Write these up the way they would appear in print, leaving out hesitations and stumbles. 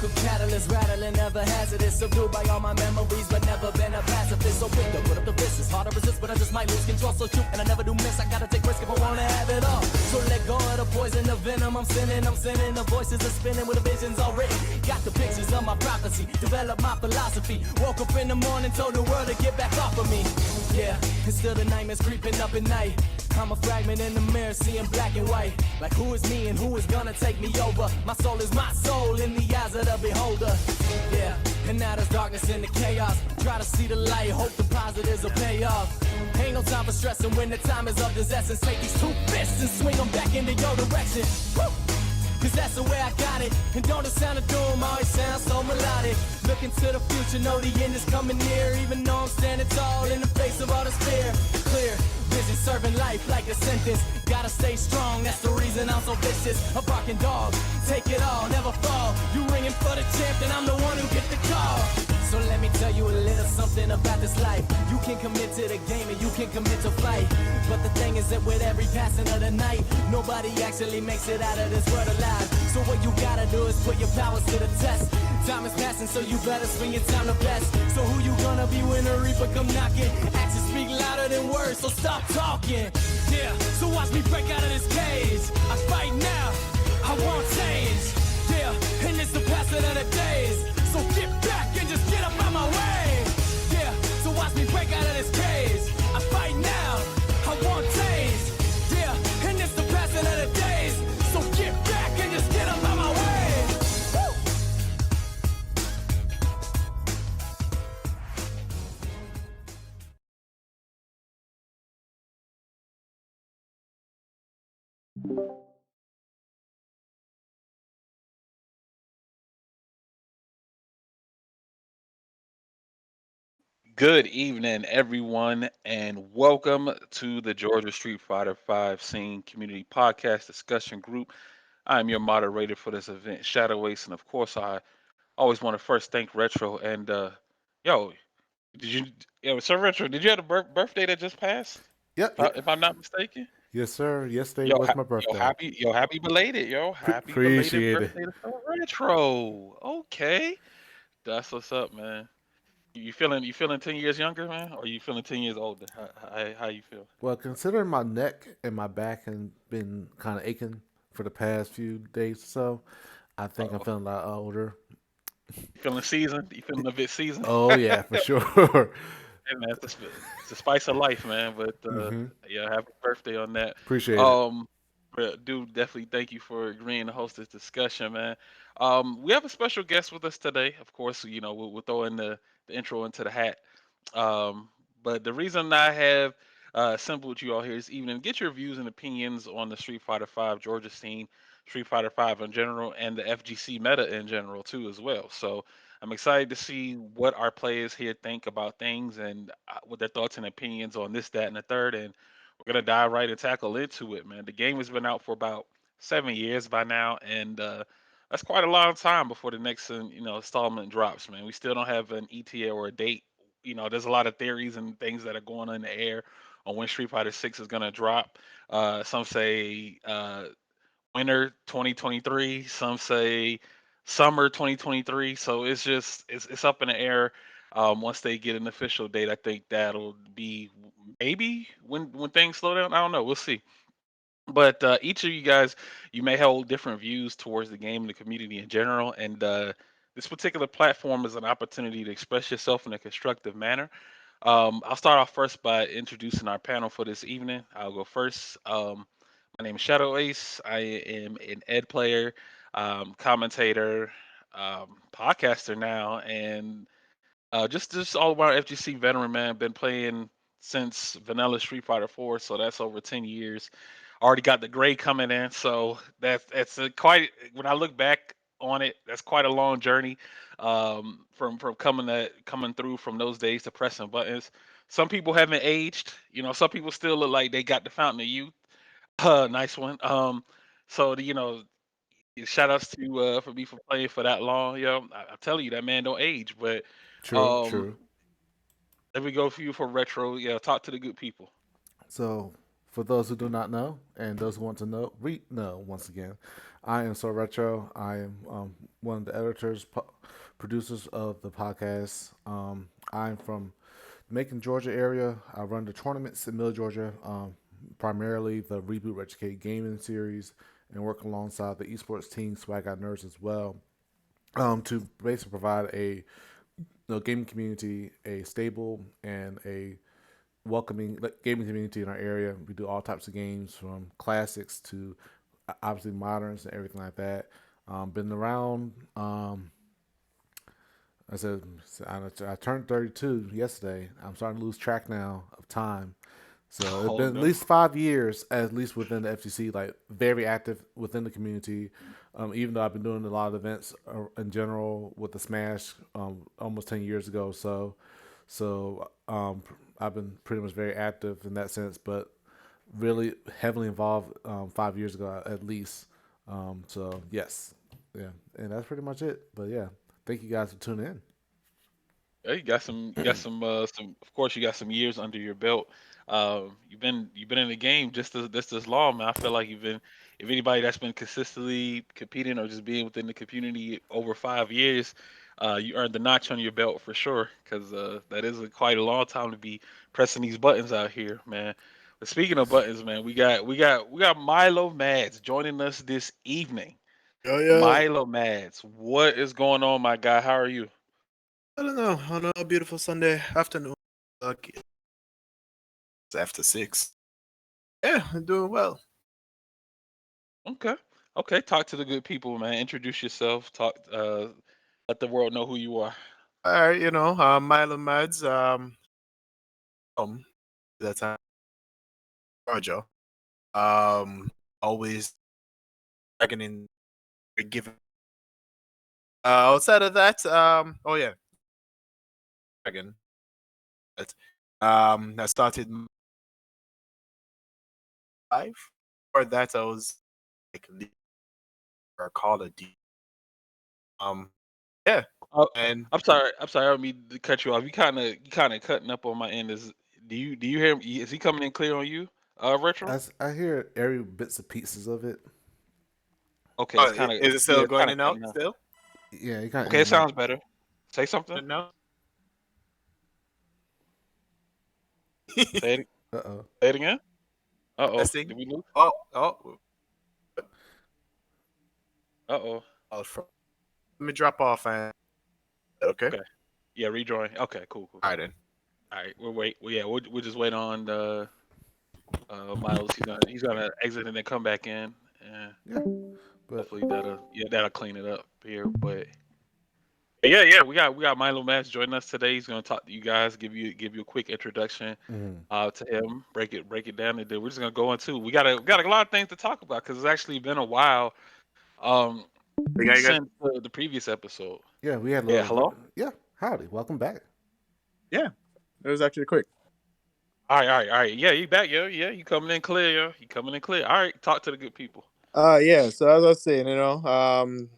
lyrical catalyst, rattling, never hazardous. Subdued by all my memories, but never been a pacifist. So quick to put up the fist, it's hard to resist, but I just might lose control. So shoot, and I never do miss. I gotta take risk if I wanna have it all. So let go of the poison, the venom. I'm sending. The voices are spinning with the visions all written. Got the pictures of my prophecy, develop my philosophy. Woke up in the morning, told the world to get back off of me. Yeah, and still the nightmares creeping up at night. I'm a fragment in the mirror, seeing black and white. Like who is me and who is gonna take me over? My soul is my soul in the eyes of the beholder. Yeah, and now there's darkness in the chaos. Try to see the light, hope the positives will pay off. Ain't no time for stressing when the time is of this essence. Take these two fists and swing them back into your direction. Woo! Cause that's the way I got it. And don't the sound of doom always sound so melodic. Looking to the future, know the end is coming near. Even though I'm standing tall in the face of all this fear. Clear vision, serving life like a sentence. Gotta stay strong, that's the reason I'm so vicious. A barking dog, take it all, never fall. You ringing for the champ, then I'm the one who get the call. So let me tell you a little something about this life. You can commit to the game and you can commit to fight. But the thing is that with every passing of the night, nobody actually makes it out of this world alive. So what you gotta do is put your powers to the test. Time is passing, so you better swing your time the best. So who you gonna be when the reaper come knocking? Actions speak louder than words, so stop talking. Yeah, so watch me break out of this cage. I fight now, I won't change. Yeah, and it's the passing of the days. So get back and just get up out my way. Yeah, so watch me break out of this cage. I fight now, I won't change. Yeah, and it's the passing of the days. So get back and just get up out my way. Good evening, everyone, and welcome to the Georgia Street Fighter 5 Scene Community Podcast Discussion Group. I'm your moderator for this event, ShadowAce, and of course, I always want to first thank Retro. And yo, did you, SirRetro, did you have a birthday that just passed? Yep. If I'm not mistaken. Yes, sir. Yesterday Yo, was my birthday. happy belated, happy belated Appreciate it. birthday to SirRetro. Okay, that's what's up, man. You feeling 10 years younger, man, or you feeling 10 years older? How you feel? Well, considering my neck and my back have been kind of aching for the past few days or so, I think I'm Uh-oh. feeling a lot older. You feeling seasoned? You feeling a bit seasoned? Oh yeah, for sure. Hey, man, it's the spice of life, man. But hmm yeah, happy birthday on that. Appreciate it. Um, but dude, definitely thank you for agreeing to host this discussion, man. We have a special guest with us today. Of course, we'll throw in the intro into the hat. Um, but the reason I have assembled you all here this evening, get your views and opinions on the Street Fighter Five Georgia scene, Street Fighter Five in general, and the FGC meta in general too, as well. So I'm excited to see what our players here think about things and what their thoughts and opinions on this, that, and the third. And we're gonna dive right and tackle into it, man. The game has been out for about 7 years by now, and that's quite a long time before the next installment drops, man. We still don't have an ETA or a date. There's a lot of theories and things that are going on in the air on when Street Fighter Six is gonna drop. Some say winter 2023. Some say summer 2023. So it's up in the air. Once they get an official date, I think that'll be maybe when things slow down. I don't know. We'll see. But each of you guys, you may hold different views towards the game and the community in general. And this particular platform is an opportunity to express yourself in a constructive manner. I'll start off first by introducing our panel for this evening. I'll go first. My name is ShadowAce. I am an ed player, commentator, podcaster now, and just all around FGC veteran, man. Been playing since Vanilla Street Fighter 4, so that's over 10 years. Already got the grade coming in, so that's a quite. When I look back on it, that's quite a long journey, from coming through from those days to pressing buttons. Some people haven't aged. Some people still look like they got the fountain of youth. Nice one. So shout outs to you for me for playing for that long. I tell you that man don't age, but True, um, true. let me go for you for retro. Yeah, talk to the good people. So, For those who do not know, and those who want to know, know once again, I am SirRetro. I am one of the editors, producers of the podcast. I'm from the Macon, Georgia area. I run the tournaments in Middle Georgia, primarily the Reboot Retrocade gaming series, and work alongside the esports team Swag Out Nerds as well, to basically provide a gaming community, a stable and a welcoming gaming community in our area. We do all types of games from classics to obviously moderns and everything like that. Been around. I said I turned 32 yesterday. I'm starting to lose track now of time. So it's Oh been at no. least 5 years, at least within the FTC, like very active within the community. Even though I've been doing a lot of events in general with the Smash almost 10 years ago. So I've been pretty much very active in that sense, but really heavily involved 5 years ago at least. So yes, yeah, and that's pretty much it. But yeah, thank you guys for tuning in. Yeah, you got some. Of course, you got some years under your belt. You've been in the game just as long, man. I feel like you've been, if anybody that's been consistently competing or just being within the community over 5 years, you earned the notch on your belt for sure. Because that is quite a long time to be pressing these buttons out here, man. But speaking of buttons, man, we got Milo Mads joining us this evening. Yo, yo. Milo Mads, what is going on, my guy? How are you? I don't know. On a beautiful Sunday afternoon. Like it's after 6. Yeah, I'm doing well. Okay. Okay. Talk to the good people, man. Introduce yourself. Let the world know who you are. All right, MiloMadds, um, that's Georgia. Um, always dragging in given. Outside of that, oh yeah, dragon. But, I started live. For that, I was like or Call of Duty. Um, yeah, Oh, and I'm sorry. I'm sorry. I don't mean to cut you off. You kind of cutting up on my end. Do you hear him? Is he coming in clear on you? Retro. I hear every bits and pieces of it. Okay. oh, It's kind of is it yeah. still It's going kind of in out cutting out. still? Yeah, you kind of in Okay. It and out. sounds better. Say something. No. Say it. Uh oh. Say it again. Uh oh. Testing. Did we lose? Oh, Uh oh. let me drop off and okay. Okay. Yeah. Rejoin. Okay. Cool. Cool. All Cool. right then. All right. We'll wait. Well, yeah. We'll just wait on Miles. He's gonna exit and then come back in. And Yeah, but hopefully that'll clean it up here. But yeah, we got Milo Max joining us today. He's gonna talk to you guys, give you a quick introduction mhm. to him, break it down, and then we're just gonna go into we got a lot of things to talk about because it's actually been a while um We got you guys. since the previous episode. Yeah, we had a Yeah, little. hello. Yeah, howdy, welcome back. Yeah, it was actually quick. All right. Yeah, you back, yo. Yeah, you coming in clear, yo. You coming in clear. All right, talk to the good people. Yeah. So as I was saying,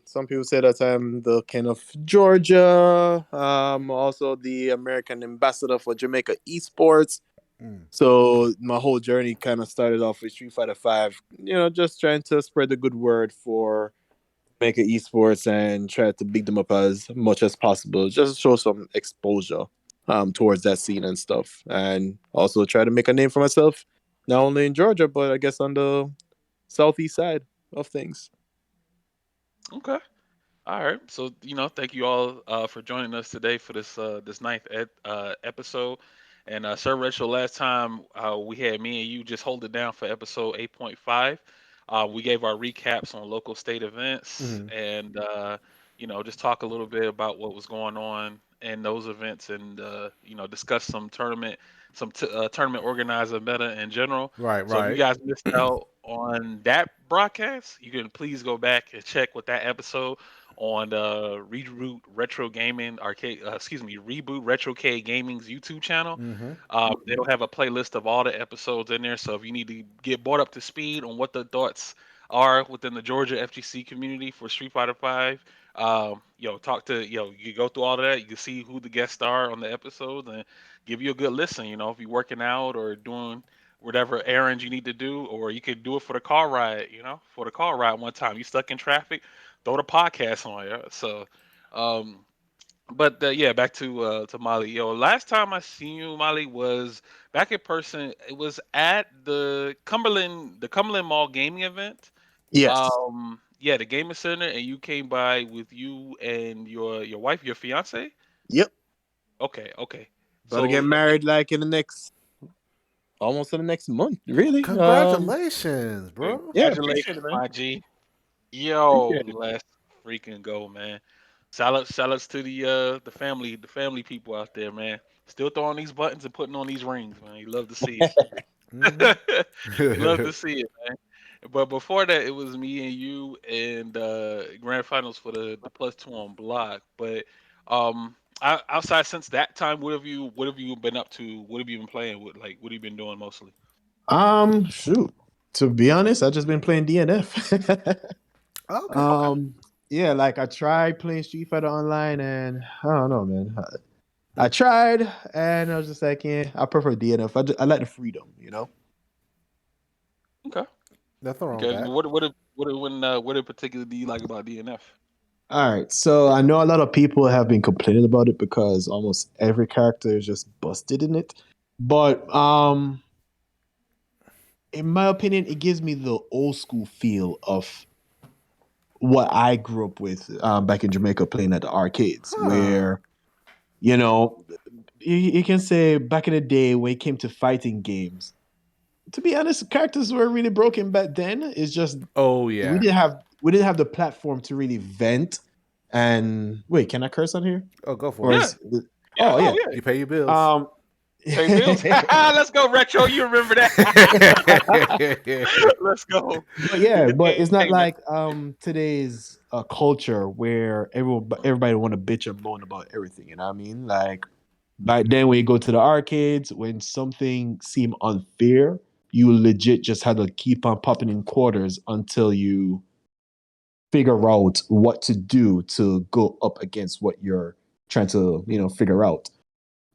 some people say that I'm the king of Georgia. Also the American ambassador for Jamaica esports. Mm. So my whole journey kind of started off with Street Fighter Five. Just trying to spread the good word for Jamaica esports and try to big them up as much as possible. Just show some exposure towards that scene and stuff, and also try to make a name for myself, not only in Georgia but I guess on the southeast side of things. Okay. All right. So, thank you all for joining us today for this ninth episode. And Sir Retro, last time we had me and you just hold it down for episode 8.5. We gave our recaps on local state events Hmm. and just talk a little bit about what was going on in those events and discuss some tournament organizer meta in general. Right, So if you right. guys missed out on that broadcast, you can please go back and check with that episode on Reboot Retro Gaming Arcade. Excuse me, Reboot Retrocade Gaming's YouTube channel. Hmm. It'll have a playlist of all the episodes in there. So if you need to get brought up to speed on what the thoughts are within the Georgia FGC community for Street Fighter Five, talk to you go through all of that. You can see who the guests are on the episodes and give you a good listen. If you're working out or doing whatever errands you need to do, or you could do it for the car ride. For the car ride one time, you stuck in traffic, throw the podcast on. Yeah. So, um, but yeah, back to Molly. Yo, last time I seen you, Molly, was back in person. It was at the Cumberland Mall gaming event. Yes. Yeah, the gaming center, and you came by with you and your wife, your fiance. Yep. Okay, okay. About to get So married like in the next, almost in the next month, really. Congratulations, bro. Yeah, appreciate it, congratulations, man. my G. Yo, Appreciate it. let's freaking go, man. Shout outs to the family people out there, man. Still throwing these buttons and putting on these rings, man. You love to see Hmm. it. You love to see it, man. But before that, it was me and you and grand finals for the plus two on block. But outside since that time, what have you been up to? What have you been playing with? Like, what have you been doing mostly? Shoot. To be honest, I just been playing DNF. Okay. Okay. Yeah, like I tried playing Street Fighter Online, and I don't know, man. I tried, and I was just like, yeah, I prefer DNF. I like the freedom. Okay. Nothing wrong with Okay. that. What in particular do you like about DNF? All right, so I know a lot of people have been complaining about it because almost every character is just busted in it. But in my opinion, it gives me the old school feel of what I grew up with back in Jamaica playing at the arcades, Huh. where you know you can say back in the day when it came to fighting games. To be honest, characters were really broken back then. It's just Oh we yeah. didn't have we didn't have the platform to really vent. And wait, can I curse on here? Oh, go for Or it. Yeah. is Yeah. oh Oh yeah. yeah. You pay your bills. Um Pay bills. Let's go retro. You remember that? Let's go. but yeah, Get but the it's not payment. like today's culture where everybody want to bitch and moan about everything. You know what I mean? Like back then, when you go to the arcades, when something seemed unfair, you legit just had to keep on popping in quarters until you figure out what to do to go up against what you're trying to figure out.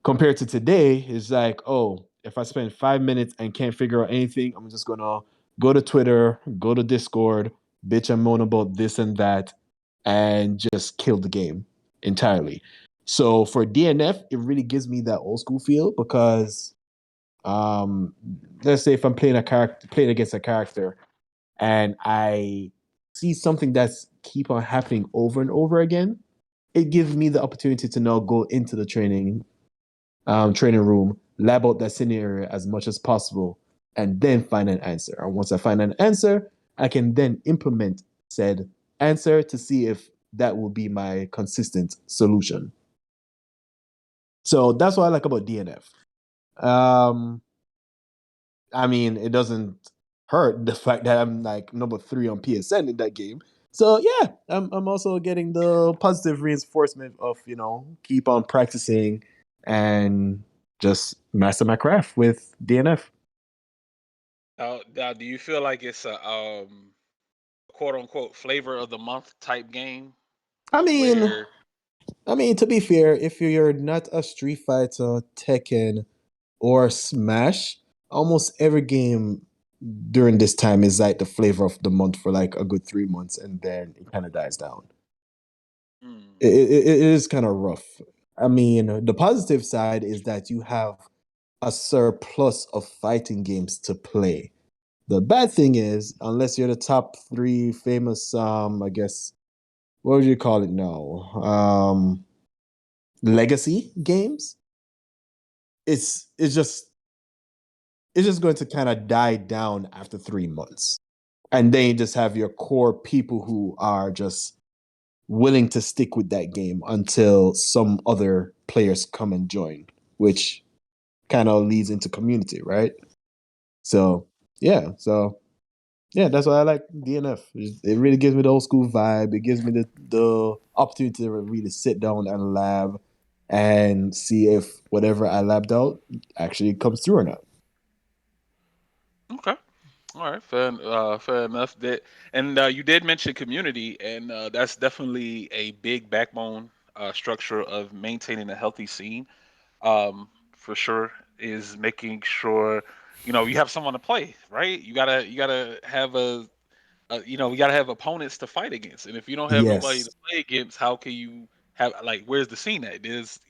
Compared to today, it's like, oh, if I spend 5 minutes and can't figure out anything, I'm just gonna go to Twitter, go to Discord, bitch and moan about this and that, and just kill the game entirely. So for DNF, it really gives me that old school feel because um let's say if I'm playing against a character and I see something that's keep on happening over and over again, it gives me the opportunity to now go into the training room, lab out that scenario as much as possible, and then find an answer. And once I find an answer, I can then implement said answer to see if that will be my consistent solution. So that's what I like about DNF. Um, I mean, it doesn't hurt the fact that I'm like number 3 on PSN in that game. So yeah, I'm also getting the positive reinforcement of keep on practicing and just master my craft with DNF. Now, do you feel like it's a quote unquote flavor of the month type game I mean, where to be fair, if you're not a Street Fighter, Tekken, or Smash, almost every game during this time is like the flavor of the month for like a good 3 months, and then it kind of dies down. hmm, It is kind of rough. I mean, the positive side is that you have a surplus of fighting games to play. The bad thing is, unless you're the top 3 famous, I guess, what would you call it now? Legacy games. It's it's just going to kind of die down after 3 months, and then you just have your core people who are just willing to stick with that game until some other players come and join, which kind of leads into community, right? So so yeah, that's why I like DNF. It really gives me the old school vibe. It gives me the opportunity to really sit down and lab and see if whatever I labbed out actually comes through or not. okay. All right, fair enough. That and you did mention community, and that's definitely a big backbone structure of maintaining a healthy scene. For sure, is making sure. you have someone to play, right? You gotta have we gotta have opponents to fight against. And if you don't have nobody Yes. to play against, how can you have like where's the scene at? There's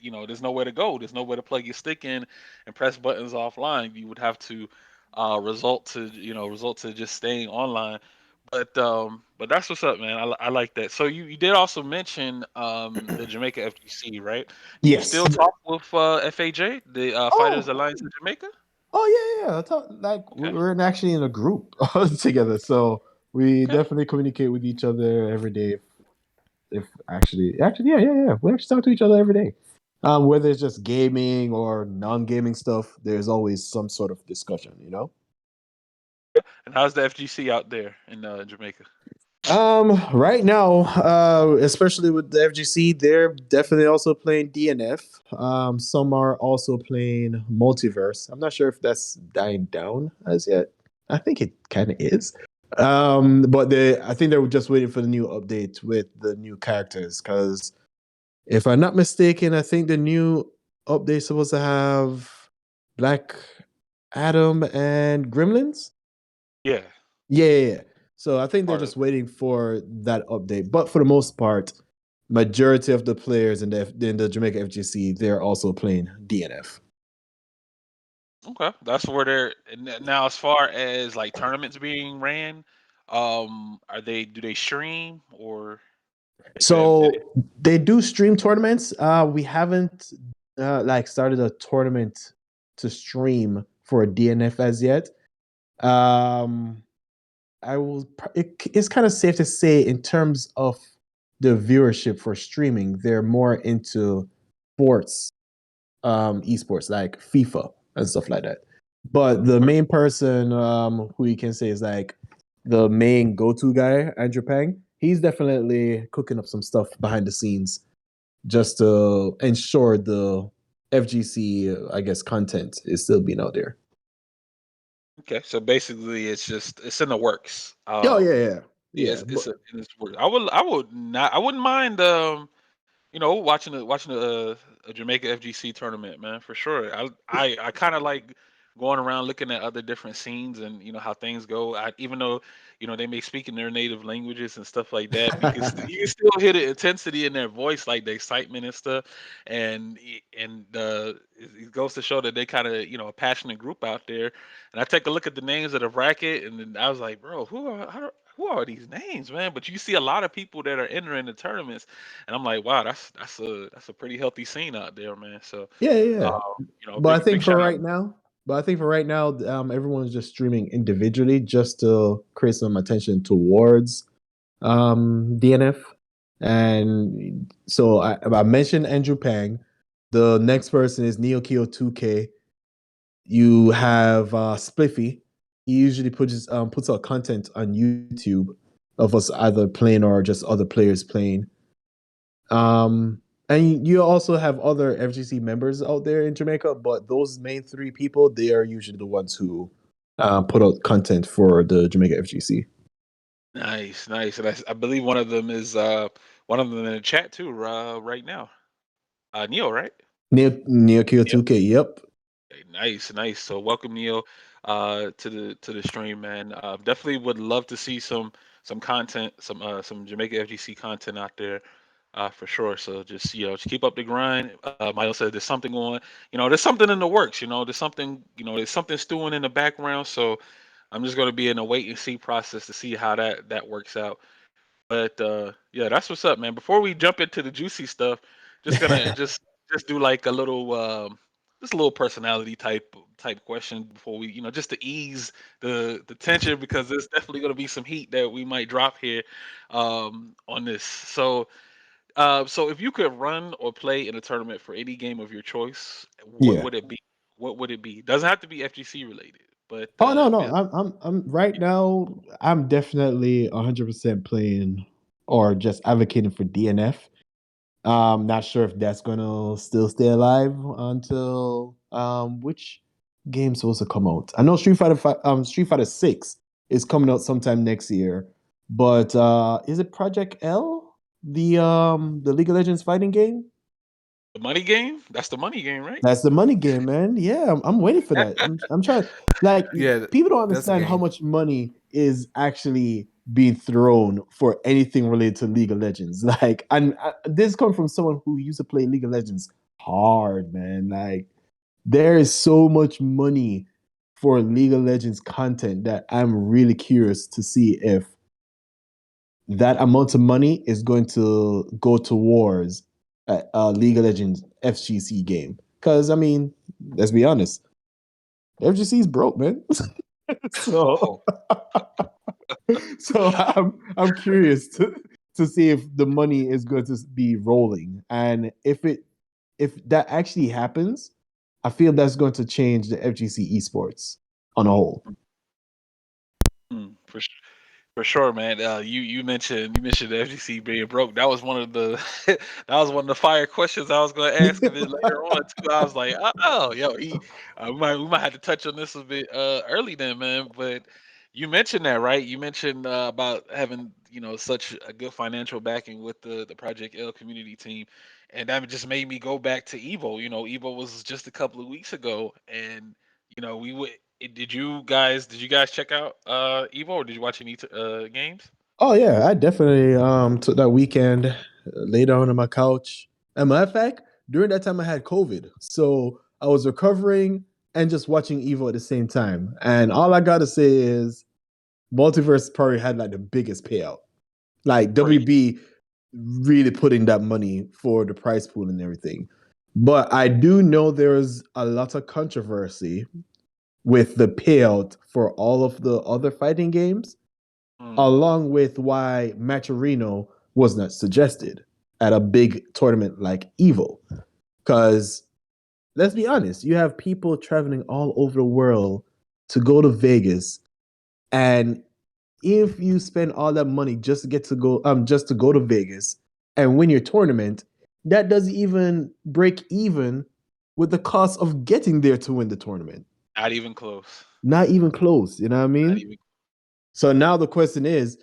nowhere to go. There's nowhere to plug your stick in and press buttons offline. You would have to result to just staying online. But that's what's up, man. I like that. So you did also mention the Jamaica FGC, right? Do you Yes. still talk with FAJ, the Fighters Oh, Alliance in Jamaica? yeah. Okay, We're actually in a group together, so we okay. definitely communicate with each other every day. If actually, yeah. We actually talk to each other every day. Whether it's just gaming or non-gaming stuff, there's always some sort of discussion, you know. And how's the FGC out there in Jamaica? Right now, especially with the FGC, they're definitely also playing DNF. Some are also playing Multiverse. I'm not sure if that's dying down as yet. I think it kind of is. But I think they were just waiting for the new update with the new characters. Because if I'm not mistaken, I think the new update supposed to have Black Adam and Gremlins. Yeah, Yeah. So I think they're part of just waiting for that update. But for the most part, majority of the players in the Jamaica FGC, they're also playing DNF. Okay, that's where they're now. As far as like tournaments being ran, are they do they stream or like do So they do stream tournaments. We haven't like started a tournament to stream for a DNF as yet. Um, it's kind of safe to say in terms of the viewership for streaming, they're more into sports, esports like FIFA and stuff like that. But the okay. main person who you can say is like the main go-to guy, Andrew Pang, he's definitely cooking up some stuff behind the scenes just to ensure the FGC, I guess, content is still being out there. Okay, so basically it's in the works. Oh yeah. Yeah, Yeah. But it's works. I wouldn't mind watching a Jamaica FGC tournament, man, for sure. I kind of like going around looking at other different scenes and how things go. Even though they may speak in their native languages and stuff like that, you can still hear the intensity in their voice, like the excitement and stuff. It goes to show that they kind of a passionate group out there. And I take a look at the names of the bracket, and then I was like, bro, who are these names, man? But you see a lot of people that are entering the tournaments, and I'm like, wow, that's a pretty healthy scene out there, man. So, uh, yeah. But I big think for shout out. right now, everyone's just streaming individually just to create some attention towards DNF. And so I mentioned Andrew Pang. The next person is Neokio 2K. You have Spliffy. He usually puts out content on YouTube of us either playing or just other players playing. And you also have other FGC members out there in Jamaica, but those main three people, they are usually the ones who put out content for the Jamaica FGC. Nice, nice. And I believe one of them in the chat too, right now. Neil, right? Near Kill 2K, yep. Okay, nice, nice. So welcome Neil to the stream, man. Definitely would love to see some content, some Jamaica FGC content out there, for sure. So just keep up the grind. Milo said there's something going, there's something in the works, there's something stewing in the background. So I'm just gonna be in a wait and see process to see how that works out. But yeah, that's what's up, man. Before we jump into the juicy stuff, just gonna just do like a little personality type question before we, just to ease the tension because there's definitely gonna be some heat that we might drop here on this. So if you could run or play in a tournament for any game of your choice, what Yeah. would it be? What would it be? Doesn't have to be FGC related, but Oh no, no. yeah. I'm right now. I'm definitely 100% playing or just advocating for DNF. Not sure if that's gonna still stay alive until which game's supposed to come out. I know Street Fighter 6 is coming out sometime next year, but is it Project L, the League of Legends fighting game? The money game? That's the money game, right? That's the money game, man. Yeah, I'm waiting for that. I'm trying. Like, Yeah, people don't that's a understand how game. much money is actually being thrown for anything related to League of Legends. Like, and this comes from someone who used to play League of Legends hard, man. Like, there is so much money for League of Legends content that I'm really curious to see if that amount of money is going to go towards a League of Legends FGC game. Because, I mean, let's be honest, FGC is broke, man. so, Oh, so I'm curious to see if the money is going to be rolling, and if that actually happens, I feel that's going to change the FGC esports on a whole. for sure. For sure, man. You mentioned the FGC being broke. That was one of the that was one of the fire questions I was going to ask, and then later on too, I was like, oh, yo, we might have to touch on this a bit early then, man. But you mentioned that, right? You mentioned about having such a good financial backing with the Project L community team, and that just made me go back to Evo. Evo was just a couple of weeks ago, and we would. Did you guys check out Evo, or did you watch any games? Oh yeah, I definitely took that weekend, lay down on my couch. As a matter of fact, during that time I had COVID, so I was recovering and just watching Evo at the same time. And all I gotta say is, Multiverse probably had like the biggest payout. Like, Great. WB really putting that money for the prize pool and everything. But I do know there's a lot of controversy with the payout for all of the other fighting games, Mm, along with why Maturino was not suggested at a big tournament like Evo. Because let's be honest, you have people traveling all over the world to go to Vegas, and if you spend all that money just to get to go just to go to Vegas and win your tournament, that doesn't even break even with the cost of getting there to win the tournament. not even close. Not even close, you know what I Not mean? even. So now the question is,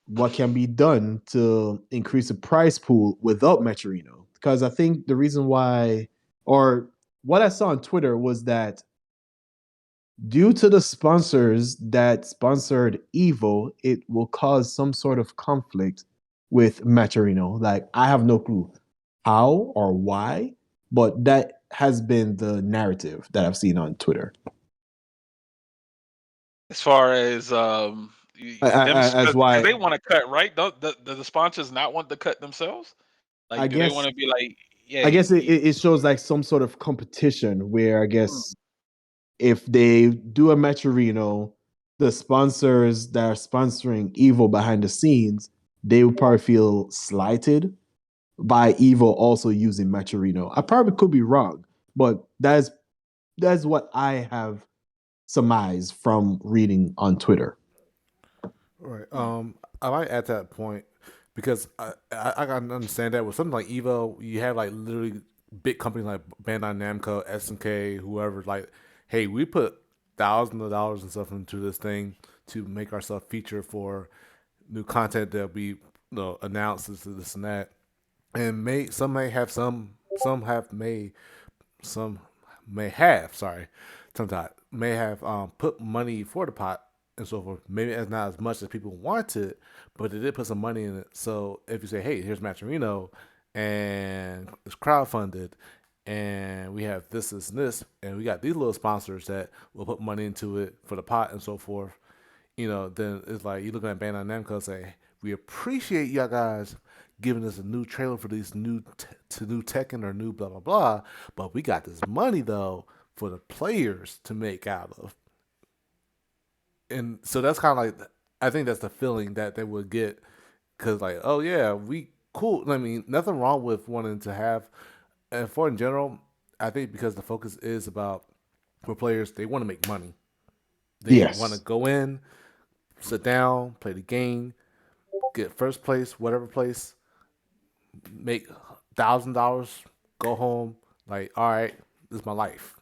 what can be done to increase the price pool without Metrino? Because I think the reason why, or what I saw on Twitter, was that due to the sponsors that sponsored Evo, it will cause some sort of conflict with Maturino. Like, I have no clue how or why, but that has been the narrative that I've seen on Twitter. As far as them, As because why, they want to cut, right? Don't the sponsors not want to cut themselves? I Like, do they want guess, to be like, yeah, I guess it shows like some sort of competition where, I guess, if they do a Maturino, the sponsors that are sponsoring Evo behind the scenes, they would probably feel slighted by Evo also using Maturino. I probably could be wrong, but that's what I have surmised from reading on Twitter. Right. I might add to that point because I can understand that with something like Evo, you have like literally big companies like Bandai Namco, SNK, whoever. Like, hey, we put thousands of dollars and stuff into this thing to make ourselves feature for new content that we announce this and that, and some have made some may have sorry sometimes may have put money for the pot and so forth. Maybe it's not as much as people wanted, but they did put some money in it. So if you say, hey, here's Maturino and it's crowdfunded and we have this and this and we got these little sponsors that will put money into it for the pot and so forth, then it's like you looking at Bandai Namco and say, we appreciate y'all guys giving us a new trailer for these new Tekken or new blah blah blah, but we got this money though for the players to make out of, and so that's kind of like I think that's the feeling that they would get because like, oh yeah, we cool. I mean, nothing wrong with wanting to have, and for in general, I think because the focus is about for players, they want to make money. They want to Yes. go in, sit down, play the game, get first place, whatever place, make $1,000, go home. Like, all right, this is my life.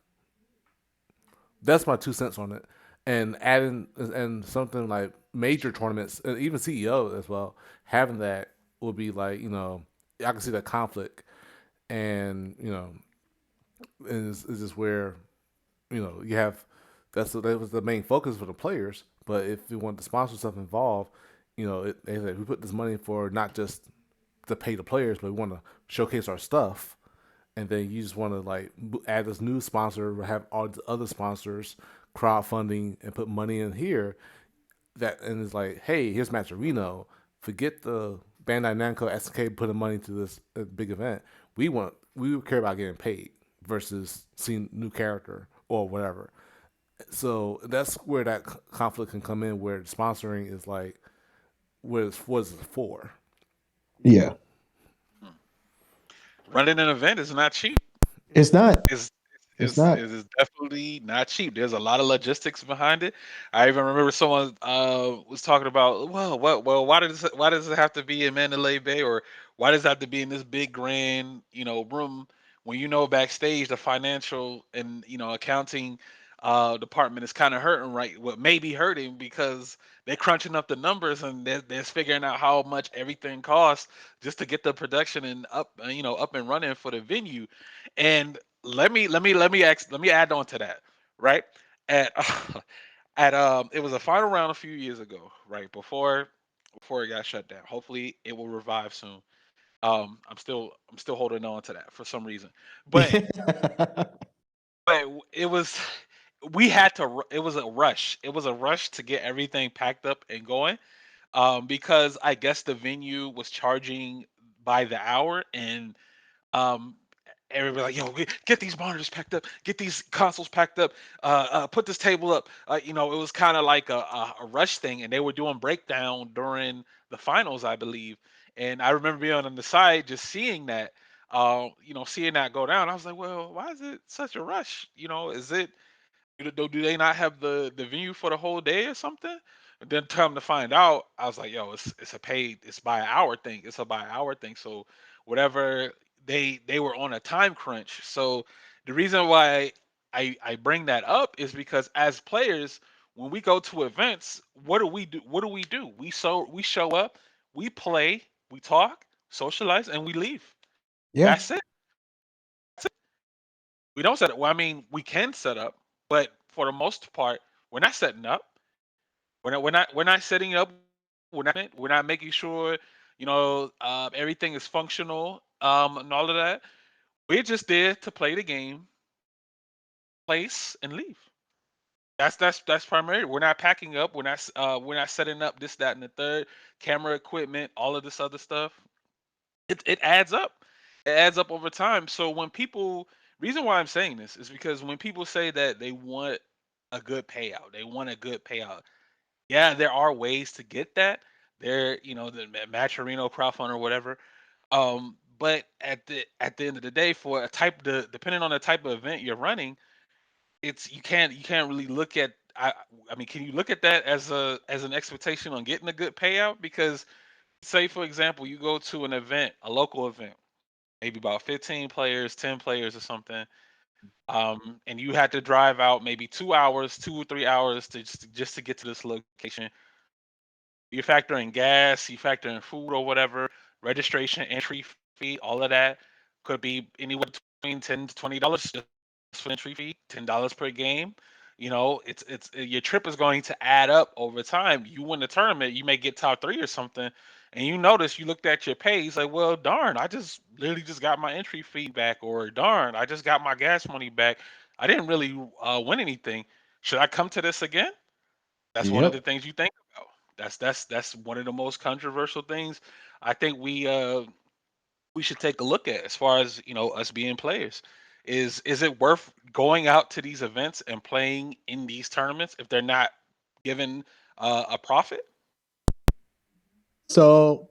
That's my 2 cents on it. And adding and something like major tournaments, and even CEO as well, having that would be like, I can see that conflict. and and it's just where you have that was the main focus for the players. But if you want the sponsor stuff involved, they say we put this money for not just to pay the players, but we want to showcase our stuff. And then you just want to like add this new sponsor, have all the other sponsors crowdfunding and put money in here. That and it's like, hey, here's Matcherino. Forget the Bandai Namco SK putting money into this big event. We care about getting paid versus seeing new character or whatever. So that's where that conflict can come in, where sponsoring is like, what is it for? Yeah, Running an event is not cheap. it's not. Is It's is not. is definitely not cheap. There's a lot of logistics behind it. I even remember someone was talking about, well, why does it have to be in Mandalay Bay, or why does it have to be in this big grand room when backstage the financial and accounting department is kind of hurting, right? What may be hurting because they're crunching up the numbers and they're figuring out how much everything costs just to get the production and up and running for the venue. And let me add on to that, right? At at it was a final round a few years ago, right before it got shut down. Hopefully, it will revive soon. I'm still holding on to that for some reason, but it was we had to. It was a rush. It was a rush to get everything packed up and going, because I guess the venue was charging by the hour, and um, everybody like, yo, get these monitors packed up, get these consoles packed up, put this table up. It was kind of like a rush thing, and they were doing breakdown during the finals, I believe. And I remember being on the side, just seeing that go down. I was like, well, why is it such a rush? Is it do they not have the venue for the whole day or something? And then come to find out, I was like, yo, it's by hour thing. It's a by hour thing. So whatever they were on a time crunch. So the reason why I bring that up is because as players, when we go to events, what do we do? What do we do? We show up, we play, we talk, socialize, and we leave. Yeah, That's it. We don't set up. Well, I mean, we can set up, but for the most part, we're not setting up. We're not setting up. We're not making sure everything is functional, and all of that. We're just there to play the game, place, and leave. That's primary. We're not packing up. We're not setting up this, that, and the third. Camera equipment, all of this other stuff. It adds up. It adds up over time. So when people, reason why I'm saying this is because when people say that they want a good payout, they want a good payout. Yeah, there are ways to get that. The Matcherino crowdfund or whatever. But at the end of the day, for depending on the type of event you're running, you can't really look at. I mean, can you look at that as an expectation on getting a good payout? Because say for example, you go to an event, a local event, maybe about 15 players, 10 players or something, and you had to drive out maybe 2 hours, 2 or 3 hours to get to this location. You factor in gas, you factor in food or whatever, registration, entry fee, all of that could be anywhere between $10 to $20 just for entry fee, $10 per game. Your trip is going to add up over time. You win the tournament, you may get top three or something, and you looked at your pay, it's like, well, darn, I just literally just got my entry fee back, or darn, I just got my gas money back. I didn't really win anything. Should I come to this again? That's one of the yep. things you think about. That's one of the most controversial things I think we should take a look at as far as us being players. Is it worth going out to these events and playing in these tournaments if they're not given a profit? So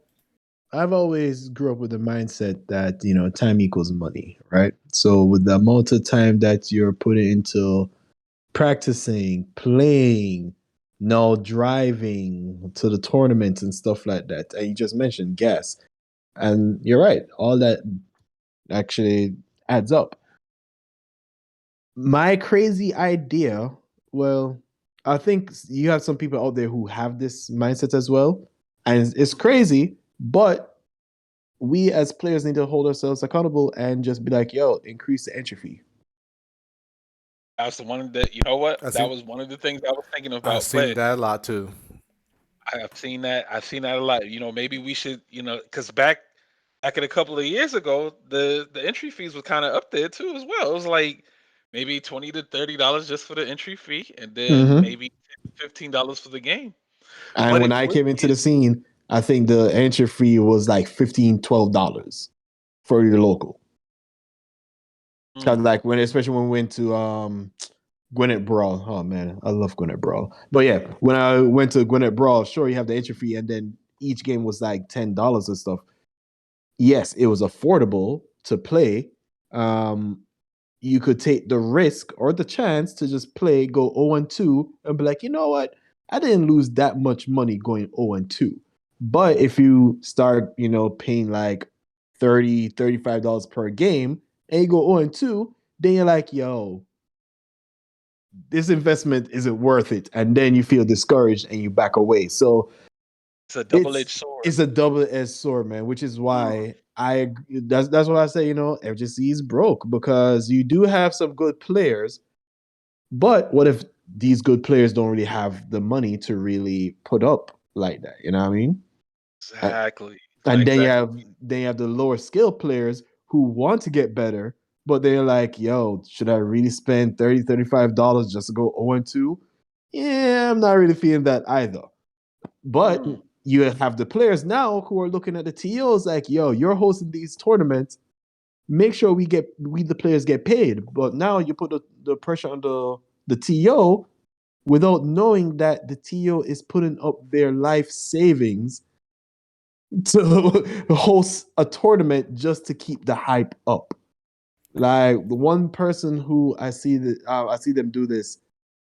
I've always grew up with the mindset that time equals money, right? So with the amount of time that you're putting into practicing, playing, now driving to the tournaments and stuff like that, and you just mentioned gas, and you're right, all that actually adds up. My crazy idea, well, I think you have some people out there who have this mindset as well, and it's crazy, but we as players need to hold ourselves accountable and just be like, yo, increase the entry fee. That's the one that you know what? I That seen was one of the things I was thinking I've about. seen But that a lot too. I have seen that. I've seen that a lot. Maybe we should, because back in a couple of years ago, the entry fees was kind of up there too as well. It was like maybe $20 to $30 just for the entry fee, and then Mm-hmm. maybe $15 for the game. And But when it I really came into the is. scene, I think the entry fee was like $15, $12 for your local. Cause Mm, like especially when we went to Gwinnett Brawl. Oh man, I love Gwinnett Brawl. But yeah, when I went to Gwinnett Brawl, sure you have the entry fee, and then each game was like $10 and stuff. Yes, it was affordable to play. Um, you could take the risk or the chance to just play, go 0-2, and be like, you know what? I didn't lose that much money going 0-2. But if you start, paying like $30, $35 per game and you go 0-2, then you're like, yo, this investment isn't worth it. And then you feel discouraged and you back away. So it's a double-edged it's sword. it's a double-edged sword, man, which is Mm, why that's what I say, FGC is broke because you do have some good players, but what if these good players don't really have the money to really put up like that? You know what I mean? And, exactly. and then you Exactly. have the lower skill players who want to get better, but they're like, yo, should I really spend $30, $35 just to go 0-2? Yeah, I'm not really feeling that either. But Mm, you have the players now who are looking at the TOs like, yo, you're hosting these tournaments. Make sure we the players get paid. But now you put the pressure on the TO without knowing that the TO is putting up their life savings to host a tournament just to keep the hype up. Like the one person who I see them do this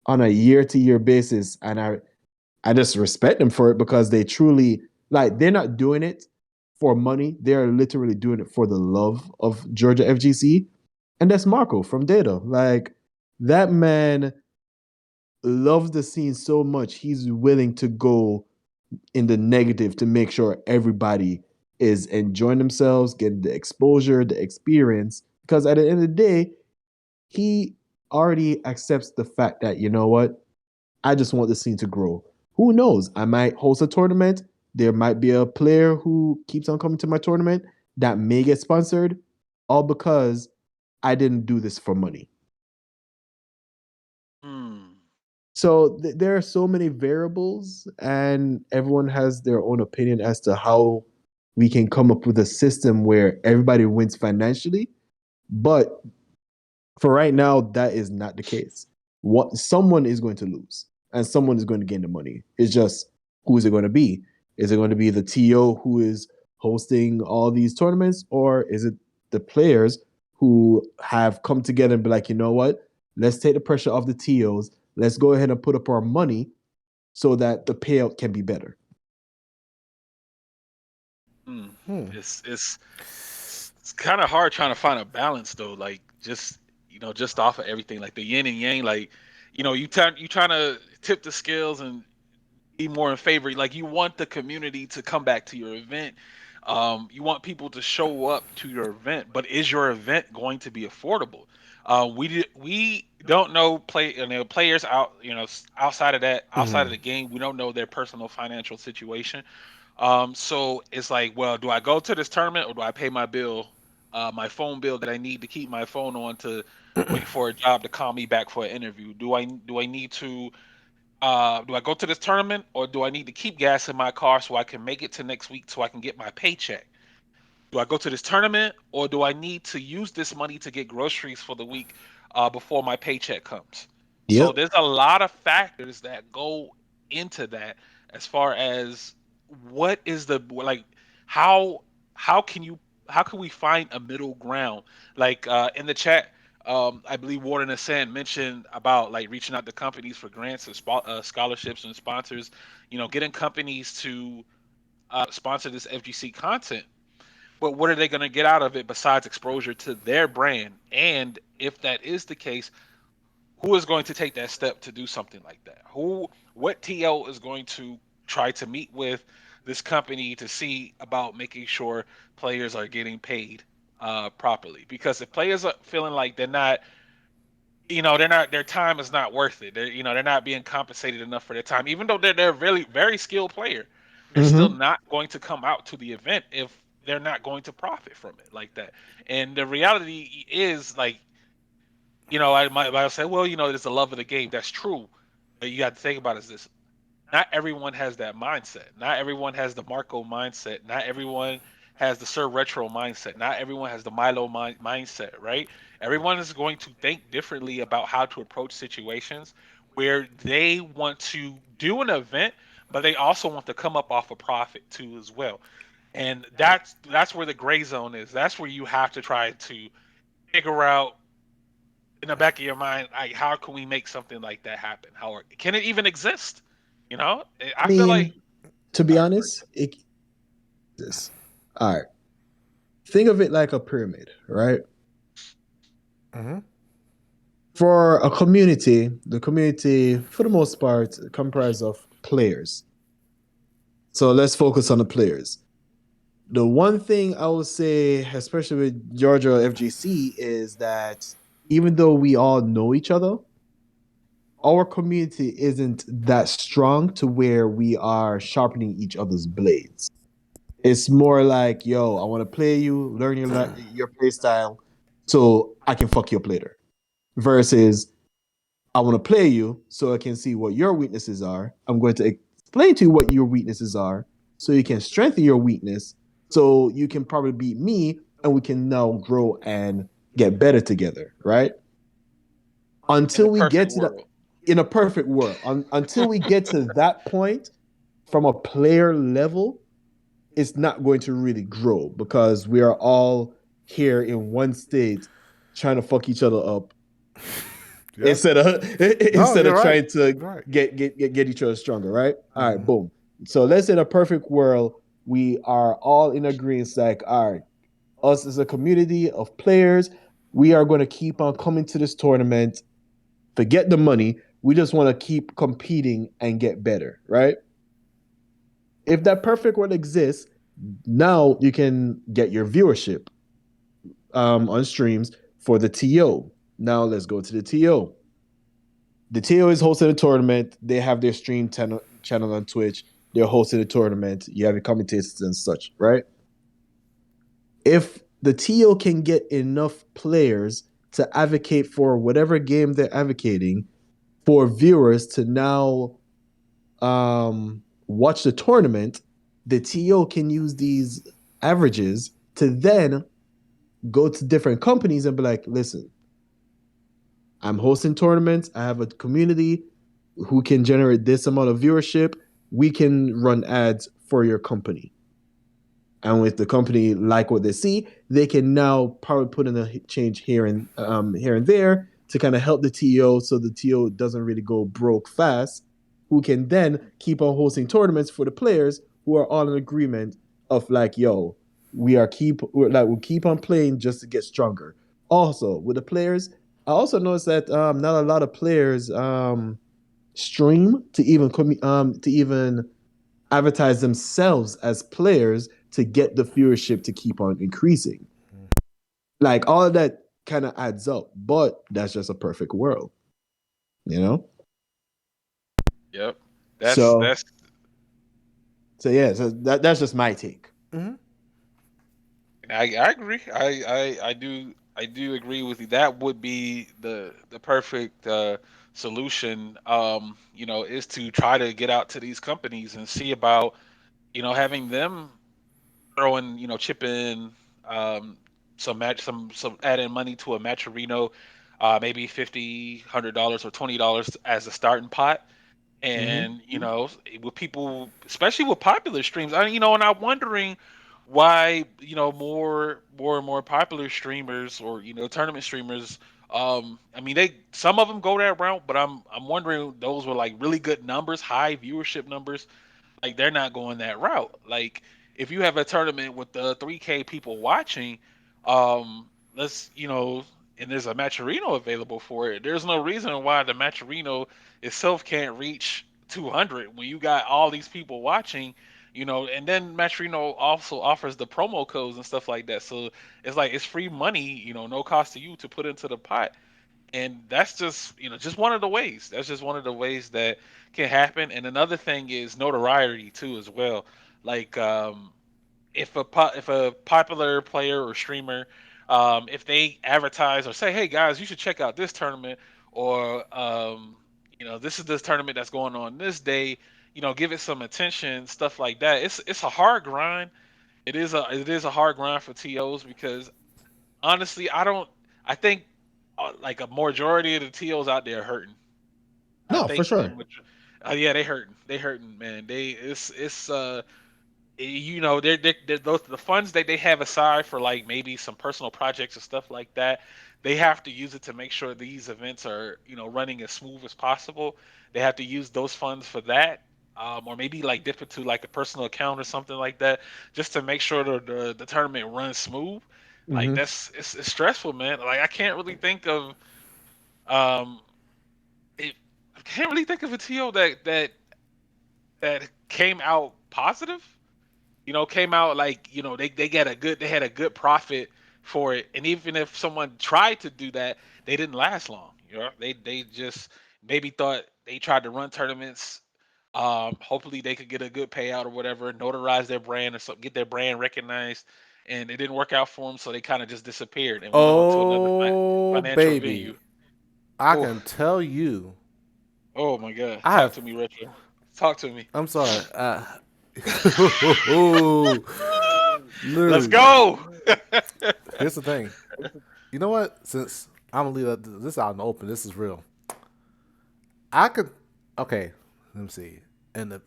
on a year to year basis, and I just respect them for it because they truly like they're not doing it for money. They're literally doing it for the love of Georgia FGC. And that's Marco from Data. Like that man loves the scene so much he's willing to go in the negative to make sure everybody is enjoying themselves, getting the exposure, the experience. Because at the end of the day, he already accepts the fact that, you know what, I just want the scene to grow. Who knows? I might host a tournament. There might be a player who keeps on coming to my tournament that may get sponsored, all because I didn't do this for money. mm. So there are so many variables, and everyone has their own opinion as to how we can come up with a system where everybody wins financially. But for right now, that is not the case. What someone is going to lose, and someone is going to gain the money. It's just who is it going to be? Is it going to be the TO who is hosting all these tournaments, or is it the players who have come together and be like, you know what? Let's take the pressure off the TOs. Let's go ahead and put up our money so that the payout can be better. Mm. Hmm. It's kind of hard trying to find a balance though. Like just off of everything, like the yin and yang. Like you trying to tip the scales and be more in favor. Like you want the community to come back to your event. You want people to show up to your event, but is your event going to be affordable? We don't know players out outside of that outside of the game. We don't know their personal financial situation. So it's like, well, do I go to this tournament or do I pay my bill, my phone bill that I need to keep my phone on to wait for a job to call me back for an interview? Do I need to do I go to this tournament or do I need to keep gas in my car so I can make it to next week so I can get my paycheck? Do I go to this tournament or do I need to use this money to get groceries for the week before my paycheck comes? So Yep. there's a lot of factors that go into that as far as what is the like how how can you how can we find a middle ground? Like in the chat, I believe Warden Ascent mentioned about like reaching out to companies for grants and scholarships and sponsors. Getting companies to sponsor this FGC content, but what are they going to get out of it besides exposure to their brand? And if that is the case, who is going to take that step to do something like that? What TL is going to try to meet with this company to see about making sure players are getting paid properly. Because if players are feeling like their time is not worth it. They're not being compensated enough for their time, even though they're really very skilled player. They're still Mm-hmm. not going to come out to the event if they're not going to profit from it like that. And the reality is like, I might say, well, it's the love of the game. That's true, but you got to think about is this: not everyone has that mindset. Not everyone has the Marco mindset. Not everyone has the SirRetro mindset. Not everyone has the mindset, right? Everyone is going to think differently about how to approach situations where they want to do an event, but they also want to come up off a profit too as well. And that's where the gray zone is. That's where you have to try to figure out in the back of your mind, like, how can we make something like that happen? How can it even exist? I I feel like. mean, to be All right, honest, it this. All right. Think of it like a pyramid, right? Mm-hmm. For a community, the community, for the most part, comprised of players. So let's focus on the players. The one thing I would say, especially with Georgia FGC, is that even though we all know each other, our community isn't that strong to where we are sharpening each other's blades. It's more like, yo, I want to play you, learn your play style, so I can fuck you up later. Versus, I want to play you so I can see what your weaknesses are. I'm going to explain to you what your weaknesses are so you can strengthen your weakness so you can probably beat me and we can now grow and get better together, right? in the Until we perfect get to that, world. in a perfect world, until we get to that point from a player level, it's not going to really grow because we are all here in one state trying to fuck each other up Yep. instead of No, instead you're of right. trying to You're right. get each other stronger, right? All right, Mm-hmm. boom. So let's say in a perfect world, we are all in agreement. Like, all right, us as a community of players, we are going to keep on coming to this tournament. Forget the money. We just want to keep competing and get better, right? If that perfect world exists, now you can get your viewership on streams for the TO. Now let's go to the TO. The TO is hosting a tournament. They have their channel on Twitch. They're hosting a tournament. You have your commentators and such, right? If the TO can get enough players to advocate for whatever game they're advocating for viewers to now watch the tournament, the TO can use these averages to then go to different companies and be like, listen, I'm hosting tournaments. I have a community who can generate this amount of viewership. We can run ads for your company. And with the company like what they see, they can now probably put in a change here and there to kind of help the TO so the TO doesn't really go broke fast. Who can then keep on hosting tournaments for the players who are all in agreement of like, yo, we'll keep on playing just to get stronger. Also, with the players, I also noticed that not a lot of players stream to even advertise themselves as players to get the viewership to keep on increasing. Like all of that kind of adds up, but that's just a perfect world, you know? Yep. That's So that's so yeah, so that's just my take. Mm-hmm. I agree. I do agree with you. That would be the perfect solution. Is to try to get out to these companies and see about having them throw in, chip in um, some add in money to a Matcherino, maybe $50, $100 or $20 as a starting pot. Mm-hmm. And with people, especially with popular streams, and I'm wondering why more and more popular streamers or tournament streamers. I mean, they some of them go that route, but I'm wondering those were like really good numbers, high viewership numbers, like they're not going that route. Like if you have a tournament with the 3K people watching, let's and there's a Matcherino available for it. There's no reason why the Matcherino itself can't reach 200 when you got all these people watching. And then Matrino also offers the promo codes and stuff like that. So it's like it's free money, no cost to you to put into the pot. And that's just one of the ways. That's just one of the ways that can happen. And another thing is notoriety too, as well. Like if a popular player or streamer, if they advertise or say, "Hey guys, you should check out this tournament," or this is this tournament that's going on this day. Give it some attention, stuff like that. It's a hard grind. It is a hard grind for TOs because honestly, I think like a majority of the TOs out there are hurting. I No, for think sure. yeah, they hurting, man. They're those the funds that they have aside for like maybe some personal projects and stuff like that. They have to use it to make sure these events are running as smooth as possible. They have to use those funds for that, or maybe like dip into like a personal account or something like that, just to make sure the tournament runs smooth. Like Hmm. it's stressful, man. Like um it, I can't really think of a TO that came out positive. Came out like they had a good profit for it, and even if someone tried to do that, they didn't last long. They just maybe thought they tried to run tournaments. Hopefully they could get a good payout or whatever, notarize their brand or something, get their brand recognized, and it didn't work out for them, so they kind of just disappeared and went on to another Oh, financial venue. baby. I Oh, can tell you. oh my God! I Talk have. to me, Retro. Talk to me. I'm sorry. Let's Literally. go. Here's the thing. You know what? Since I'm gonna leave this out in the open, this is real. I could. Okay. Let me see. In the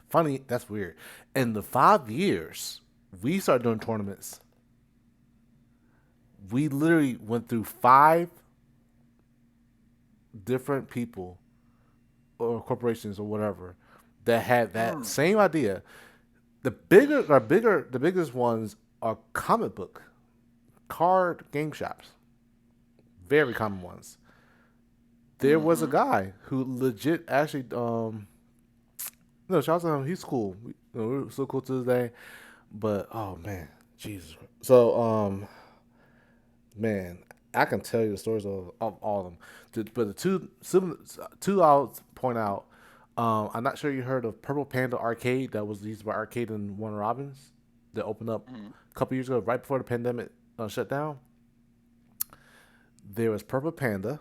funny. That's weird. In the 5 years we started doing tournaments, we literally went through five different people or corporations or whatever that had that Mm, same idea. The biggest ones are comic book, card game shops, very common ones. There was a mm-hmm. guy who legit actually, no, shout out to him. He's cool. We're still cool to this day. But oh man, Jesus. So man, I can tell you the stories of all of them. But the two I'll point out. I'm not sure you heard of Purple Panda Arcade that was used by Arcade and Warner Robins that opened up Mm-hmm. a couple years ago, right before the pandemic shut down. There was Purple Panda,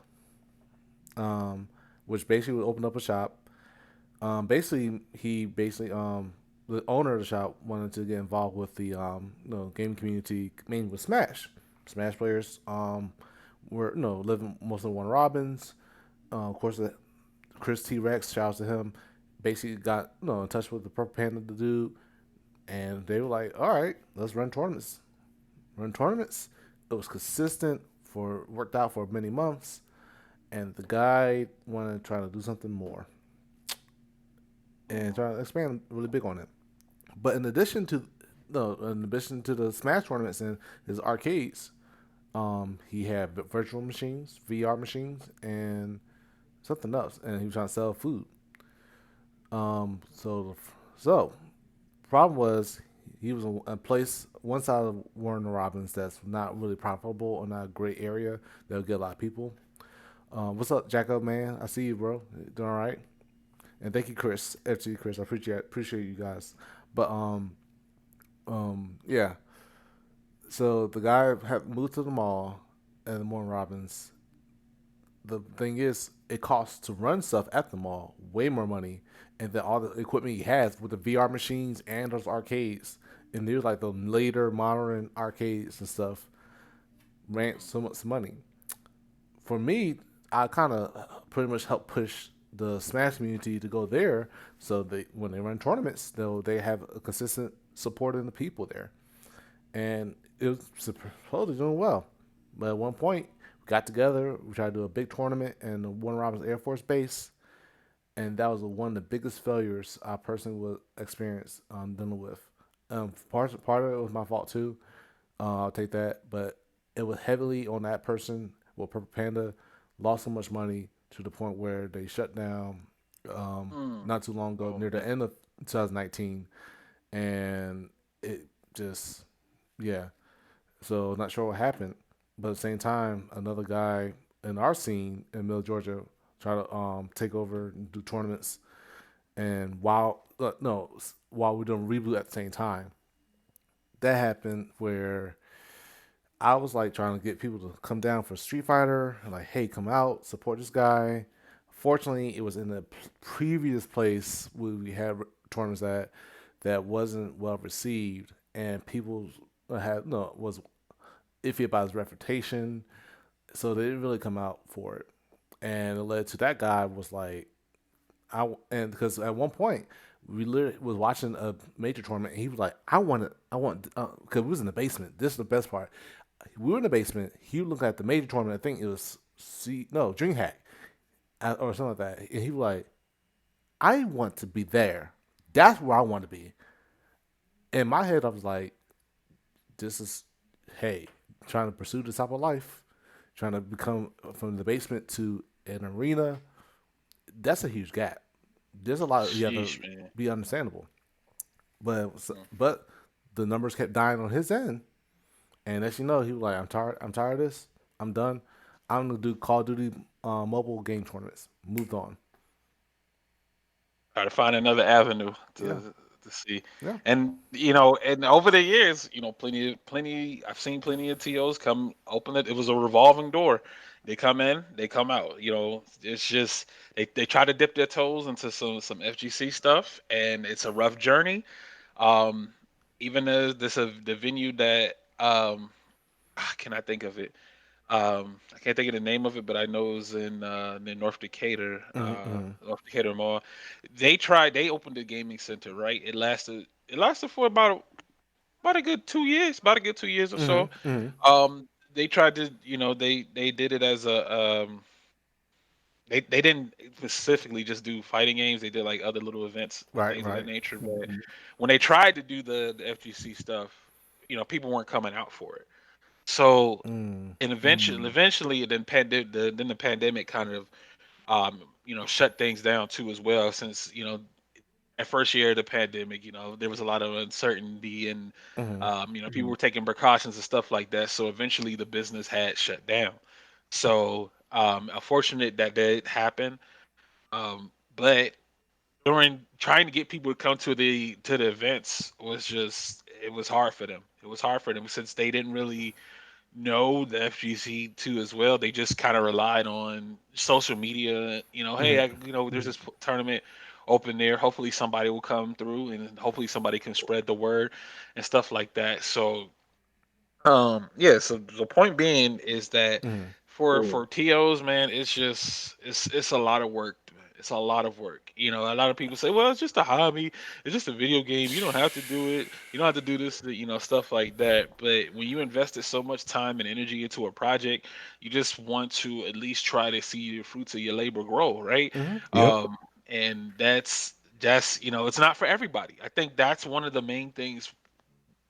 which basically would open up a shop. The owner of the shop wanted to get involved with the gaming community, mainly with Smash. Smash players were living mostly Warner Robins. Of course, Chris T Rex, shout out to him. Basically got in touch with the Purple Panda the dude, and they were like, "All right, let's run tournaments." Run tournaments. It was consistent for worked out for many months, and the guy wanted to try to do something more and try to expand really big on it. But in addition to the Smash tournaments and his arcades, he had virtual machines, VR machines, and something else, and he was trying to sell food. So problem was he was in a place one side of Warner Robins that's not really profitable or not a great area that'll get a lot of people. What's up, Jacko man? I see you, bro. Doing all right? And thank you, Chris. FT Chris, I appreciate you guys. But yeah. So the guy had moved to the mall and Warner Robins. The thing is, it costs to run stuff at the mall way more money, and then all the equipment he has with the VR machines and those arcades, and there's like the later modern arcades and stuff, ran so much money. For me, I kind of pretty much help push the Smash community to go there, so they when they run tournaments, they have a consistent support in the people there, and it was supposedly doing well. But at one point, we got together, we tried to do a big tournament in the Warner Robins Air Force Base, and that was one of the biggest failures I personally would experience dealing with. Part of it was my fault too. I'll take that, but it was heavily on that person. Well, Purple Panda lost so much money to the point where they shut down Mm. not too long ago, Oh near the man. end of 2019, and it just yeah. So not sure what happened, but at the same time, another guy in our scene in Middle Georgia tried to take over and do tournaments, and while no, while we're doing reboot at the same time, that happened where I was like trying to get people to come down for Street Fighter, and like, hey, come out, support this guy. Fortunately, it was in the previous place where we had tournaments that wasn't well received, and people had no was iffy about his reputation, so they didn't really come out for it, and it led to that guy was like, and because at one point we literally was watching a major tournament, and he was like, I want, because we was in the basement. This is the best part. We were in the basement. He looked at the major tournament. I think it was Dreamhack, or something like that. And he was like, I want to be there. That's where I want to be. In my head, I was like, this is, hey, trying to pursue the type of life, trying to become from the basement to an arena. That's a huge gap. There's a lot you have to Sheesh, man. be understandable. But the numbers kept dying on his end, and as you know, he was like, "I'm tired. I'm tired of this. I'm done. I'm gonna do Call of Duty mobile game tournaments." Moved on. Try to find another avenue Yeah, to see. yeah. And and over the years, plenty. I've seen plenty of tos come open it. It was a revolving door. They come in, they come out. It's just they try to dip their toes into some FGC stuff, and it's a rough journey. Um, Even as the venue that can I think of it? I can't think of the name of it, but I know it was in Mm-hmm. North Decatur Mall. They opened the gaming center, right? It lasted for about a good 2 years, about a good 2 years or so. Mm-hmm. Mm-hmm. They tried to, they did it as they didn't specifically just do fighting games. They did like other little events and Right, things of that right. nature. But when they tried to do the FGC stuff, people weren't coming out for it. So Mm. and eventually, then the pandemic kind of shut things down too as well. Since that first year of the pandemic, there was a lot of uncertainty and Mm-hmm. people were taking precautions and stuff like that. So eventually, the business had shut down. So unfortunate that did happen. But during trying to get people to come to the events was just it was hard for them. It was hard for them since they didn't really know the FGC too as well. They just kind of relied on social media. Hey, Mm-hmm. there's this tournament open there. Hopefully somebody will come through, and hopefully somebody can spread the word and stuff like that. So yeah, so the point being is that Mm-hmm. for TOs, man, it's a lot of work. Man. It's a lot of work. A lot of people say, well, it's just a hobby. It's just a video game. You don't have to do it. You don't have to do this, stuff like that. But when you invested so much time and energy into a project, you just want to at least try to see the fruits of your labor grow, right? Mm-hmm. Yep. And that's it's not for everybody. I think that's one of the main things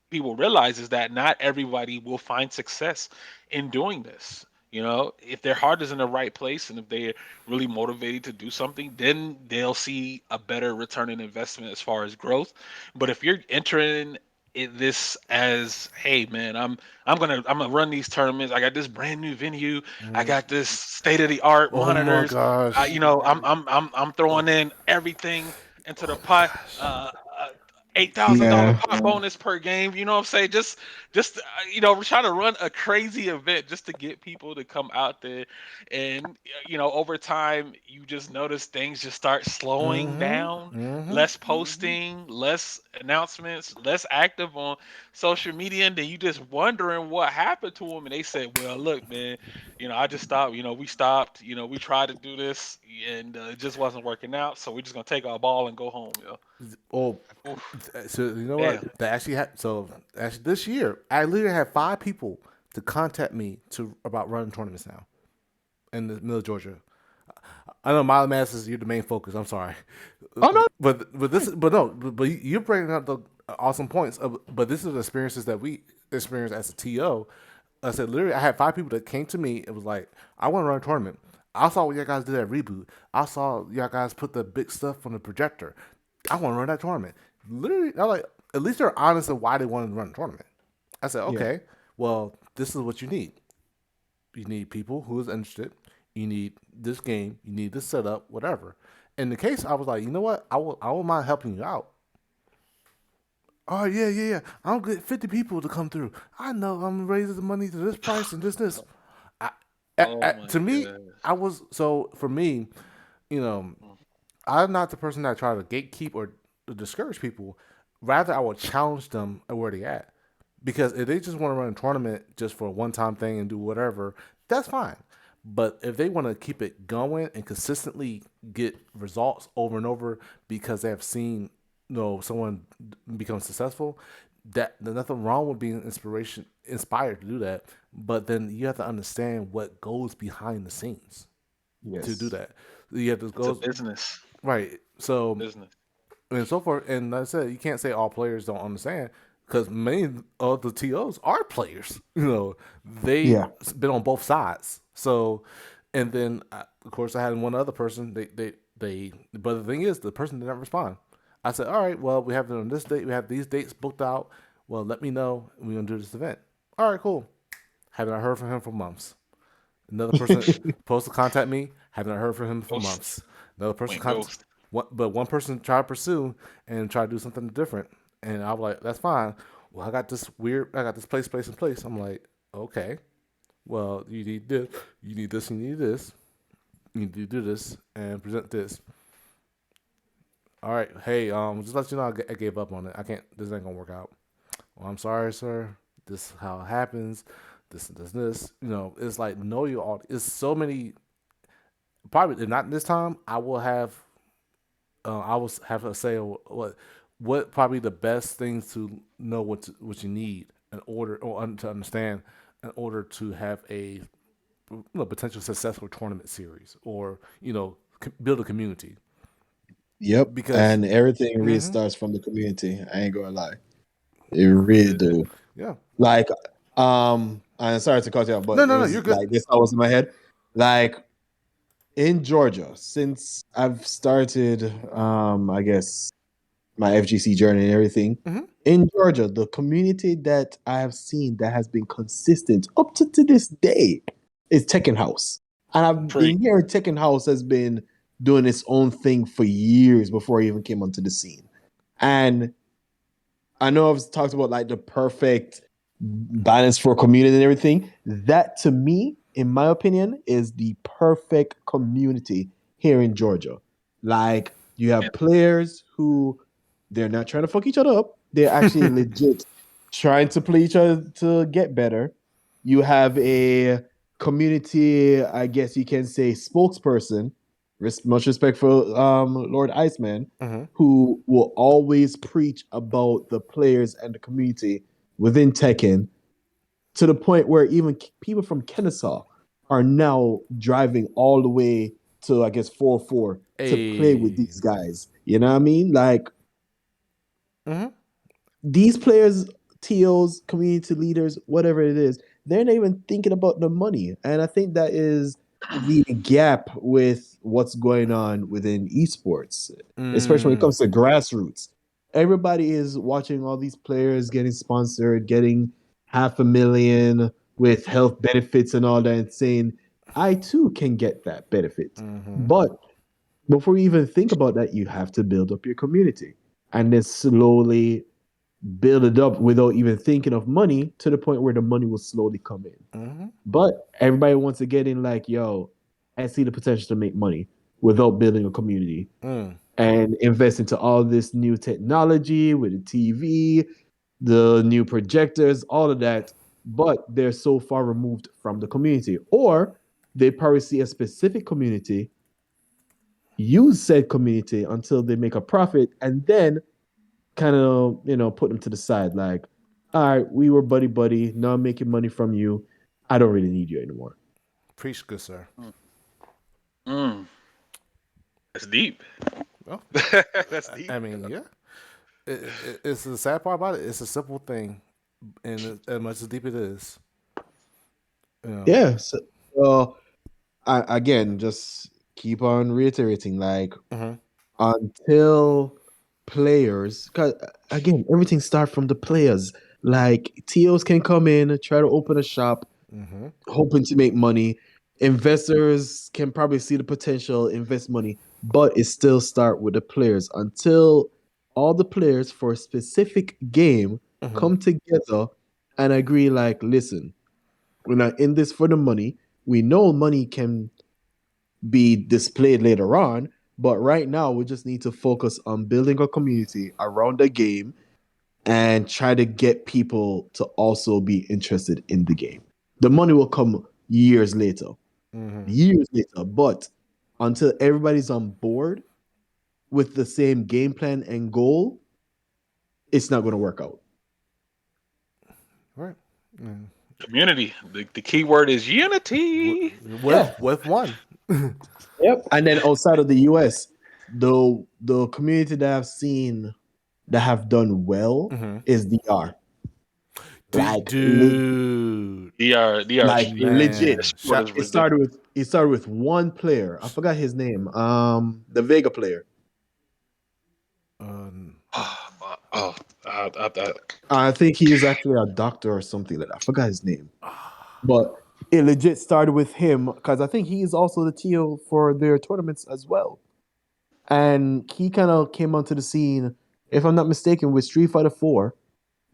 people realize is that not everybody will find success in doing this. If their heart is in the right place and if they're really motivated to do something, then they'll see a better return on investment as far as growth. But if you're entering this as, hey man, I'm gonna run these tournaments. I got this brand new venue. I got this state of the art Oh my monitors. gosh. I'm throwing in everything into the pot. $8,000 Yeah. pot bonus per game. You know what I'm saying? Just we're trying to run a crazy event just to get people to come out there, and over time you just notice things just start slowing down. Mm-hmm. Mm-hmm. Less posting, less announcements, less active on social media, and then you just wondering what happened to them. And they said, "Well, look, man, I just stopped. We stopped. We tried to do this, and it just wasn't working out. So we're just gonna take our ball and go home, yo." Oh, Oof, so you know damn. what? That actually so actually this year, I literally had 5 people to contact me to about running tournaments now in the middle of Georgia. I know MiloMadds is you're the main focus. I'm sorry, Oh no. but this but no but you're bringing up the awesome points. But this is the experiences that we experienced as a TO. I said literally, I had 5 people that came to me. It was like, I want to run a tournament. I saw what y'all guys did at Reboot. I saw y'all guys put the big stuff on the projector. I want to run that tournament. Literally, I like at least they're honest of why they wanted to run the tournament. I said, Yeah. okay, well, this is what you need. You need people who is interested. You need this game. You need this setup, whatever. In the case, I was like, you know what? I will mind helping you out. Oh yeah. I'll get 50 people to come through. I know I'm gonna raise the money to this price and this. I, Oh my to me, gosh. I was so for me, you know, I'm not the person that try to gatekeep or discourage people. Rather, I will challenge them at where they at. Because if they just want to run a tournament just for a one time thing and do whatever, that's fine. But if they want to keep it going and consistently get results over and over because they have seen someone become successful, that there's nothing wrong with being inspired to do that. But then you have to understand what goes behind the scenes to do Yes. that. You have to It's a go business. right. So Business. and so forth. And like I said, you can't say all players don't understand because many of the TOs are players. They've Yeah. been on both sides. So, and then of course I had one other person. But the thing is, the person did not respond. I said, all right, well, we have it on this date. We have these dates booked out. Well, let me know. We're gonna do this event. All right, cool. Haven't I heard from him for months. Another person supposed to contact me. Haven't heard from him for Ghost. months. Another person Went ghost. but one person tried to pursue and try to do something different, and I was like, "That's fine." Well, I got this place, and place. I'm like, okay. Well, you need this, you need this, you need this. You need to do this and present this. All right, hey, just let you know, I gave up on it. I can't. This ain't gonna work out. Well, I'm sorry, sir. This is how it happens. This. It's like know your audience. It's so many. Probably if not this time. I will have to say what probably the best things to know what you need in order to understand in order to have a potential successful tournament series or build a community Yep. because And everything really hmm starts from the community. I ain't gonna lie. It really do. yeah Like, I'm sorry to cut you off, but it no you're was good like this thought was in my head. Like in Georgia, since I've started I guess my FGC journey and everything. hmm In Georgia, the community that I have seen that has been consistent up to this day is Tekken House. And I've Pre. been hearing Tekken House has been doing its own thing for years before I even came onto the scene. And I know I've talked about like the perfect balance for a community and everything. That to me, in my opinion, is the perfect community here in Georgia. Like you have And players who they're not trying to fuck each other up. They're actually legit trying to play each other to get better. You have a community, I guess you can say, spokesperson. Much respect for Lord Iceman, hmm who will always preach about the players and the community within Tekken to the point where even people from Kennesaw are now driving all the way to, I guess, 4-4 to play with a these guys. You know what I mean? Like hmm these players, TOs, community leaders, whatever it is, they're not even thinking about the money. And I think that is the gap with what's going on within esports, especially when it mm, comes to grassroots. Everybody is watching all these players getting sponsored, getting 500,000 with health benefits and all that, and saying, I too can get that benefit. hmm But before you even think about that, you have to build up your community and then slowly build it up without even thinking of money to the point where the money will slowly come in. hmm But everybody wants to get in like, yo, I see the potential to make money without building a community mm. and invest into all this new technology with the TV, the new projectors, all of that. But they're so far removed from the community. Or they probably see a specific community, use said community until they make a profit, and then kind of, put them to the side. Like, all right, we were buddy buddy. Now I'm making money from you. I don't really need you anymore. Preach, good sir. mm, that's deep. Well, That's deep. I mean, yeah. It's the sad part about it. It's a simple thing, and as much as deep it is, you know. Yeah. So again, just keep on reiterating, like hmm until players, because again, everything starts from the players. Like TOs can come in, try to open a shop, hoping to make money. Investors can probably see the potential, invest money, but it still start with the players until all the players for a specific game come together and agree. Like, listen, we're not in this for the money. We know money can be displayed later on, but right now we just need to focus on building a community around the game and try to get people to also be interested in the game. The money will come years later, but until everybody's on board with the same game plan and goal, it's not going to work out. Right. Community. The key word is unity. With one. Yep. And then outside of the US, the community that I've seen that have done well is DR. Like, Dude. DR, like legit. Man. It started with one player. I forgot his name. The Vega player. I think he is actually a doctor or something like that. I forgot his name. But it legit started with him because I think he is also the TO for their tournaments as well. And he kind of came onto the scene, if I'm not mistaken, with Street Fighter 4.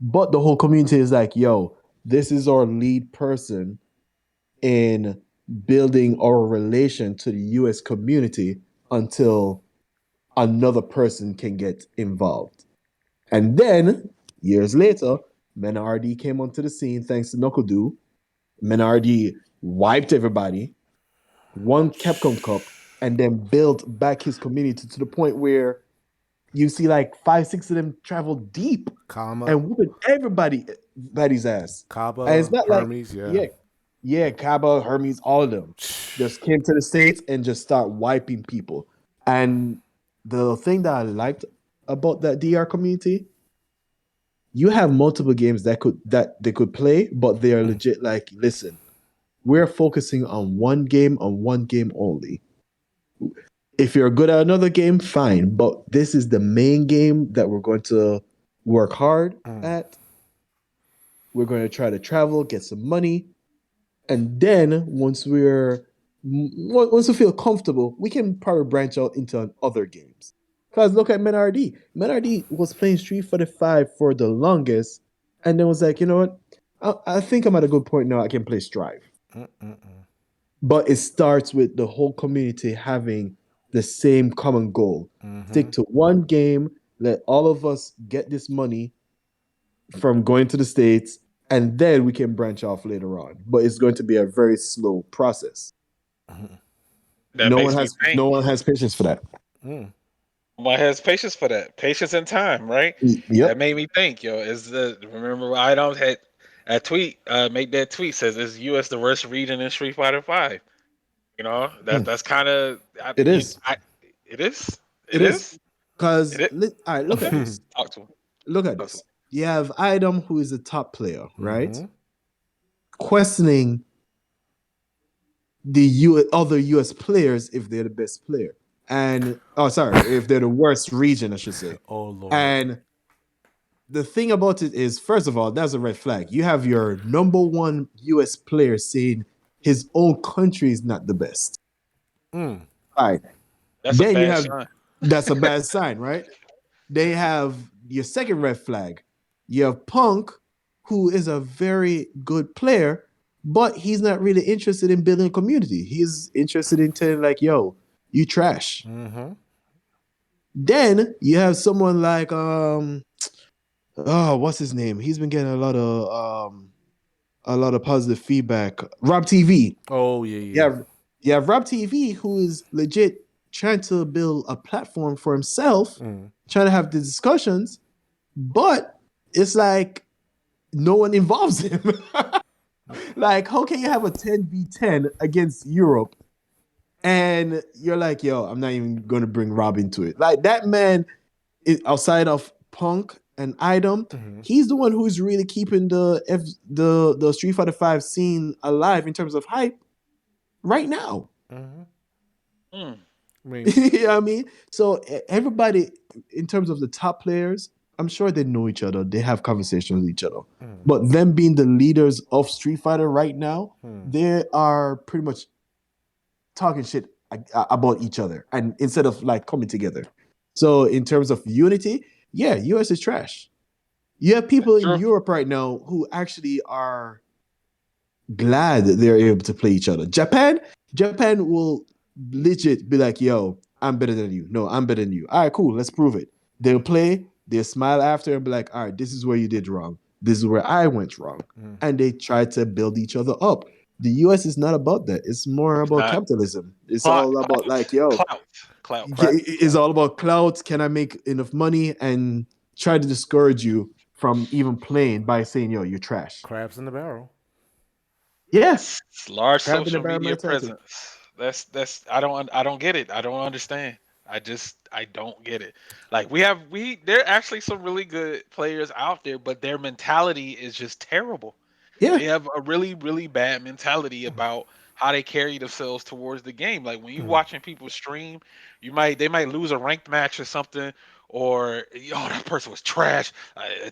But the whole community is like, yo, this is our lead person in building our relation to the US community until another person can get involved. And then, years later, Menardi came onto the scene thanks to Nokodu. Menardi wiped everybody, won Capcom Cup, and then built back his community to the point where you see like 5-6 of them travel deep and whooping everybody's ass. Kaba, and it's not Hermes, yeah, Kaba, Hermes, all of them just came to the States and just start wiping people. And the thing that I liked about that DR community, you have multiple games that they could play, but they are legit like, listen, we're focusing on one game only. If you're good at another game, fine, but this is the main game that we're going to work hard at. We're going to try to travel, get some money, and then once we feel comfortable, we can probably branch out into other games. Because look at Menardi. Menardi was playing Street Fighter 5 for the longest, and then was like, you know what? I think I'm at a good point now. I can play Strive. But it starts with the whole community having the same common goal. Stick to one game. Let all of us get this money from going to the States, and then we can branch off later on. But it's going to be a very slow process. No one has patience for that. One has patience for that. Patience and time, right? Yep. That made me think, yo. Remember I don't had a tweet, make that tweet says, is US the worst region in Street Fighter 5? You know, that's kind of it is. It is. Because all right, look at this. Talk to him. Look at this. You have Idom, who is a top player, right? Questioning the other US players if they're the best player. And if they're the worst region, I should say. Oh Lord. And the thing about it is, first of all, that's a red flag. You have your number one US player saying his own country is not the best. All right. That's a bad sign. That's a bad sign, right? They have your second red flag. You have Punk, who is a very good player, but he's not really interested in building a community. He's interested in telling like, yo, you trash. Then you have someone like what's his name? He's been getting a lot of positive feedback. Rob TV. Oh yeah. You have Rob TV, who is legit trying to build a platform for himself, trying to have the discussions, but it's like no one involves him. Like, how can you have a 10v10 against Europe? And you're like, yo, I'm not even going to bring Rob into it. Like, that man, is outside of Punk and Idom, he's the one who's really keeping the Street Fighter 5 scene alive in terms of hype right now. I mean, You know what I mean? So everybody, in terms of the top players, I'm sure they know each other. They have conversations with each other. But them being the leaders of Street Fighter right now, they are pretty much talking shit about each other, and instead of like coming together. So in terms of unity, yeah, US is trash. You have people in True. Europe right now who actually are glad they're able to play each other. Japan will legit be like, yo, I'm better than you. No, I'm better than you. All right, cool. Let's prove it. They'll play, they'll smile after and be like, all right, this is where you did wrong. This is where I went wrong. And they try to build each other up. The US is not about that. It's more It's about not capitalism. It's clout, all about like, yo, clout. it's all about clout. Can I make enough money? And try to discourage you from even playing by saying, yo, you're trash. crabs in the barrel. Yeah. It's large Crab in the social barrel media mentality. presence. That's I don't get it. I don't understand. I don't get it. Like there are actually some really good players out there, but their mentality is just terrible. Yeah. They have a really, really bad mentality about how they carry themselves towards the game. Like when you watching people stream, they might lose a ranked match or something, or oh that person was trash,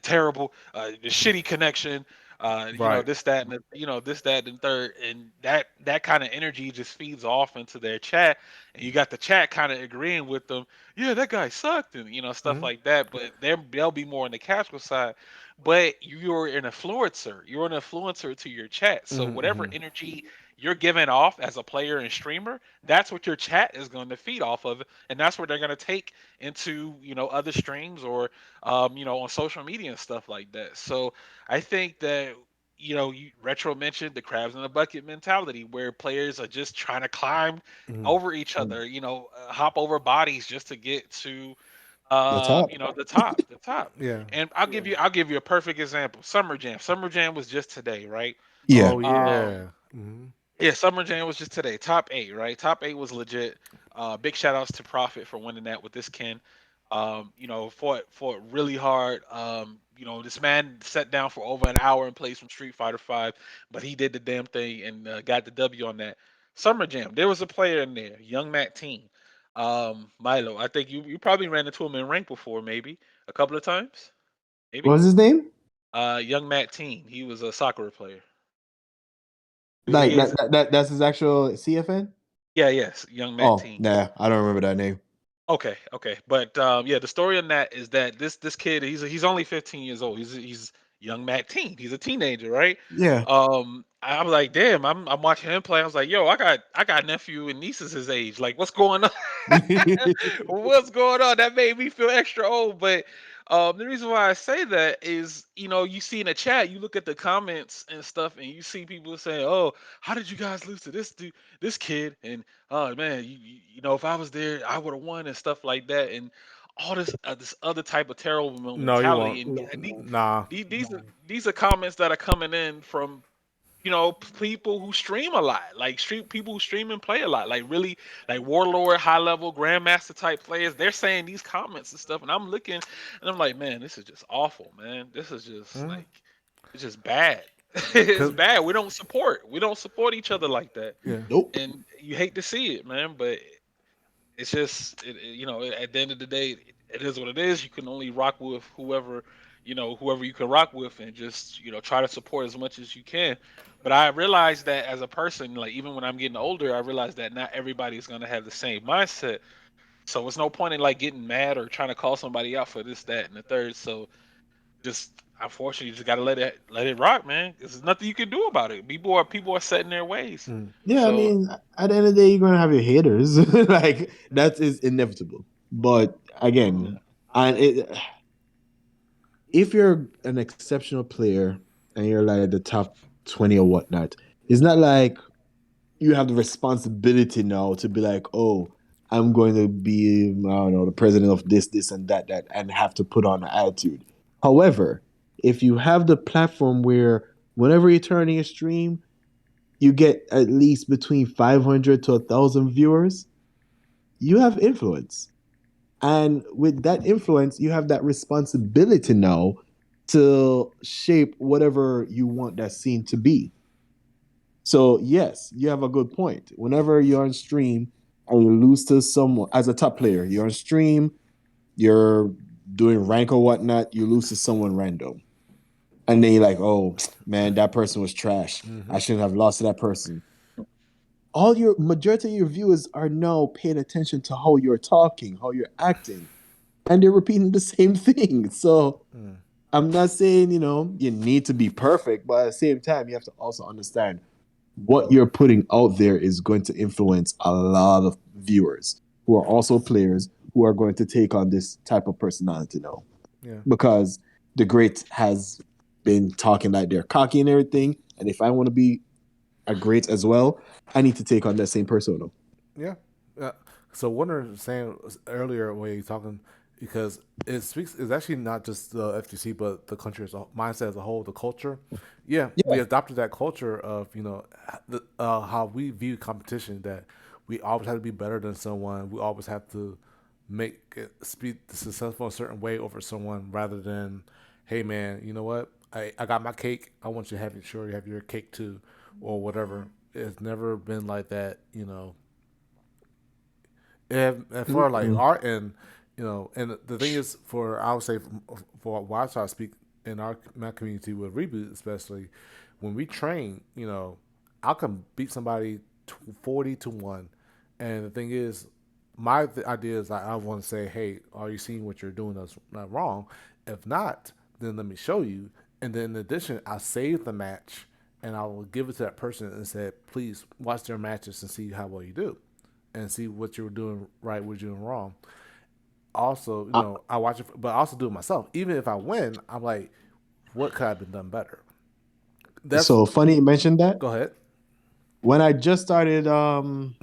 terrible, the shitty connection, Right. this that and this that and third, and that kind of energy just feeds off into their chat, and you got the chat kind of agreeing with them. Yeah, that guy sucked, and stuff like that. But they'll be more on the casual side. But you're an influencer. You're an influencer to your chat. So whatever energy you're giving off as a player and streamer, that's what your chat is going to feed off of, and that's what they're going to take into other streams or on social media and stuff like that. So I think that Retro mentioned the crabs in the bucket mentality, where players are just trying to climb over each other, hop over bodies just to get to The top. the top. Yeah. And I'll give you a perfect example. Summer Jam. Summer Jam was just today, right? Yeah. Oh Um, yeah. yeah, Summer Jam was just today. Top eight, right? Top eight was legit. Big shout outs to Prophet for winning that with this Ken. Fought really hard. This man sat down for over an hour and played some Street Fighter 5, but he did the damn thing and got the W on that. Summer Jam. There was a player in there, Young Matt Team. Milo. I think you probably ran into him in rank before, maybe a couple of times, What maybe. was his name? Young Matt Team. He was a soccer player. Like He's that's his actual CFN? Yeah, yes, Young Matt Oh, Team. nah, I don't remember that name. Okay, but yeah, the story on that is that this kid he's only 15 years old. He's young Matt teen. He's a teenager, right? Yeah. I was like, damn, I'm watching him play. I was like, yo, I got nephew and nieces his age. Like, what's going on? What's going on? That made me feel extra old. But the reason why I say that is, you see in the chat, you look at the comments and stuff, and you see people saying, "Oh, how did you guys lose to this dude, this kid?" And oh man, if I was there, I would have won and stuff like that, and all this other type of terrible No, you mentality. won't. And Nah. these are comments that are coming in from people who stream a lot, like people who stream and play a lot, like really like warlord, high level, grandmaster type players. They're saying these comments and stuff, and I'm looking and I'm like, man, this is just awful, man. This is just like it's just bad. It's Cause bad. We don't support each other like that, yeah. Nope. and you hate to see it, man. But it's just at the end of the day, it is what it is. You can only rock with whoever you can rock with, and just try to support as much as you can. But I realize that as a person, like even when I'm getting older, I realize that not everybody's gonna have the same mindset. So it's no point in like getting mad or trying to call somebody out for this, that, and the third. So just unfortunately, you just gotta let it rock, man. There's nothing you can do about it. People are set in their ways. Yeah, I So mean, at the end of the day, you're gonna have your haters. Like that is inevitable. But again, and if you're an exceptional player and you're like the top 20 or whatnot, it's not like you have the responsibility now to be like, oh, I'm going to be, I don't know, the president of this, and that, and have to put on an attitude. However, if you have the platform where whenever you turn in your stream, you get at least between 500 to 1,000 viewers, you have influence. And with that influence, you have that responsibility now to shape whatever you want that scene to be. So yes, you have a good point. Whenever you're on stream and you lose to someone as a top player. You're on stream, you're doing rank or whatnot, you lose to someone random. And then you're like, oh man, that person was trash. I shouldn't have lost to that person. All your majority of your viewers are now paying attention to how you're talking, how you're acting, and they're repeating the same thing. So I'm not saying, you need to be perfect, but at the same time, you have to also understand what you're putting out there is going to influence a lot of viewers who are also players who are going to take on this type of personality now. Yeah. Because the great has been talking like they're cocky and everything. And if I want to be a great as well, I need to take on that same persona. Yeah. So Warner was saying earlier when you're talking, because it's actually not just the FGC, but the country as a mindset as a whole, the culture. Yeah, we adopted that culture of how we view competition. That we always have to be better than someone. We always have to make it be successful a certain way over someone, rather than, hey man, you know what? I got my cake. I want you to sure you have your cake too, or whatever. It's never been like that, And for like art and and the thing is, I would say for why I try to speak in my community with Reboot, especially when we train, I can beat somebody 40-1, and the thing is, my idea is I want to say, hey, are you seeing what you're doing that's not wrong? If not, then let me show you. And then in addition, I save the match and I will give it to that person and say, please watch their matches and see how well you do, and see what you're doing right, what you're doing wrong. Also, I watch it, but I also do it myself. Even if I win, I'm like, what could have been done better? That's so funny you mentioned that. Go ahead. When I just started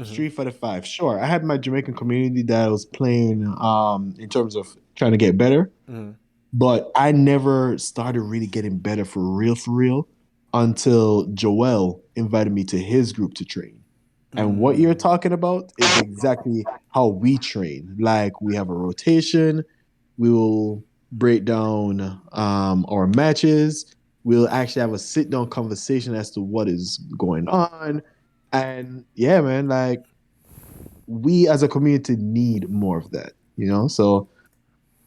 Street Fighter 5, sure, I had my Jamaican community that was playing in terms of trying to get better, but I never started really getting better for real, until Joel invited me to his group to train. And what you're talking about is exactly how we train. Like, we have a rotation. We will break down our matches. We'll actually have a sit-down conversation as to what is going on. And yeah, man, like, we as a community need more of that, So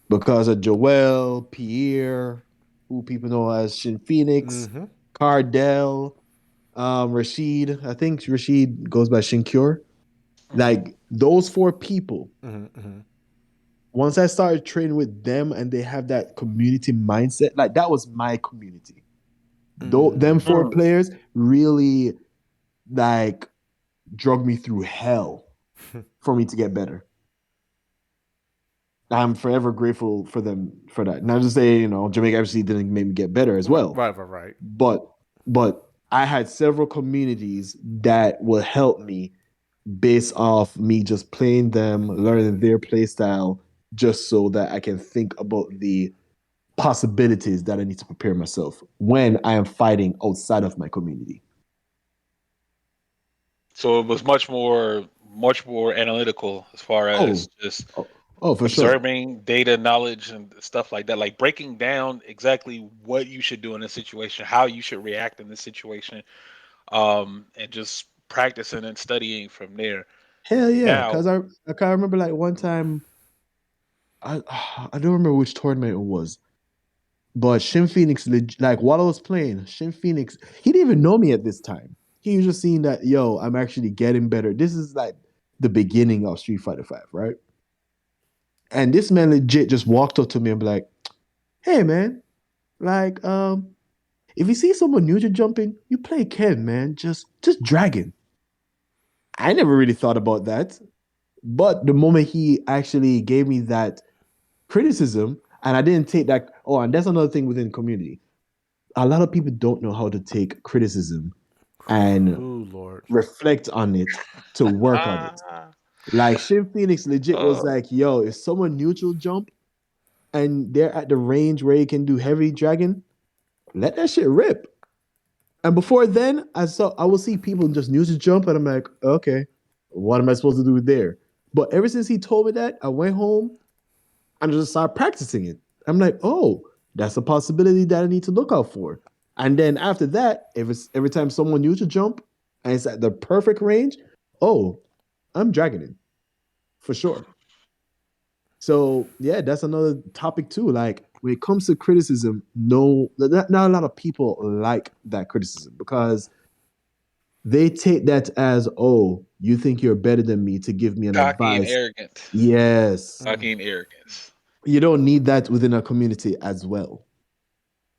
because of Joel, Pierre, who people know as Shin Phoenix, Cardell, Rashid. I think Rashid goes by Shincure. Like, those 4 people. Once I started training with them and they have that community mindset, like, that was my community. Them 4 players really, like, drug me through hell for me to get better. I'm forever grateful for them for that. Not to say, Jamaica FC didn't make me get better as well. Right. But I had several communities that will help me based off me just playing them, learning their play style, just so that I can think about the possibilities that I need to prepare myself when I am fighting outside of my community. So it was much more analytical as far as just for sure, observing data, knowledge, and stuff like that. Like breaking down exactly what you should do in a situation, how you should react in this situation, and just practicing and studying from there. Hell yeah, Now, because I can't remember, like, one time, I don't remember which tournament it was, but Shin Phoenix, like, while I was playing, Shin Phoenix, he didn't even know me at this time. He was just seeing that, yo, I'm actually getting better. This is like the beginning of Street Fighter 5, right? And this man legit just walked up to me and be like, hey man, like, if you see someone new to jumping, you play Ken, man. Just dragon. I never really thought about that. But the moment he actually gave me that criticism, and I didn't take that, and that's another thing within the community. A lot of people don't know how to take criticism and reflect on it to work on it. Like, Shin Phoenix legit was like, yo, if someone neutral jump and they're at the range where you can do heavy dragon, let that shit rip. And before then, I will see people just neutral jump, and I'm like, okay, what am I supposed to do there? But ever since he told me that, I went home and just started practicing it. I'm like, oh, that's a possibility that I need to look out for. And then after that, every time someone neutral jump and it's at the perfect range, I'm dragoning. for sure. So yeah, that's another topic too. Like when it comes to criticism, no, not a lot of people like that criticism because they take that as, oh, you think you're better than me to give me an Cocky and advice. arrogant. Yes, Cocky and arrogance. you don't need that within a community as well.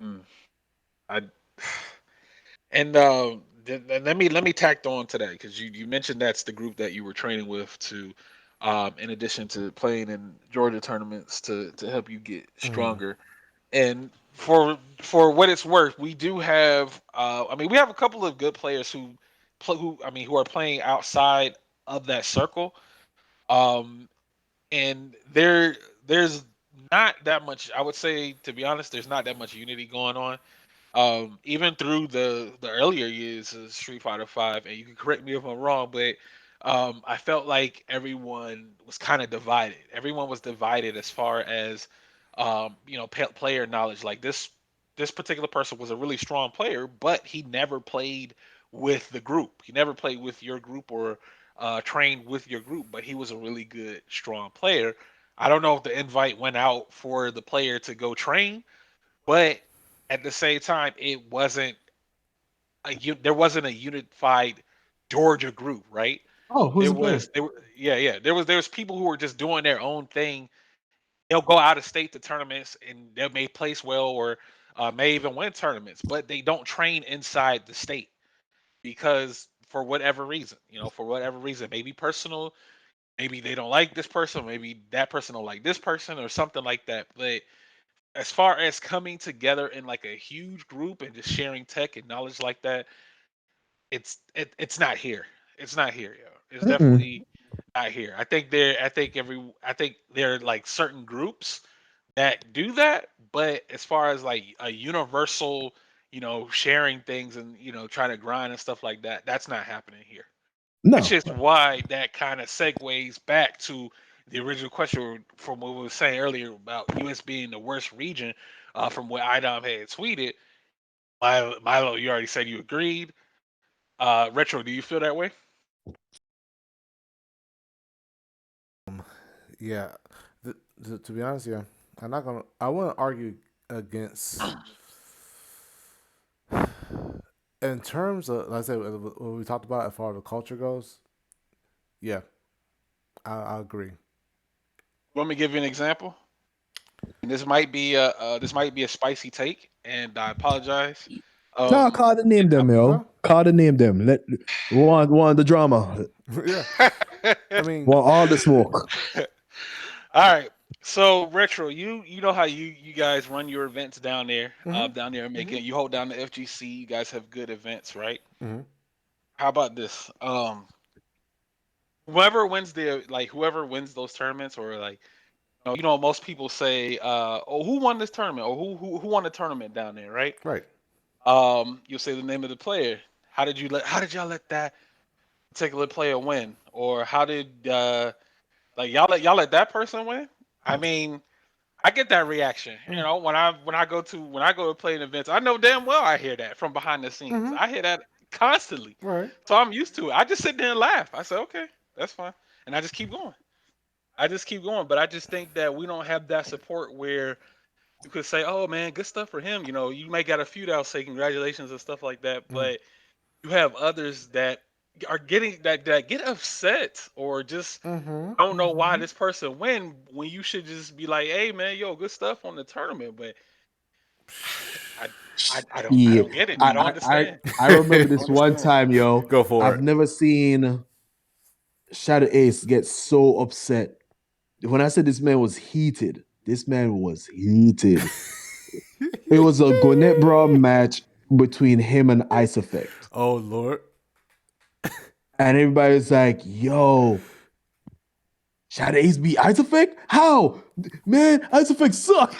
Mm. I and let me tack on to that because you mentioned that's the group that you were training with to, in addition to playing in Georgia tournaments to help you get stronger. And for what it's worth, we do have. I mean, we have a couple of good players who are playing outside of that circle. Um, and there's not that much. I would say, to be honest, there's not that much unity going on. Even through the earlier years of Street Fighter Five, and you can correct me if I'm wrong, but I felt like everyone was kind of divided. Everyone was divided as far as player knowledge. Like this particular person was a really strong player, but he never played with the group. He never played with your group or trained with your group, but he was a really good, strong player. I don't know if the invite went out for the player to go train, but at the same time, there wasn't a unified Georgia group, right? Oh, who's the player? Yeah. There was people who were just doing their own thing. They'll go out of state to tournaments and they may place well or may even win tournaments, but they don't train inside the state because for whatever reason, maybe personal, maybe they don't like this person, maybe that person don't like this person or something like that. But as far as coming together in like a huge group and just sharing tech and knowledge like that, it's not here. It's not here, yo. It's Mm-mm. definitely not here. I think there are like certain groups that do that, but as far as like a universal, sharing things and trying to grind and stuff like that, that's not happening here. Which No, is why that kind of segues back to the original question from what we were saying earlier about US being the worst region, from what IDOM had tweeted. Milo, you already said you agreed. Retro, do you feel that way? Yeah, to be honest, yeah, I'm not gonna. I wouldn't argue against. In terms of, like I said, what we talked about as far as the culture goes, yeah, I agree. Want me to give you an example? And this might be a spicy take, and I apologize. no, Um, call the name them, yo. No, Call the name them. Let want the drama. yeah. I mean, Want all the smoke. All right. So retro, you know how you guys run your events down there in Macon. You hold down the FGC. You guys have good events, right? mhm. How about this? Whoever wins those tournaments, or like most people say, oh, who won this tournament, or who won the tournament down there, right? Right. You'll say the name of the player. How did y'all let that particular player win, or how did y'all let that person win? I mean, I get that reaction. When I go to playing events, I know damn well I hear that from behind the scenes. I hear that constantly. Right. So I'm used to it. I just sit there and laugh. I say, okay, that's fine. And I just keep going. But I just think that we don't have that support where you could say, oh man, good stuff for him. You may got a few that'll say congratulations and stuff like that, but you have others that are that get upset or just Mm-hmm. don't know why this person win when you should just be like, hey man, yo, good stuff on the tournament. But I I Yeah, don't get it. I don't I, I, I understand. I remember this one time, yo. Go for I've it. never seen Shadow Ace get so upset. When I said this man was heated, this man was heated. It was a Gwinnett Brawl match between him and Ice Effect. Oh Lord. And everybody's like, yo, Shadow Ace beat Ice Effect? How? Man, Ice Effect suck.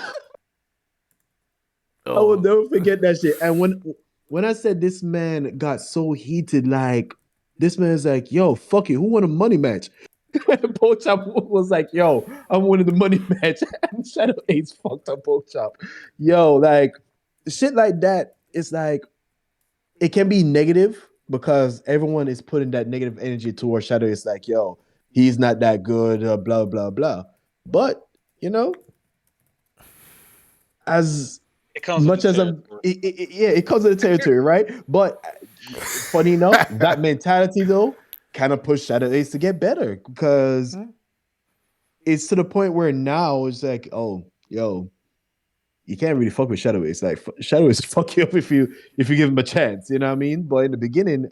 I will Oh. never forget that shit. And when I said this man got so heated, like this man's like, yo, fuck it, who won a money match? And Pochop was like, yo, I'm winning the money match. And Shadow Ace fucked up Pochop. Yo, like shit like that, it's like it can be negative because everyone is putting that negative energy towards Shadow. It's like, yo, he's not that good, blah blah blah. But you know, as It comes with the much as I'm, territory. yeah, it comes with the territory, right? But funny enough, that mentality though kind of pushed Shadow Ace to get better because it's to the point where now it's like, oh, yo, you can't really fuck with Shadow Ace. Like Shadow Ace fuck you up if you give him a chance. You know what I mean? But in the beginning,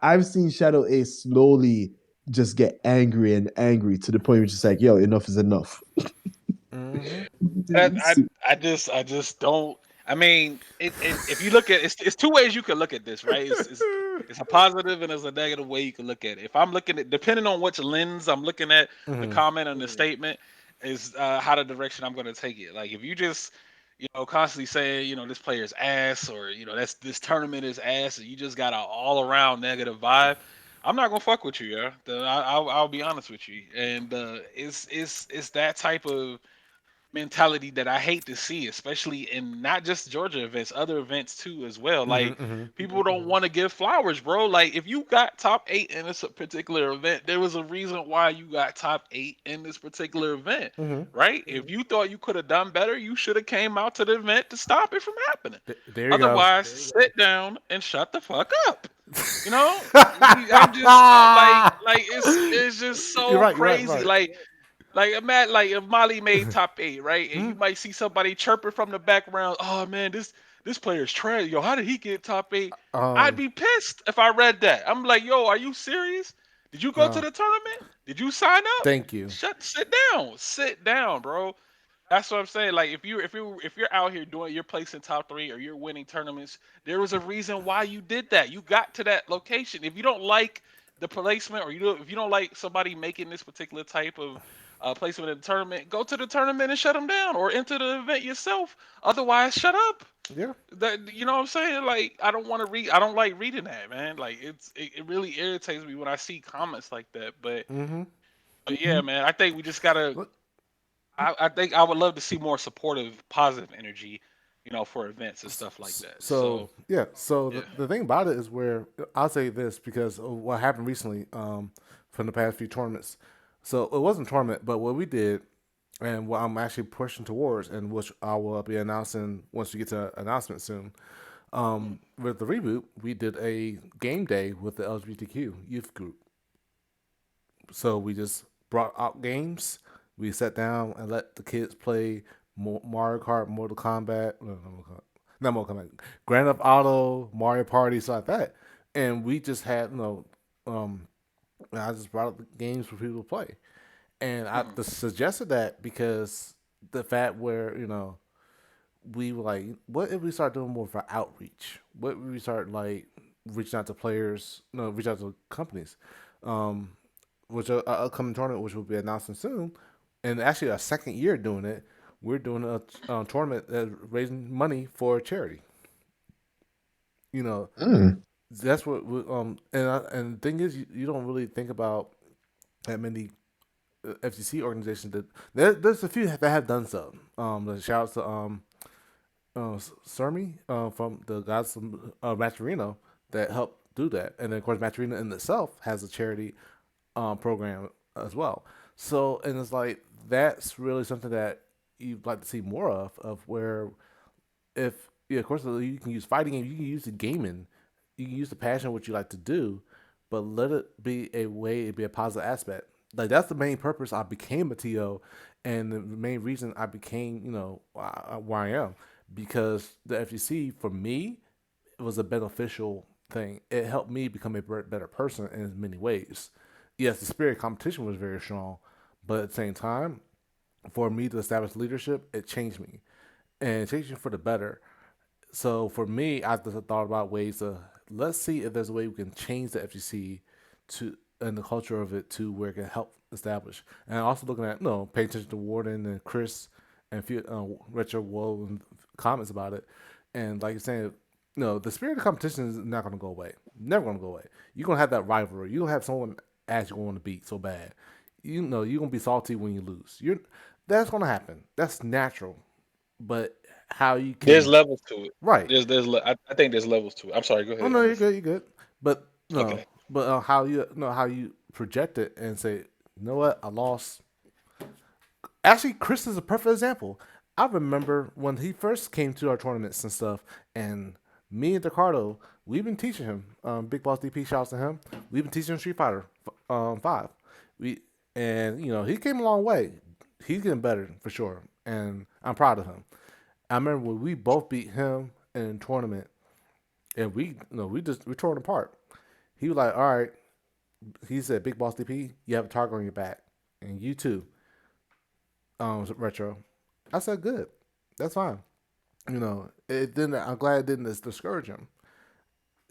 I've seen Shadow Ace slowly just get angry and angry to the point where it's just like, yo, enough is enough. I just don't. I mean, if you look at it's two ways you can look at this, right? It's a positive and there's a negative way you can look at it. If I'm looking at, depending on which lens I'm looking at, the comment and the statement is how the direction I'm going to take it. Like if you just constantly saying this player's ass or this tournament is ass, and you just got an all around negative vibe. I'm not gonna fuck with you, yeah. I'll be honest with you, and it's that type of mentality that I hate to see, especially in not just Georgia events, other events too as well. Like people don't want to give flowers, bro. Like if you got top 8 in this particular event, there was a reason why you got top 8 in this particular event, right? If you thought you could have done better, you should have came out to the event to stop it from happening. There you go. Otherwise, sit down and shut the fuck up. I'm just like it's just You're so right. You're right. crazy. Right. Like imagine like if Molly made top 8, right? And you might see somebody chirping from the background. Oh man, this player's trash. Yo, how did he get top 8? I'd be pissed if I read that. I'm like, yo, are you serious? Did you go to the tournament? Did you sign up? Thank you. Sit down, bro. That's what I'm saying. Like if you're out here you're placing top 3 or you're winning tournaments, there was a reason why you did that. You got to that location. If you don't like the placement, or if you don't like somebody making this particular type of placement in the tournament, go to the tournament and shut them down, or enter the event yourself. Otherwise, shut up. Yeah. That you know what I'm saying? Like I don't want to read. I don't like reading that, man. Like it really irritates me when I see comments like that. But yeah, man, I think we just gotta. Look, I think I would love to see more supportive, positive energy, for events and stuff like that. So yeah. So yeah. the thing about it is where I'll say this because of what happened recently from the past few tournaments. So it wasn't a tournament, but what we did and what I'm actually pushing towards, and which I will be announcing once we get to announcement soon. With the reboot, we did a game day with the LGBTQ youth group. So we just brought out games. We sat down and let the kids play Mario Kart, Mortal Kombat, not Mortal Kombat, Grand Theft Auto, Mario Party, stuff like that. And we just had, I just brought up the games for people to play. And I just suggested that because the fact where, we were like, what if we start doing more for outreach? What if we start like reaching out to players, no, reach out to companies, which a upcoming tournament, which will be announcing soon, and actually our second year doing it. We're doing a tournament that's raising money for charity. That's what and the thing is, you don't really think about that many FTC organizations that there's a few that have done so. The shout outs to Sermi from the guys from Maturino that helped do that, and then of course Maturino in itself has a charity program as well. So and it's like that's really something that you'd like to see more of where if yeah, of course you can use fighting games, you can use the gaming, you can use the passion of what you like to do, but let it be a way, it be a positive aspect. Like that's the main purpose I became a TO, and the main reason I became where I am because the FGC for me it was a beneficial thing. It helped me become a better person in many ways. Yes, the spirit of competition was very strong, but at the same time, for me to establish leadership, it changed me, and it changed me for the better. So for me, I just thought about ways to let's see if there's a way we can change the FGC to and the culture of it to where it can help establish. And also looking at paying attention to Warden and Chris and few Retro Woe and comments about it. And like you're saying, the spirit of competition is not going to go away. Never going to go away. You're going to have that rivalry. You're going to have someone as you want to beat so bad. You're going to be salty when you lose. That's going to happen. That's natural. But how you can... There's levels to it. Right. I think there's levels to it. I'm sorry, go ahead. Oh, no, you're good. But Okay. But how you project it and say You know what? I lost. Actually, Chris is a perfect example. I remember when he first came to our tournaments and stuff, and me and Ricardo, we've been teaching him. Big Boss DP, shouts to him. We've been teaching him Street Fighter 5. We and he came a long way. He's getting better for sure, and I'm proud of him. I remember when we both beat him in a tournament, and we tore him apart. He was like, "All right," he said, "Big Boss DP, you have a target on your back, and you too." Retro. I said, good. That's fine. It didn't. I'm glad it didn't discourage him.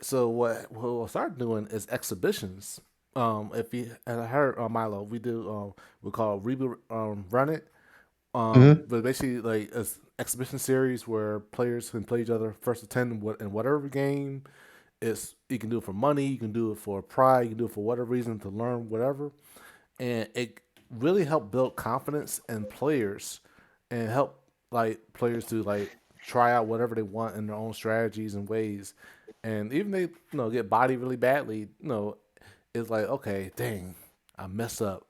So what we'll start doing is exhibitions. If you and I heard Milo, we do we call Reboot, Run It. Mm-hmm. But basically like a exhibition series where players can play each other first to 10 in whatever game. It's you can do it for money, you can do it for pride, you can do it for whatever reason to learn whatever, and it really helped build confidence in players and help like players to like try out whatever they want in their own strategies and ways. And even they get bodied really badly, it's like okay, dang, I messed up,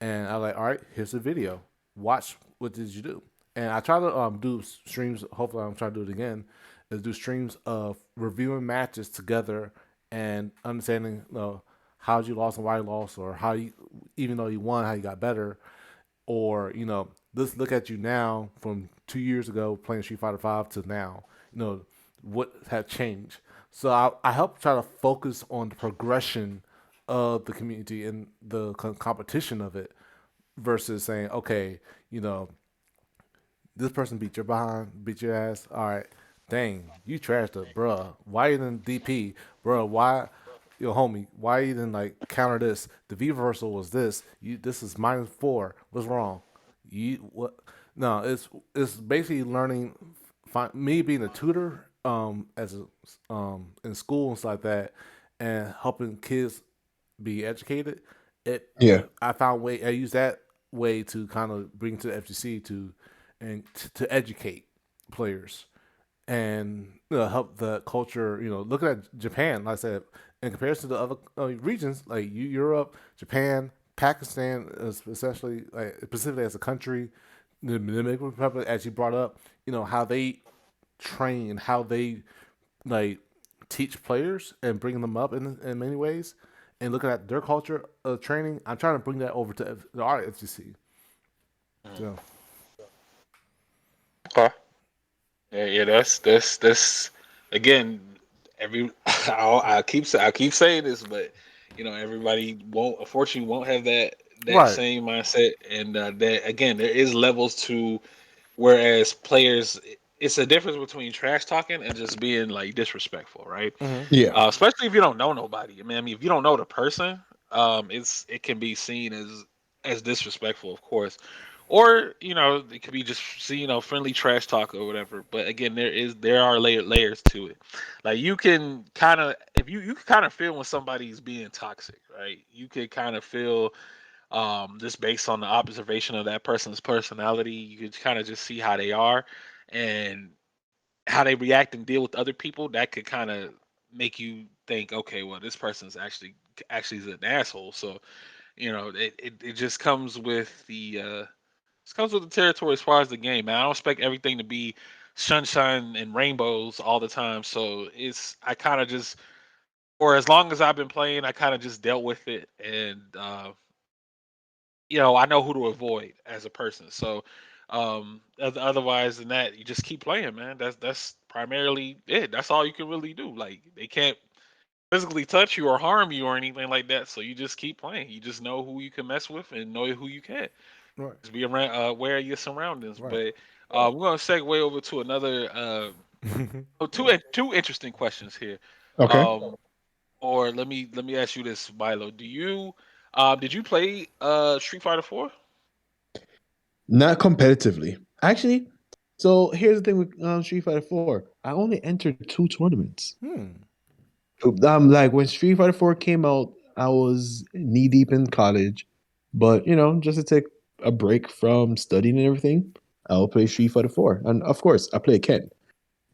and I like all right, here's a video. Watch what did you do. And I try to do streams. Hopefully, I'm trying to do it again. Is do streams of reviewing matches together and understanding how you lost and why you lost, or how you, even though you won, how you got better, or let's look at you now from 2 years ago playing Street Fighter 5 to now. What had changed. So I help try to focus on the progression of the community and the competition of it versus saying, okay, this person beat your behind, beat your ass. All right, dang, you trashed it, bruh. Why you didn't DP, bruh? Why, homie? Why you didn't like counter this? The V reversal was this. This is -4. What's wrong? You what? No, it's basically learning. Me being a tutor, as in school and stuff like that, and helping kids be educated. It Yeah. I found way I use that way to kind of bring to the FGC to educate players and help the culture. Looking at Japan, like I said, in comparison to other regions like Europe, Japan, Pakistan, especially like specifically as a country, the Dominican Republic, as you brought up, how they train, how they like teach players and bring them up in many ways. And looking at their culture of training, I'm trying to bring that over to our FGC. So, Okay. Yeah, that's again. Every I keep saying this, but everybody won't, unfortunately, won't have that right. same mindset, and that again, there is levels to whereas players, it's a difference between trash talking and just being like disrespectful, right? Mm-hmm. Yeah. Especially if you don't know nobody. I mean, if you don't know the person, it can be seen as disrespectful, of course, or it could be just friendly trash talk or whatever. But again, there are layers to it. Like you can kind of if you can kind of feel when somebody's being toxic, right? You could kind of feel just based on the observation of that person's personality. You could kind of just see how they are and how they react and deal with other people. That could kind of make you think, okay, well, this person's actually is an asshole. So it just comes with the territory as far as the game, man. I don't expect everything to be sunshine and rainbows all the time. So I kind of just, or as long as I've been playing, I kind of just dealt with it, and I know who to avoid as a person. So, otherwise than that, you just keep playing, man. That's primarily it. That's all you can really do. Like they can't physically touch you or harm you or anything like that. So you just keep playing. You just know who you can mess with and know who you can't. Right. Just be around, aware of your surroundings. Right. But we're gonna segue over to another two interesting questions here. Okay. Um, or let me ask you this, Milo. Did you play Street Fighter 4? Not competitively. Actually, so here's the thing with Street Fighter 4. I only entered 2 tournaments. Hmm. Like when Street Fighter 4 came out, I was knee deep in college. But, just to take a break from studying and everything, I'll play Street Fighter 4. And of course, I play Ken.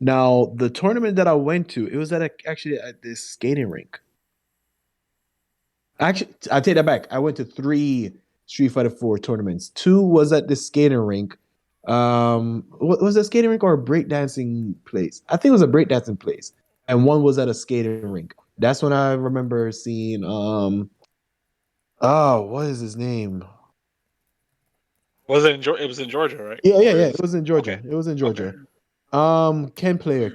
Now, the tournament that I went to, it was actually at this skating rink. Actually, I take that back. I went to 3 Street Fighter 4 tournaments. 2 was at the skating rink. Was it a skating rink or a breakdancing place? I think it was a breakdancing place. And 1 was at a skating rink. That's when I remember seeing oh, what is his name? Was it in It was in Georgia, right? Yeah. It was in Okay. Georgia. It was in Okay. Georgia. Ken player.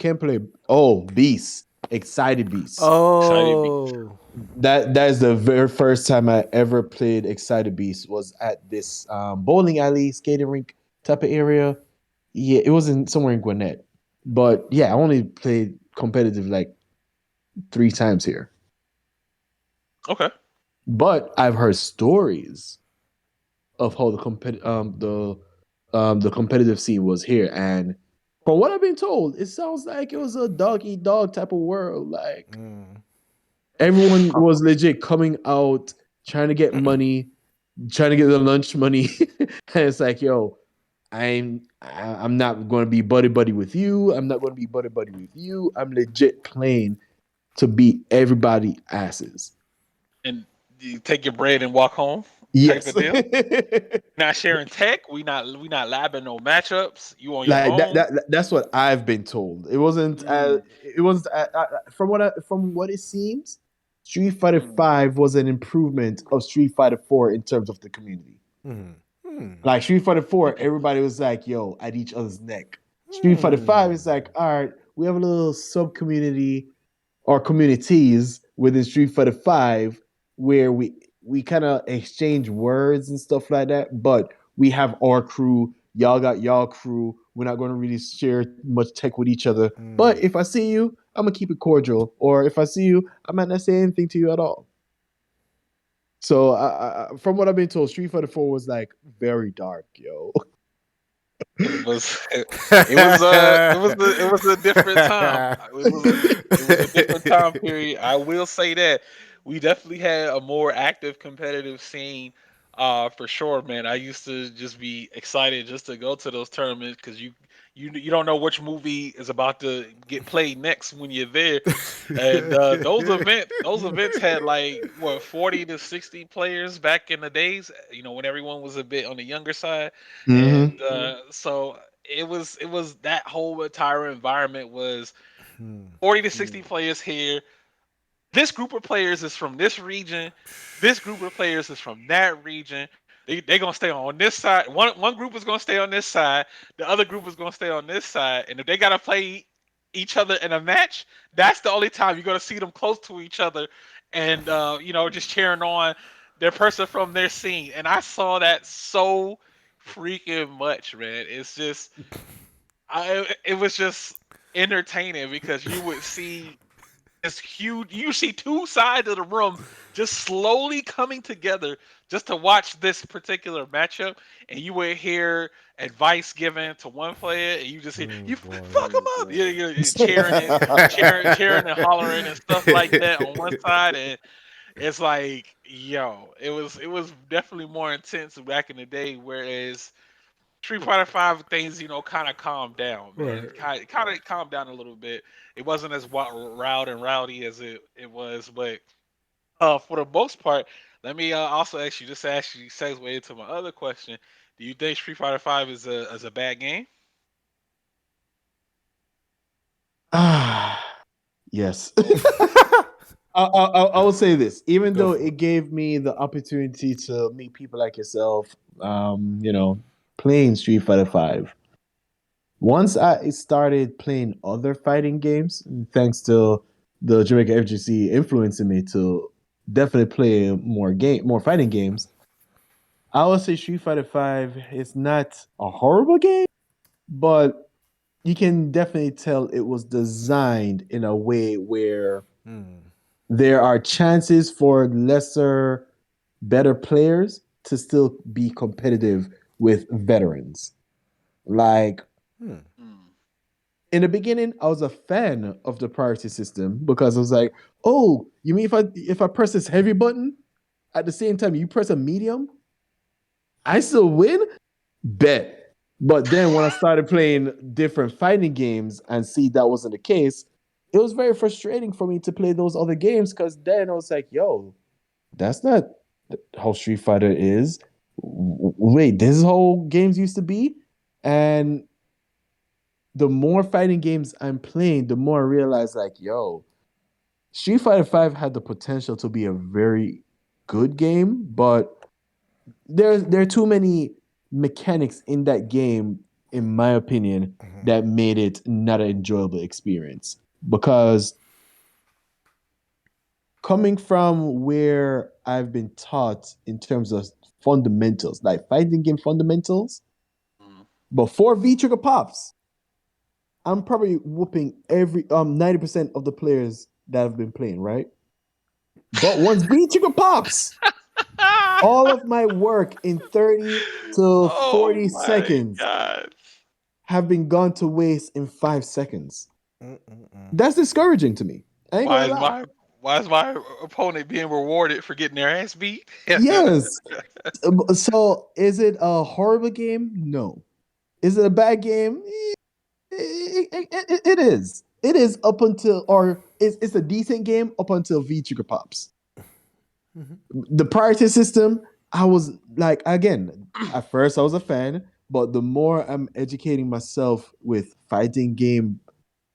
Oh, Beast. Excited Beast. Excited Beat. Oh. That is the very first time I ever played Excited Beast was at this bowling alley, skating rink type of area. Yeah, it was in somewhere in Gwinnett. But yeah, I only played competitive like 3 times here. Okay. But I've heard stories of how the competitive scene was here, and from what I've been told, it sounds like it was a dog eat dog type of world. Like Mm. everyone was legit coming out trying to get money, trying to get the lunch money, and it's like, yo, I'm not going to be buddy buddy with you. I'm not going to be buddy buddy with you. I'm legit playing to beat everybody asses. And you take your bread and walk home type Yes. of deal. Not sharing tech. We not labbing no matchups. You on your Like own. that's what I've been told. It wasn't from what it seems, Street Fighter 5 was an improvement of Street Fighter 4 in terms of the community. Like Street Fighter 4, everybody was like, yo, at each other's neck. Street Fighter 5 is like, all right, we have a little sub community or communities within Street Fighter 5 where we kind of exchange words and stuff like that, but we have our crew, y'all got y'all crew. We're not going to really share much tech with each other. But if I see you, I'm going to keep it cordial. Or if I see you, I might not say anything to you at all. So from what I've been told, Street Fighter 4 was like very dark, yo. It was a different time. It was a different time period. I will say that we definitely had a more active competitive scene, for sure, man. I used to just be excited just to go to those tournaments because you don't know which movie is about to get played next when you're there. And those events had like what 40 to 60 players back in the days, when everyone was a bit on the younger side. And so it was that whole entire environment was 40 to 60 players here. This group of players is from this region. This group of players is from that region. They gonna stay on this side. One group is gonna stay on this side. The other group is gonna stay on this side. And if they gotta play each other in a match, that's the only time you're gonna see them close to each other, and just cheering on their person from their scene. And I saw that so freaking much, man. It's just, it was just entertaining because you would see this huge. You see two sides of the room just slowly coming together just to watch this particular matchup, and you would hear advice given to one player, and you just hear you fuck him up, you're cheering it, cheering and hollering and stuff like that on one side, and it's like, yo, it was definitely more intense back in the day, whereas Street Fighter Five things, kind of calmed down, man. Kind of calmed down a little bit. It wasn't as loud and rowdy as it was, but for the most part, let me also ask you. This actually segue into my other question. Do you think Street Fighter Five is a bad game? Yes. I will say this, even though it gave me the opportunity to meet people like yourself, playing Street Fighter 5. Once I started playing other fighting games, thanks to the Jamaica FGC influencing me to definitely play more fighting games, I would say Street Fighter 5 is not a horrible game, but you can definitely tell it was designed in a way where there are chances for lesser, better players to still be competitive with veterans. Like in the beginning, I was a fan of the priority system because I was like, "Oh, you mean if I press this heavy button at the same time you press a medium, I still win?" Bet. But then when I started playing different fighting games and see that wasn't the case, it was very frustrating for me to play those other games because then I was like, "Yo, that's not how Street Fighter is. Wait, this is how games used to be? And the more fighting games I'm playing, the more I realize, like, yo, Street Fighter 5 had the potential to be a very good game, but there are too many mechanics in that game, in my opinion, that made it not an enjoyable experience. Because coming from where I've been taught in terms of fundamentals, like fighting game fundamentals, Mm. before V Trigger pops, I'm probably whooping every 90% of the players that have been playing, right? But once V Trigger pops, all of my work in 30 to Oh 40 my seconds God. have been gone to waste in 5 seconds. Mm-mm-mm. That's discouraging to me. I ain't Why gonna is lie. my opponent being rewarded for getting their ass beat? Yes. So is it a horrible game? No. Is it a bad game? It is. It is up until, or it's a decent game up until V Trigger pops. The priority system, I was like, again, at first I was a fan, but the more I'm educating myself with fighting game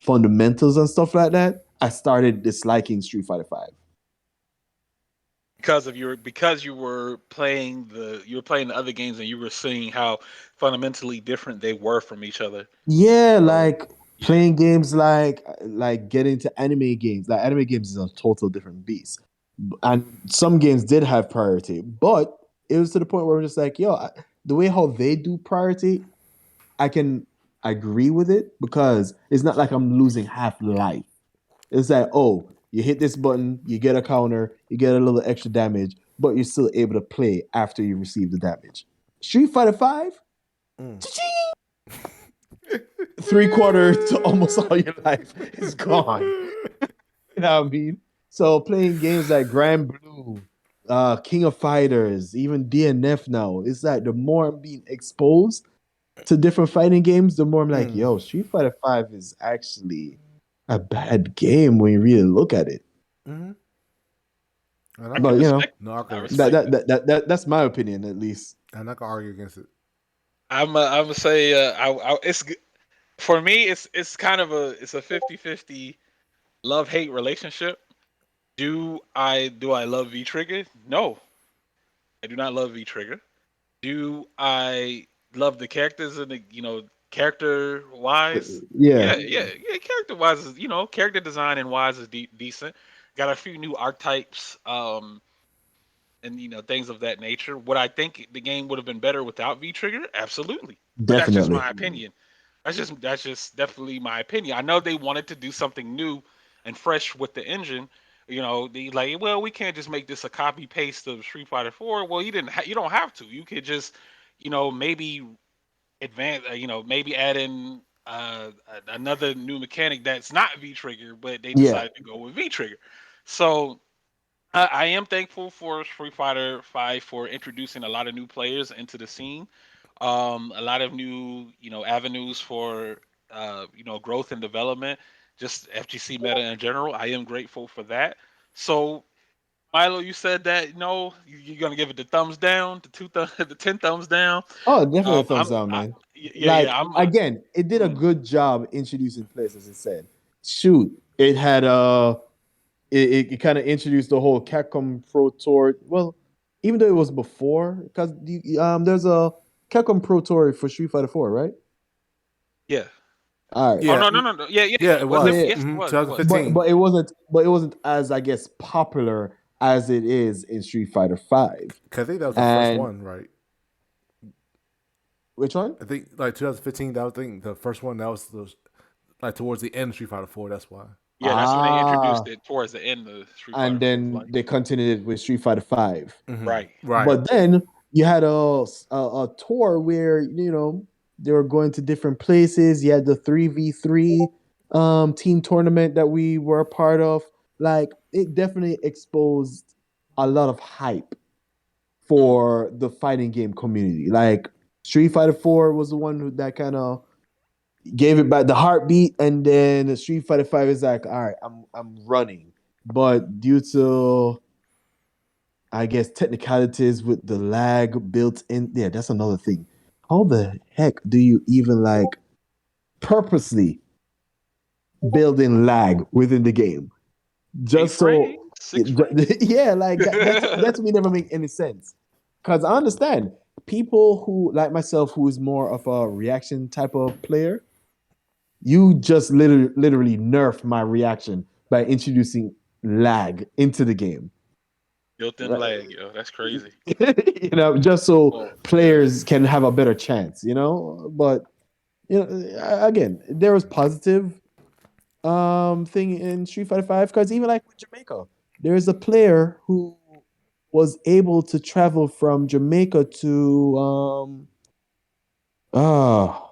fundamentals and stuff like that, I started disliking Street Fighter 5. Because you were playing the other games and you were seeing how fundamentally different they were from each other. Yeah, So like yeah. playing games like getting to anime games. Like anime games is a total different beast. And some games did have priority, but it was to the point where I'm just like, yo, the way how they do priority, I can agree with it because it's not like I'm losing half life. It's like, oh, you hit this button, you get a counter, you get a little extra damage, but you're still able to play after you receive the damage. Street Fighter 5, Mm. three-quarter to almost all your life is gone. You know what I mean? So playing games like Grand Blue, King of Fighters, even DNF now, it's like the more I'm being exposed to different fighting games, the more I'm like, Mm. yo, Street Fighter 5 is actually a bad game when you really look at it. Mm-hmm. And I I can, can But you know, respect no, I I can, that respect that it. that, that, that that's my opinion at least. and I can argue against it. I'm gonna say for me it's kind of a 50-50 love hate relationship. Do I love V Trigger? No, I do not love V Trigger. Do I love the characters and the character wise? Yeah, Yeah. Character wise is character design and wise is decent. Got a few new archetypes, and things of that nature. Would I think the game would have been better without V Trigger? Absolutely, but that's just definitely. my opinion. That's just definitely my opinion. I know they wanted to do something new and fresh with the engine. They like, well, we can't just make this a copy paste of Street Fighter 4. Well, you don't have to. You could just, maybe advance, maybe add in another new mechanic that's not V Trigger, but they Yeah, decided to go with V Trigger. So I am thankful for Street Fighter 5 for introducing a lot of new players into the scene. A lot of new, avenues for, growth and development. Just FGC meta in general. I am grateful for that. So, Milo, you said that no, you're gonna give it the thumbs down, the 10 thumbs down. oh, definitely a thumbs I'm, down, man. yeah. Like again, it did a Mm, good job introducing players, as it said. Shoot, it had it kind of introduced the whole Capcom Pro Tour. Well, even though it was before, because there's a Capcom Pro Tour for Street Fighter 4, right? yeah. All right. Oh Yeah, no. Yeah. yeah, it Was it? Yeah, was. Yes, it Mm-hmm. was. It was. but 2015. it wasn't as, I guess, popular as it is in Street Fighter 5. Cause I think that was the first And one, right? which one? I think like 2015. That was the first one. That was like towards the end of Street Fighter 4. That's why. Yeah, that's when they Ah, introduced it towards the end of Street and Fighter 4's then life. they continued it with Street Fighter 5. Mm-hmm. Right. Right. But then you had a tour where they were going to different places. You had the 3v3 team tournament that we were a part of. Like it definitely exposed a lot of hype for the fighting game community. Like Street Fighter 4 was the one that kind of gave it back the heartbeat, and then Street Fighter 5 is like, all right, I'm running. But due to I guess technicalities with the lag built in. Yeah, that's another thing. How the heck do you even like purposely build in lag within the game? Eight Just so frames, 6 frames. yeah, like that to me never make any sense. Because I understand people who like myself, who is more of a reaction type of player, you just literally nerf my reaction by introducing lag into the game. Built-in lag, yo. That's crazy. Just so Oh yeah. players can have a better chance, But again, there was positive thing in Street Fighter Five because even like with Jamaica, there's a player who was able to travel from Jamaica to ah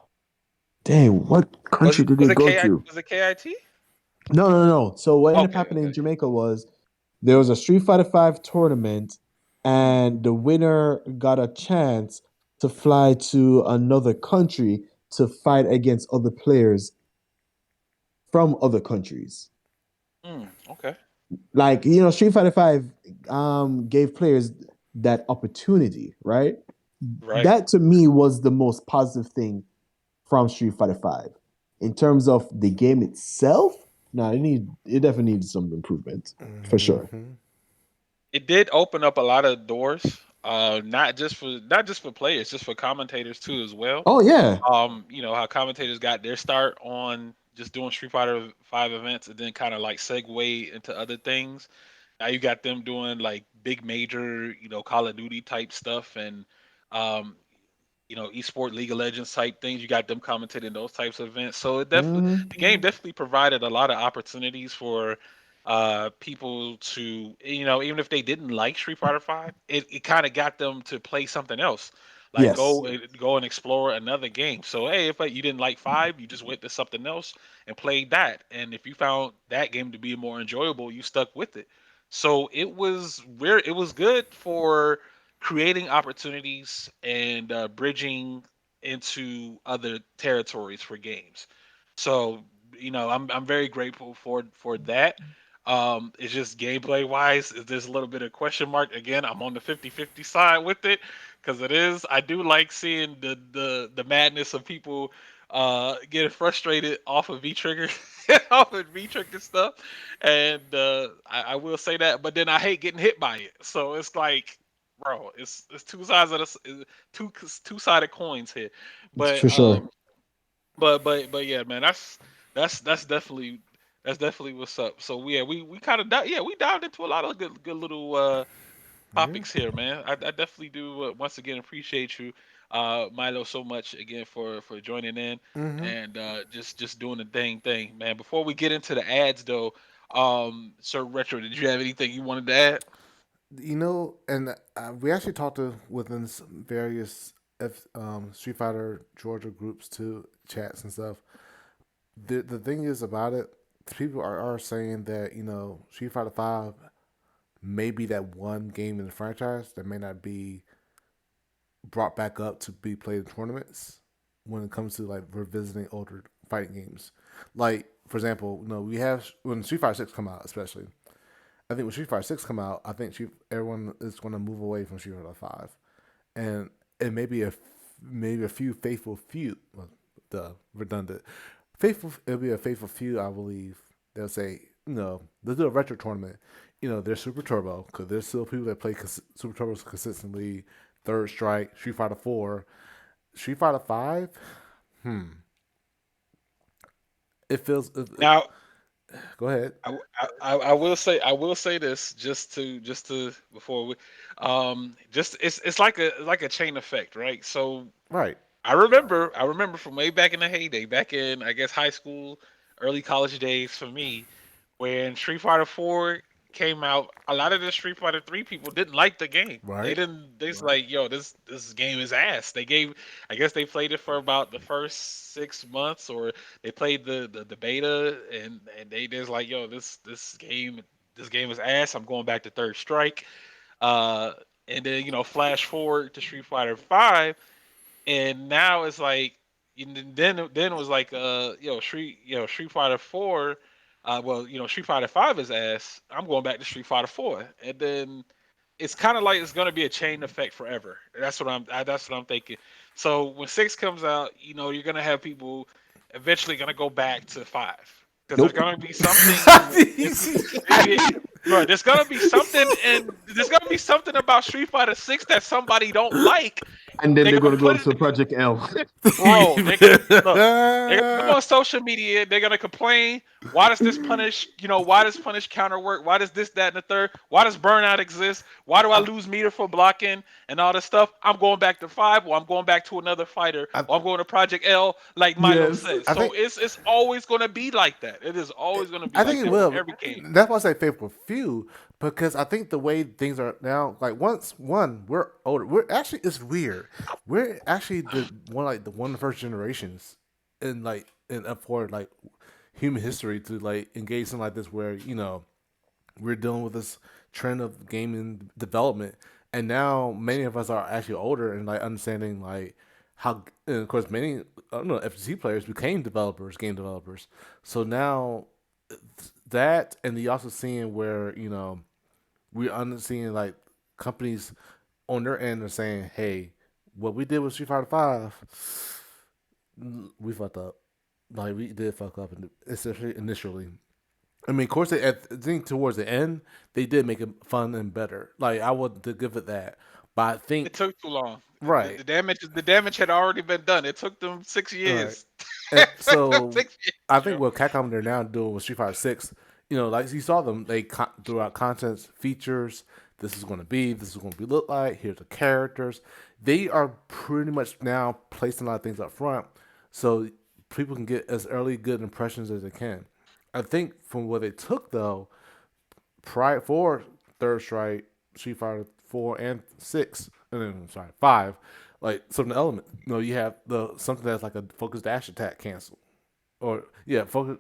dang, what Was country did was they it go KI? to? Was it KIT? No. So what ended up Okay, happening in okay. Jamaica was there was a Street Fighter Five tournament, and the winner got a chance to fly to another country to fight against other players from other countries. Okay. Like Street Fighter Five gave players that opportunity, right? Right. That to me was the most positive thing from Street Fighter Five. In terms of the game itself, no, it definitely needs some improvement for sure. Mm-hmm. It did open up a lot of doors, not just for players, just for commentators too as well. Oh yeah. How commentators got their start on just doing Street Fighter Five events, and then kind of like segue into other things. Now you got them doing like big major, Call of Duty type stuff, and um, esport League of Legends type things. You got them commentating those types of events. So Mhm. the game definitely provided a lot of opportunities for people to, even if they didn't like Street Fighter Five, it kind of got them to play something else. Like Yes. go and explore another game. So hey, if you didn't like five, you just went to something else and played that. And if you found that game to be more enjoyable, you stuck with it. So it was good for creating opportunities and bridging into other territories for games. So I'm very grateful for that. It's just gameplay wise, there's a little bit of question mark. Again, I'm on the 50-50 side with it because I do like seeing the madness of people getting frustrated off of V trigger, off of V trigger stuff, and I will say that. But then I hate getting hit by it, so it's like, bro, it's two sides of two-sided coins here. But For sure. but yeah, man, that's definitely what's up. So yeah, we kind of we dived into a lot of good little Yeah. topics here, man. I definitely do once again appreciate you, Milo, so much again for joining in Mm-hmm. and just doing the thing, man. Before we get into the ads though, Sir Retro, did you have anything you wanted to add? And we actually talked to within various Street Fighter Georgia groups too, chats and stuff. The thing is about it, people are saying that Street Fighter Five may be that one game in the franchise that may not be brought back up to be played in tournaments when it comes to like revisiting older fighting games. Like for example, we have when Street Fighter Six come out, especially. I think when Street Fighter Six come out, I think everyone is going to move away from Street Fighter Five, and it may be maybe a few faithful few, well, the redundant faithful. It'll be a faithful few, I believe. They'll say, let's do a retro tournament. They're Super Turbo because there's still people that play Super Turbos consistently. Third Strike, Street Fighter Four, Street Fighter Five. Hmm. It feels. Now, Go ahead. I will say this just to before we just it's like a chain effect, right? So Right. I remember from way back in the heyday, back in I guess high school, early college days for me, when Street Fighter 4 came out, a lot of the Street Fighter 3 people didn't like the game. They Right. didn't they was like, yo, this game is ass. I guess they played it for about the first 6 months, or they played the beta, and they just like, yo, this game is ass. I'm going back to Third Strike. Uh and then flash forward to Street Fighter 5, and now it's like, and then it was like Street Fighter 4, Street Fighter 5 is ass. I'm going back to Street Fighter 4, and then it's kind of like it's going to be a chain effect forever. That's what I'm thinking. So when 6 comes out, you're going to have people eventually going to go back to 5 because there's Nope. going to be something. Bro, there's gonna be something about Street Fighter 6 that somebody don't like. And then They're they're gonna gonna go put to it, Project L. bro. Look. They're gonna go on social media. They're gonna complain. Why does this punish? Why does punish counter work? Why does this, that, and the third? Why does burnout exist? Why do I lose meter for blocking and all this stuff? I'm going back to 5, or I'm going back to another fighter, I, or I'm going to Project L, like Milo Yes. says. I So think it's always gonna be like that. It is always gonna be I think like it that with will. every game. That's why I say faithful few, because I think the way things are now, like we're older. We're actually it's weird. We're actually one of the first generations in for like human history to like engage something like this, where we're dealing with this trend of gaming development, and now many of us are actually older and like understanding like how, and of course many I don't know FGC players became game developers. So now that, and you also seeing where we're seeing like companies on their end are saying, hey, what we did with Street Fighter Five, we fucked up. Like we did fuck up, especially initially. I mean, of course, I think towards the end they did make it fun and better. Like I would to give it that, but I It think took too long. The, right, the damage had already been done. It took them 6 right. years. And It took them so 6 years, I think yo. what Capcom they're now doing with Street Fighter Six, like you saw them, they throughout content features. This is going to be look like. Here's the characters. They are pretty much now placing a lot of things up front, so people can get as early good impressions as they can. I think from what they took though, prior for Third Strike, Street Fighter 4 and 6, and then I'm sorry 5, like some of the element. You have the something that's like a focused dash attack cancel, or yeah, focus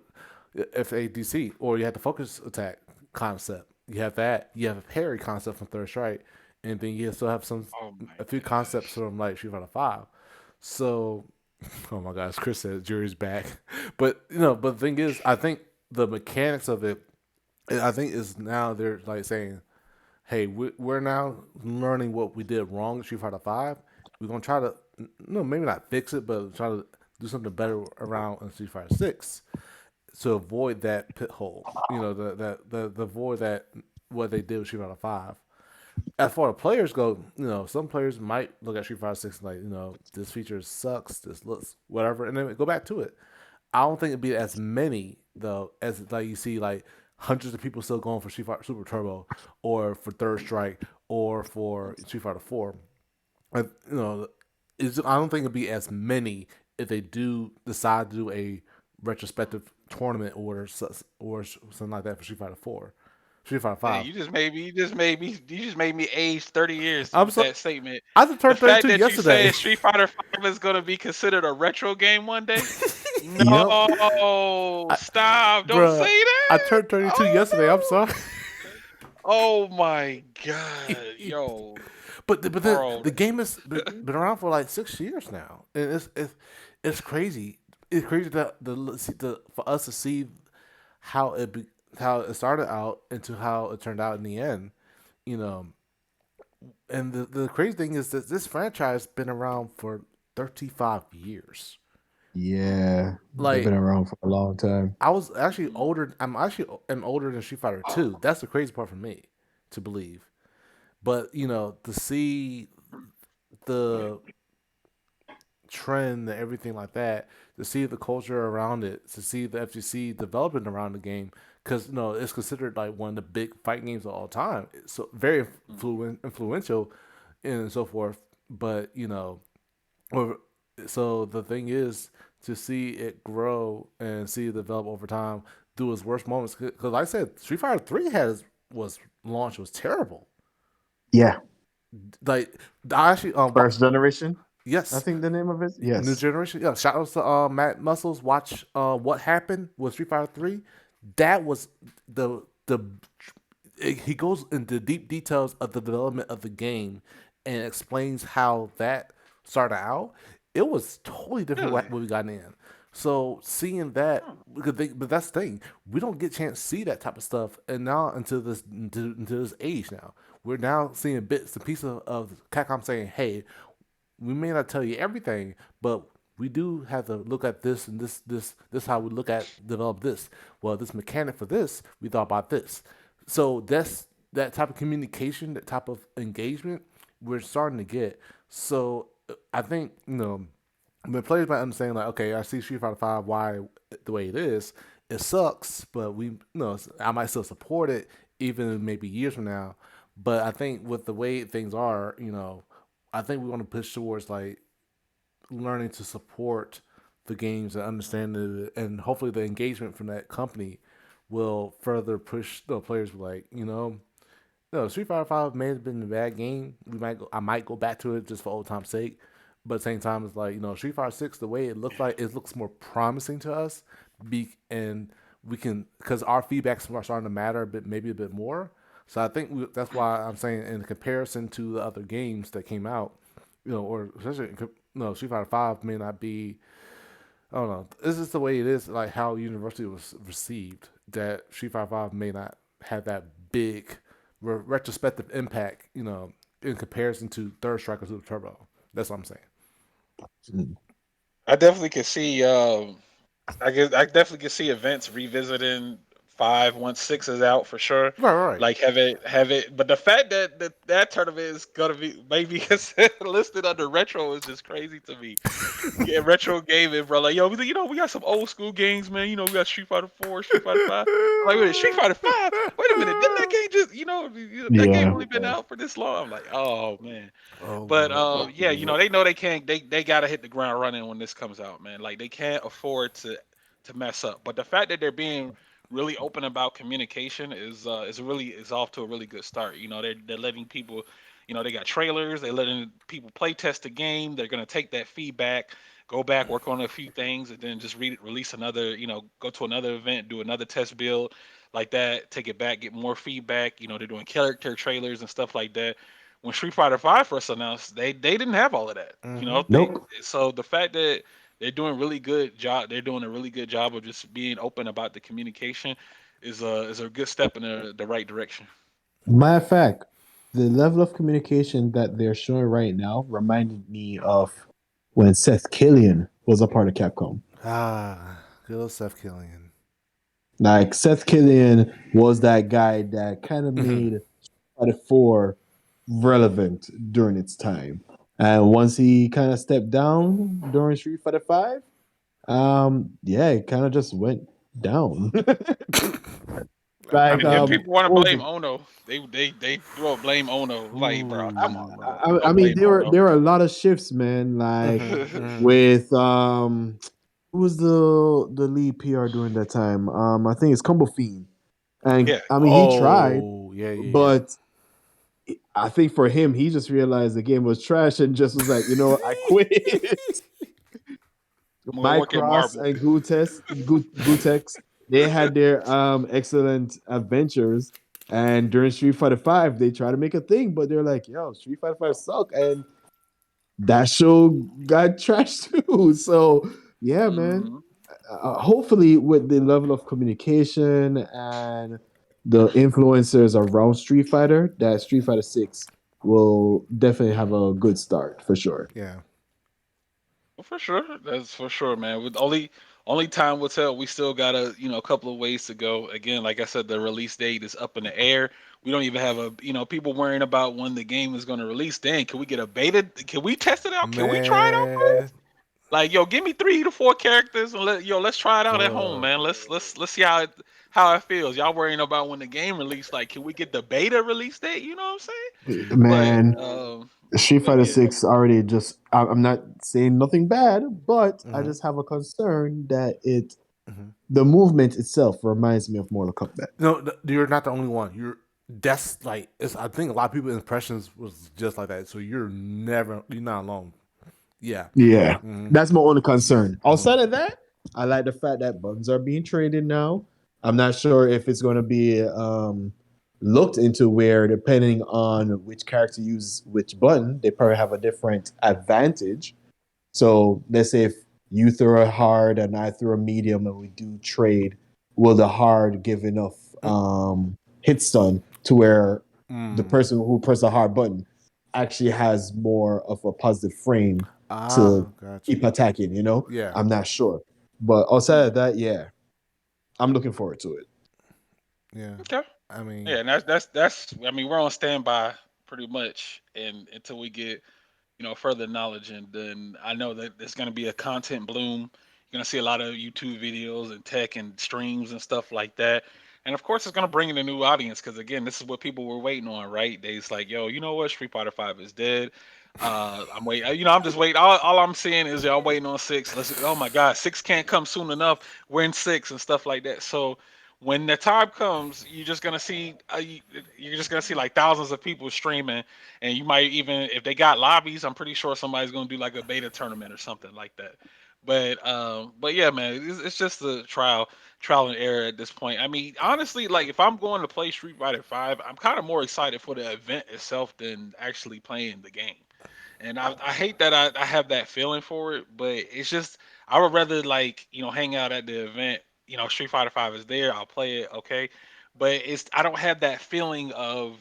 FADC, or you have the focus attack concept. You have that. You have a parry concept from Third Strike, and then you still have Oh my a few concepts gosh. from like Street Fighter 5. So, oh my gosh, Chris said jury's back, but but the thing is, I think the mechanics of it, I think is now they're like saying, hey, we're now learning what we did wrong in Street Fighter 5. We're gonna try to, no, maybe not fix it, but try to do something better around in Street Fighter 6 to avoid that pit hole. The void that what they did with Street Fighter 5. As far as players go, some players might look at Street Fighter 6 like, this feature sucks, this looks whatever, and then go back to it. I don't think it'd be as many though as like you see like hundreds of people still going for Street Fighter Super Turbo, or for Third Strike, or for Street Fighter 4. I, you know, I don't think it'd be as many if they do decide to do a retrospective tournament, or something like that for Street Fighter 4, Street Fighter Man, 5. you just made me age 30 years I'm with so that statement. I just The turned fact 32 that you yesterday. said Street Fighter 5 is gonna be considered a retro game one day. Yep. No, stop! Don't say Bruh, I that. turned 32 Oh yesterday. I'm sorry. no! Oh my god, yo, But bro. the game has been around for like 6 years now, and it's crazy. It's crazy for us to see how how it started out into how it turned out in the end. You know, and the crazy thing is that this franchise been around for 35 years. Yeah, they've been Like around for a long time. I was actually older. I'm older than Street Fighter 2. That's the crazy part for me to believe. But to see the trend and everything like that, to see the culture around it, to see the FGC developing around the game, because it's considered like one of the big fight games of all time. It's so very influential and so forth. But or so the thing is to see it grow and see it develop over time through its worst moments. Because like I said, Street Fighter 3 was launched was terrible. Yeah, Like I actually first generation. I yes, think the name of it. new Yes. generation. Yeah, shout out to Matt Muscles. Watch what happened with Street Fighter 3. That was the he goes into deep details of the development of the game and explains how that started out. It was totally different Really? what we got in. So seeing that, but that's the thing, we don't get a chance to see that type of stuff, and now into this age now, we're now seeing bits and pieces of Capcom saying, "Hey, we may not tell you everything, but we do have to look at this and this how we look at develop this. Well, this mechanic for this, we thought about this." So that's that type of communication, that type of engagement we're starting to get. So I think the players might understand like, okay, I see Street Fighter Five why the way it is. It sucks, but I might still support it even maybe years from now. But I think with the way things are, I think we want to push towards like learning to support the games and understand it, and hopefully the engagement from that company will further push the players. Like, no, Street Fighter Five may have been a bad game. I might go back to it just for old time's sake. But at the same time, it's like Street Fighter Six. The way it looks like it looks more promising to us. And we can because our feedbacks are starting to matter a bit, maybe a bit more. So I think that's why I'm saying in comparison to the other games that came out, or especially Street Fighter Five may not be. I don't know. This is the way it is, like how University was received. That Street Fighter Five may not have that big retrospective impact, in comparison to Third Strike or Super Turbo. That's what I'm saying. I definitely could see. I guess I definitely could see events revisiting 5 once 6 is out for sure. Right. Like have it, but the fact that that tournament is gonna be maybe listed under retro is just crazy to me. Yeah, retro gaming, bro. Like, yo, we got some old school games, man. We got Street Fighter 4, Street Fighter 5. I'm like, wait, Street Fighter 5? Wait a minute, didn't that game just, that game Yeah. only been out for this long? I'm like, oh man. Oh, But Lord. yeah, they know they can't. They gotta hit the ground running when this comes out, man. Like they can't afford to mess up. But the fact that they're being really open about communication is off to a really good start. They're letting people, they got trailers. They're letting people play test the game. They're gonna take that feedback, go back, work on a few things, and then just release another. Go to another event, do another test build like that, take it back, get more feedback. They're doing character trailers and stuff like that. When Street Fighter Five first announced, they didn't have all of that. Nope. So the fact that they're doing really good job, they're doing a really good job of just being open about the communication is a good step in the right direction. Matter of fact, the level of communication that they're showing right now reminded me of when Seth Killian was a part of Capcom. Good old Seth Killian. Like Seth Killian was that guy that kind of made Fighter 4 relevant during its time. And once he kind of stepped down during Street Fighter 5, it kind of just went down. I Like, mean, if people want to what was blame it? Ono, they throw a blame Ono. Like, bro, come on, bro. I Don't mean, blame Ono. there were a lot of shifts, man. Like with who was the lead PR during that time? I think it's Combo Fiend, and Yeah. I mean he tried, Oh, yeah. but I think for him, he just realized the game was trash and just was like, I quit. More work at Mycross Marvel. and Gutex, they had their excellent adventures. And during Street Fighter Five, they try to make a thing, but they're like, "Yo, Street Fighter Five suck," and that show got trashed too. So yeah, man. Mhm. Hopefully, with the level of communication and the influencers around Street Fighter, that Street Fighter Six will definitely have a good start for sure. Yeah. Well, for sure, that's for sure, man. With only time will tell. We still got a couple of ways to go. Again, like I said, the release date is up in the air. We don't even have people worrying about when the game is going to release. Dang, can we get a beta? Can we test it out? Can we try it out Man. first? Like, yo, give me 3 to 4 characters and let's try it out at home, man. Let's see how it feels. Y'all worrying about when the game release? Like, can we get the beta release date? You know what I'm saying? Man, But Street but Fighter yeah. Six already just. I'm not saying nothing bad, but I Mhm. just have a concern that Mhm. the movement itself reminds me of Mortal Kombat. No, you're not the only one. That's like I think a lot of people's impressions was just like that. So you're not alone. Yeah. Yeah, Mhm. that's my only concern. Outside of that, I like the fact that buttons are being traded now. I'm not sure if it's going to be looked into where, depending on which character uses which button, they probably have a different advantage. So let's say if you throw a hard and I throw a medium and we do trade, will the hard give enough hit stun to where the person who pressed the hard button actually has more of a positive frame Ah, to gotcha. keep attacking. Yeah. I'm not sure, but outside of that, yeah, I'm looking forward to it. Yeah. Okay. I mean, Yeah, and that's. I mean, we're on standby pretty much, and until we get further knowledge, and then I know that there's going to be a content bloom. You're going to see a lot of YouTube videos and tech and streams and stuff like that. And of course, it's going to bring in a new audience because again, this is what people were waiting on, right? They's like, yo, you know what? Street Fighter Five is dead. I'm waiting. I'm just waiting. All I'm seeing is y'all waiting on six. Oh my God, six can't come soon enough. We're in six and stuff like that. So when the time comes, you're just gonna see you're just gonna see like thousands of people streaming, and you might even if they got lobbies, I'm pretty sure somebody's gonna do like a beta tournament or something like that. But yeah, man, it's just a trial and error at this point. I mean, honestly, like if I'm going to play Street Fighter Five, I'm kind of more excited for the event itself than actually playing the game. And I hate that I have that feeling for it, but it's just I would rather like hang out at the event. Street Fighter Five is there, I'll play it, okay. But I don't have that feeling of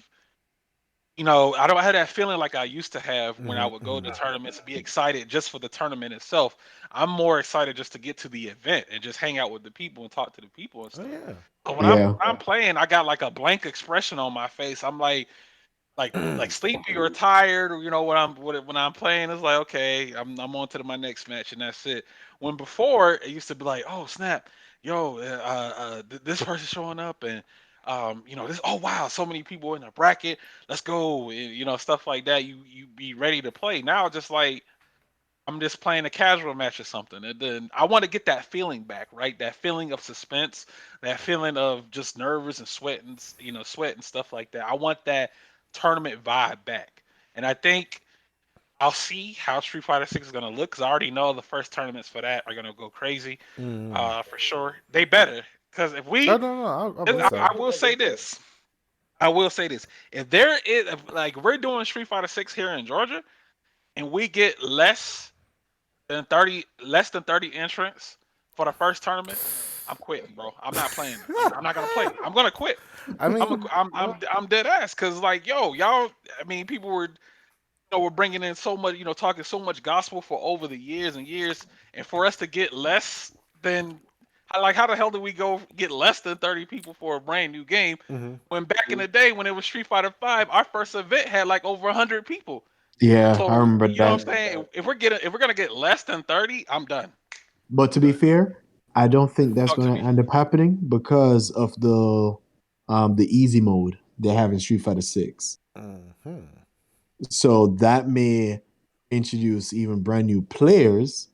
I don't have that feeling like I used to have when I would go to tournaments and be excited just for the tournament itself. I'm more excited just to get to the event and just hang out with the people and talk to the people and oh stuff. yeah. So Yeah, when I'm playing, I got like a blank expression on my face. I'm like sleepy or tired, or when I'm playing, it's like okay, I'm on to my next match and that's it. When before it used to be like, oh snap, yo, this person showing up and this, oh wow, so many people in the bracket, let's go, and, stuff like that. You be ready to play now, just like I'm just playing a casual match or something. And then I want to get that feeling back, right? That feeling of suspense, that feeling of just nervous and sweat and sweat and stuff like that. I want that tournament vibe back. And I think I'll see how Street Fighter 6 is gonna look because I already know the first tournaments for that are gonna go crazy, for sure. They better because if Oh we, no, no, I believe I so. will say this. I will say this. If there is, like, we're doing Street Fighter 6 here in Georgia, and we get less than 30 entrants for the first tournament, I'm quitting, bro. I'm not playing. I'm not gonna play. I'm gonna quit. I mean, I'm dead ass because like yo y'all. I mean, people were we're bringing in so much, talking so much gospel for over the years and years, and for us to get less than like how the hell did we go get less than 30 people for a brand new game when back in the day when it was Street Fighter 5, our first event had like over 100 people. yeah, I So remember you know what that. I'm saying? If we're gonna get less than 30, I'm done. But to be fair, I don't think that's Talk to going to me. end up happening because of the easy mode they have in Street Fighter Six. So that may introduce even brand new players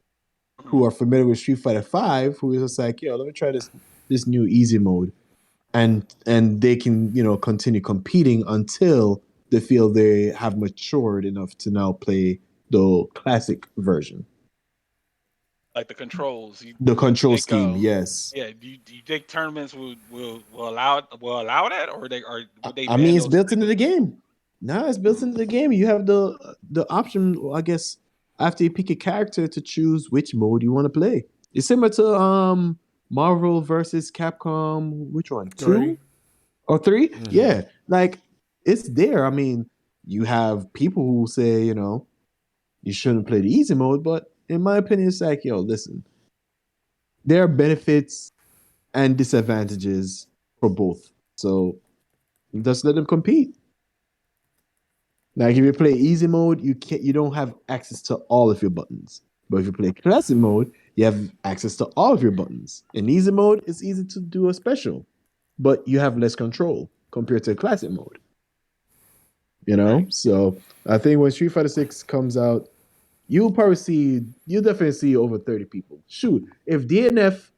who Mhm. are familiar with Street Fighter Five, who is just like, yo, let me try this new easy mode, and they can continue competing until they feel they have matured enough to now play the classic version. Like the controls, The do you control think scheme, yes. yeah, do you think tournaments will allow that, or would they I ban mean, it's those built type into of the game. No, it's built into the game. You have the option, I guess, after you pick a character to choose which mode you want to play. It's similar to Marvel versus Capcom. Which one? three. Two or 3? Yeah, like it's there. I mean, you have people who say you shouldn't play the easy mode, but in my opinion, it's like yo, listen, there are benefits and disadvantages for both. So just let them compete. Like if you play easy mode, you don't have access to all of your buttons. But if you play classic mode, you have access to all of your buttons. In easy mode, it's easy to do a special, but you have less control compared to classic mode. right? So I think when Street Fighter Six comes out, you'll definitely see over 30 people. Shoot, if DNF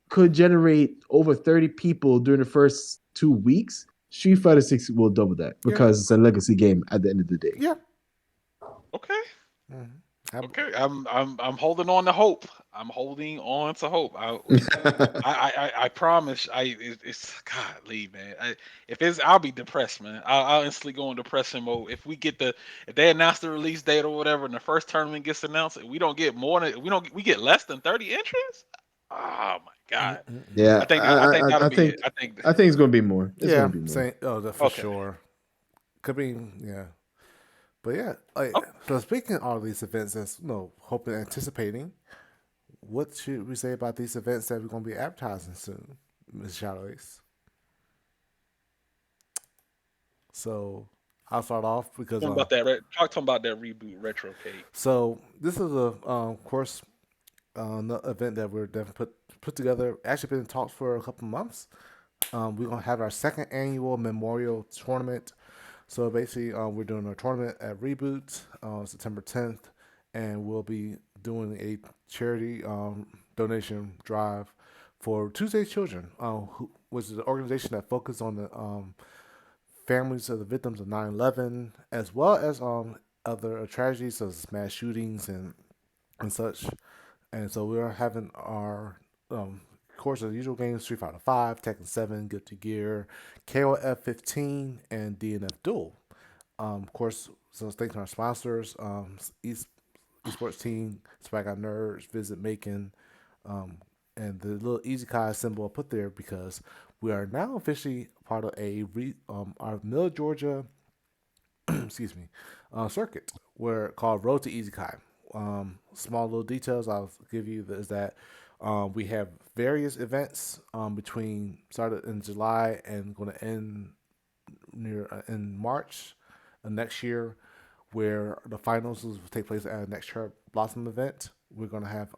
could generate over 30 people during the first 2 weeks, Street Fighter Six will double that Yeah, because it's a legacy game at the end of the day. yeah. Okay. I, Okay, I'm holding on to hope. I'm holding on to hope. I promise. It's God, leave, man. If it's, I'll be depressed, man. I'll instantly go in depression mode if if they announce the release date or whatever, and the first tournament gets announced, and we don't get we get less than 30 entries. Oh my God. Yeah, I think that'll I be it. think I think. it's going to be more. It's going Yeah, to be more. same. Oh, for Okay. sure. Could be. Yeah, but yeah. Oh, So speaking of all these events, that's hoping, anticipating. What should we say about these events that we're going to be advertising soon, Ms. ShadowAce? So I'll start off because talking about that. Talk to 'em about that reboot retrocade. so this is a course event that we're definitely put together. Actually, been in talks for a couple months. We're gonna have our second annual memorial tournament. So basically, we're doing a tournament at Reboot on September 10th, and we'll be doing a charity donation drive for Tuesday's Children, which is an organization that focuses on the families of the victims of 9/11, as well as other tragedies such as mass shootings and such. And so we're having our course of the usual games: Street Fighter 5, Tekken 7, Guilty Gear, KOF 15, and DNF Duel. Of course, so thanks to our sponsors, esports team, Swag Out Nerds, Visit Macon, um, and the little Easy Kai symbol I put there because we are now officially part of our Middle Georgia excuse me, circuit where called Road to Easy Kai. Small little details I'll give you is that we have various events between started in July and going to end near in March of next year, where the finals will take place at our next Cherry Blossom event. We're going to have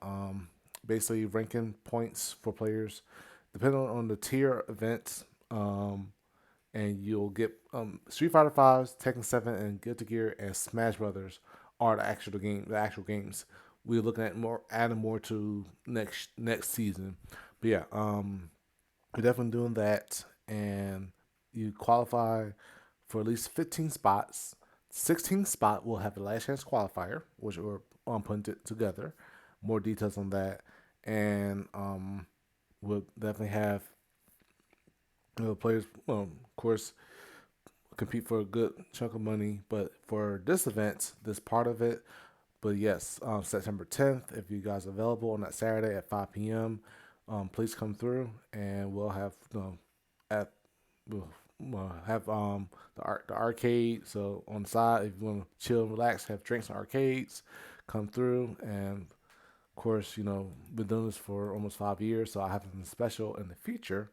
basically ranking points for players depending on the tier events. And you'll get Street Fighter Fives, Tekken 7, and Guilty Gear and Smash Brothers are the actual games. We're looking at more adding more to next season. But yeah, we're definitely doing that, and you qualify for at least 15 spots. 16th spot will have the last chance qualifier, which we're putting it together. More details on that, and we'll definitely have players, of course, compete for a good chunk of money. But for this event, this part of it, but yes, September 10th, if you guys are available on that Saturday at 5 p.m., please come through and we'll have at we'll have the arcade. So on the side, if you want to chill and relax, have drinks and arcades, come through. And of course, been doing this for almost 5 years, so I have something special in the future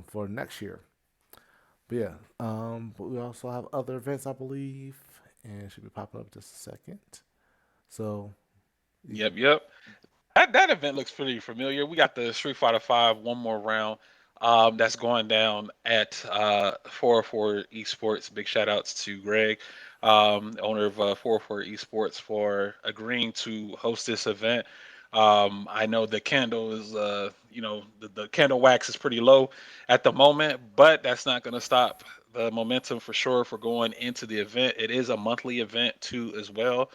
for next year. But yeah, but we also have other events, I believe, and should be popping up just a second. So, Yep, yep. That event looks pretty familiar. We got the Street Fighter Five one more round. That's going down at 404 Esports. Big shout outs to Greg, owner of 404 Esports, for agreeing to host this event. I know the candle is, the candle wax is pretty low at the moment, but that's not going to stop the momentum for sure for going into the event. It is a monthly event too, as well.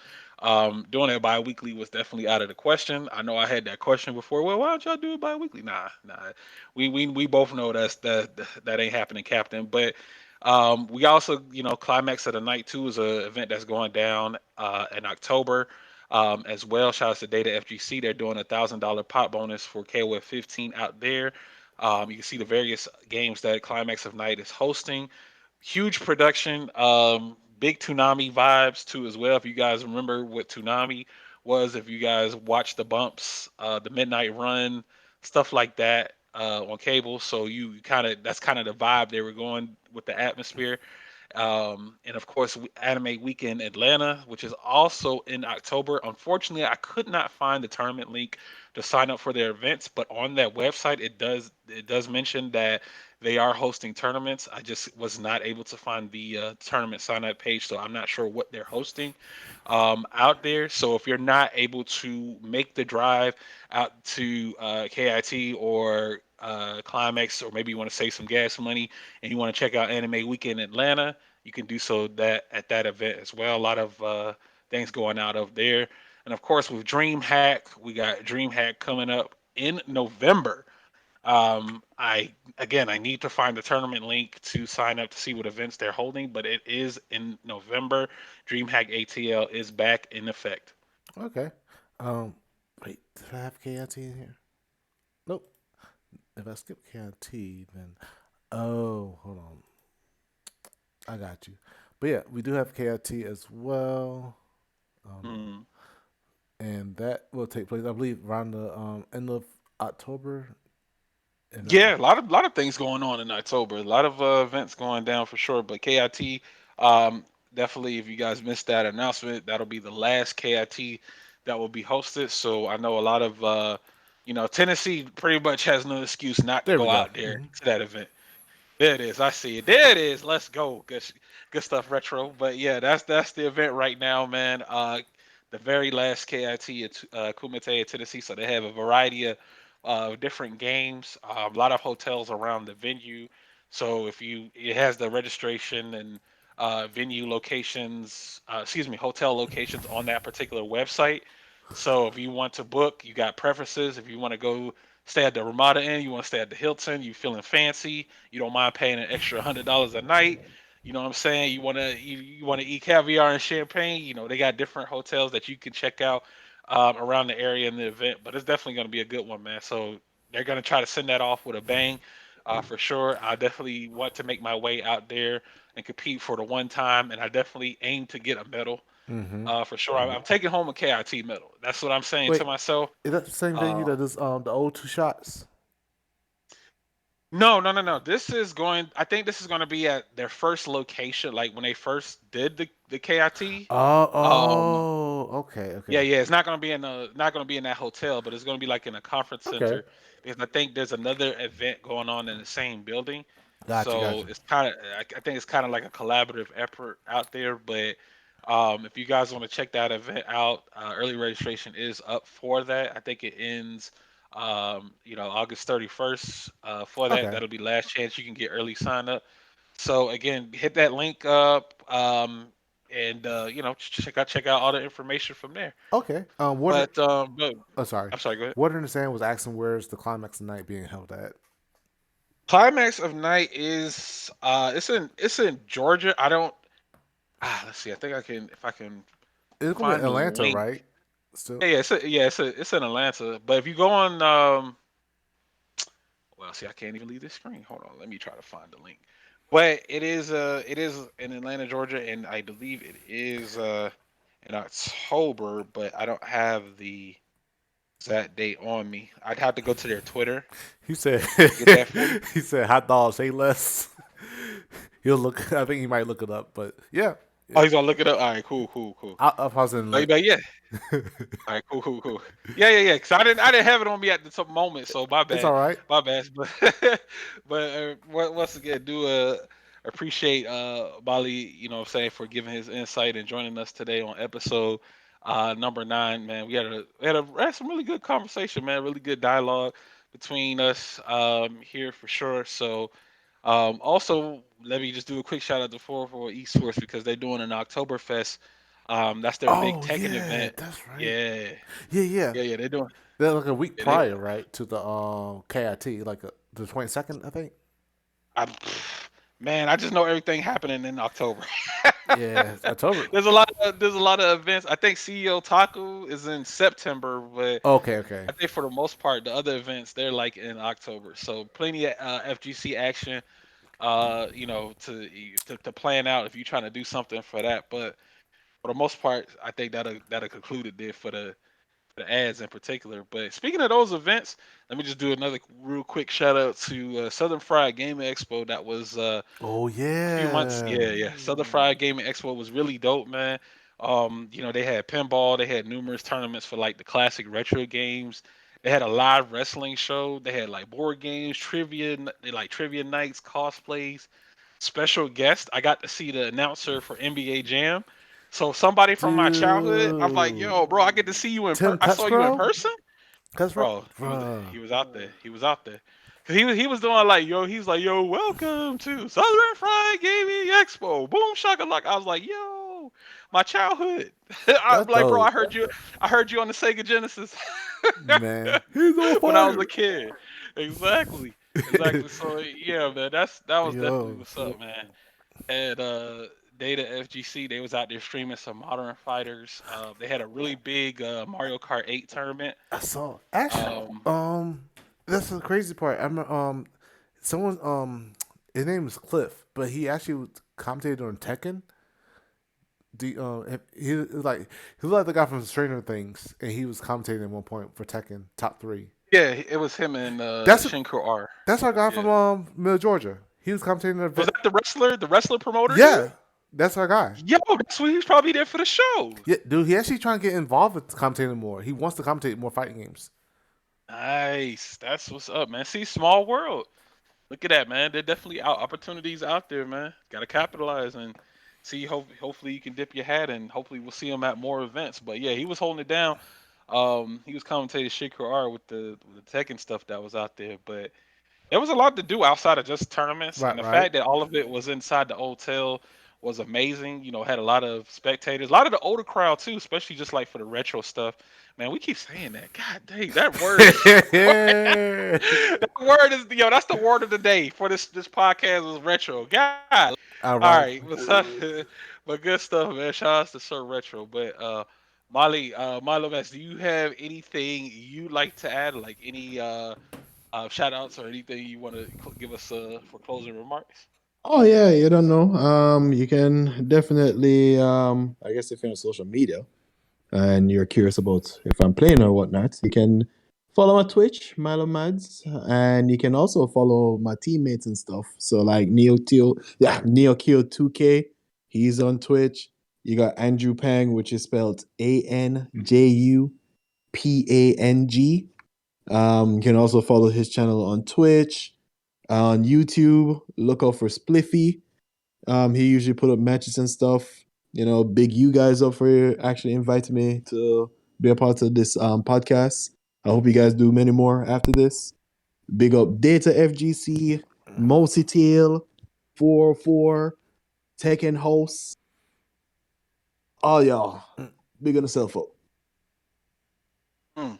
Doing it bi-weekly was definitely out of the question. I know I had that question before. Well, why don't y'all do it bi-weekly? Nah, nah. We both know that ain't happening, Captain. But we also, Climax of the Night too is a event that's going down in October. As well, shout out to Data FGC. They're doing $1,000 pot bonus for KOF 15 out there. You can see the various games that Climax of Night is hosting. Huge production. Big Toonami vibes too as well. If you guys remember what Toonami was, if you guys watched the bumps, the Midnight Run, stuff like that on cable, so you kind of that's kind of the vibe they were going with the atmosphere. And of course, Anime Weekend Atlanta, which is also in October. Unfortunately, I could not find the tournament link to sign up for their events, but on that website, it does mention that they are hosting tournaments. I just was not able to find the tournament sign up page, so I'm not sure what they're hosting out there. So if you're not able to make the drive out to KIT or Climax, or maybe you want to save some gas money and you want to check out Anime Weekend Atlanta, you can do so that at that event as well. A lot of things going out of there, and of course with Dreamhack, we got Dreamhack coming up in November. I need to find the tournament link to sign up to see what events they're holding, but it is in November. Dreamhack ATL is back in effect. okay. Um, wait, did I have KIT in here? if I skip KIT, then oh, hold on, I got you. But yeah, we do have KIT as well, Mm. and that will take place, I believe, around the end of October. And Yeah, a lot of things going on in October. A lot of events going down for sure. But KIT, um, definitely, if you guys missed that announcement, that'll be the last KIT that will be hosted. So I know a lot of Tennessee pretty much has no excuse not to there we go go. out there to that event. There it is. I see it. There it is. Let's go. Good stuff, retro. But yeah, that's the event right now, man. The very last KIT at Kumite, Tennessee. So they have a variety of different games. A lot of hotels around the venue. So it has the registration and venue locations. Excuse me, hotel locations on that particular website. So if you want to book, you got preferences. If you want to go stay at the Ramada Inn, you want to stay at the Hilton, you feeling fancy, you don't mind paying an extra $100 a night. You know what I'm saying? You want to eat caviar and champagne. They got different hotels that you can check out around the area in the event. But it's definitely going to be a good one, man. So they're going to try to send that off with a bang, for sure. I definitely want to make my way out there and compete for the one time, and I definitely aim to get a medal. Mm-hmm. For sure, I'm taking home a KIT medal. That's what I'm saying to Wait, myself. is that the same venue Uh, that is the old two shots? No, no, no, no. This is going. I think this is going to be at their first location, like when they first did the KIT. Oh, Um, okay, yeah, okay, yeah. It's not going to be in that hotel, but it's going to be like in a conference okay. center because I think there's another event going on in the same building. Gotcha, So gotcha. it's kind of. I think it's kind of like a collaborative effort out there. But if you guys want to check that event out, early registration is up for that. I think it ends. August 31st. For that, Okay, that'll be last chance you can get early sign up. So again, hit that link up, and check out all the information from there. okay. But Oh, sorry. I'm sorry. Go ahead. Water in the Sand was asking where's the climax of the night being held at. Climax of night is it's in Georgia. I don't. Let's see. I think I can if I can It's gonna be in find the Atlanta, link. right? Still. It's in Atlanta. But if you go on well, see, I can't even leave this screen. Hold on, let me try to find the link. But it is in Atlanta, Georgia, and I believe it is in October, but I don't have the exact date on me. I'd have to go to their Twitter He said. to get that for you. He said hot dogs say less. He'll look. I think he might look it up, but yeah, Oh, yeah. he's gonna look it up. All right, cool, cool, cool. I'll pause in the link. But yeah, all right, cool, cool, cool. Yeah, yeah, yeah. Cause I didn't have it on me at the top moment, so my It's bad, all right. my bad. But once again, do appreciate Bali, what I'm saying, for giving his insight and joining us today on episode number 9. Man, we had some really good conversation, man. Really good dialogue between us here for sure. So also, let me just do a quick shout out to 404 Esports because they're doing an Oktoberfest. That's their big Oh Tekken yeah, event. that's right. Yeah, Yeah, yeah. yeah, yeah. They're doing. They're like a week Yeah, they, prior, right, to the KIT, like the 22nd, I think. I, man, I just know everything happening in October. Yeah, October. There's a lot of events. I think CEO Taku is in September, but Okay, okay. I think for the most part, the other events they're like in October. So plenty of FGC action. To plan out if you're trying to do something for that. But for the most part, I think that'll conclude it there for the ads in particular. But speaking of those events, let me just do another real quick shout out to Southern Fried Gaming Expo. That was Oh a few months. yeah. Yeah, yeah. Southern Fried Gaming Expo was really dope, man. They had pinball. They had numerous tournaments for like the classic retro games. They had a live wrestling show. They had like board games, trivia nights, cosplays, special guest. I got to see the announcer for NBA Jam. So somebody from my childhood, I'm like, Dude. yo, bro, I get to see you Tim I saw you in Cutthroat? person, Cutthroat? bro. He was Bruh. he was out there. He was out there. Cause he was doing like, yo, he's like, yo, welcome to Southern Fried Gaming Expo. Boom shaka like. I was like, yo, my childhood. I'm That's like, bro, I dope. heard you. I heard you on the Sega Genesis Man. He's on when I was a fire. kid. Exactly. Exactly. So yeah, man, that was definitely Yo. what's up, man. Had Data FGC, they was out there streaming some Modern Fighters. They had a really big Mario Kart 8 tournament. I saw actually Um, um That's the crazy part. Someone his name is Cliff, but he actually commentated on Tekken. He was like the guy from Stranger Things, and he was commentating at one point for Tekken Top Three. Yeah, it was him and That's Shinko R. that's our guy Yeah. from Middle Georgia. He was commentating the Was event. that the wrestler promoter dude? Yeah, that's our guy. Yo, that's what he's probably there for the show. Yeah, dude, he actually trying to get involved with commentating more. He wants to commentate more fighting games. Nice. That's what's up, man. See, small world. Look at that, man. There definitely opportunities out there, man. Got to capitalize and see. Hopefully, you can dip your hat, and hopefully, we'll see him at more events. But yeah, he was holding it down. He was commentating Shakur R with the tech and stuff that was out there. But there was a lot to do outside of just tournaments, and Right, the right. fact that all of it was inside the hotel was amazing. You know, had a lot of spectators, a lot of the older crowd too, especially just like for the retro stuff. Man, we keep saying that. God dang, that word is that word is that's the word of the day for this podcast was retro. God, All all right. right, but good stuff, man. Shout outs to Sir Retro, but Molly, MiloMadds, do you have anything you like to add, like any shout outs or anything you want to give us for closing remarks? Oh yeah, you don't know. You can definitely I guess if you're on social media and you're curious about if I'm playing or whatnot, you can follow my Twitch, MiloMadds, and you can also follow my teammates and stuff. So like NeoKeo2K, he's on Twitch. You got Andrew Pang, which is spelled ANJUPANG. You can also follow his channel on Twitch, on YouTube. Look out for Spliffy. He usually put up matches and stuff. You know, big you guys up for actually inviting me to be a part of this podcast. I hope you guys do many more after this. Big up Data FGC, Multitail, 404, Tekken Host, all y'all. Big on yourself up. Mm,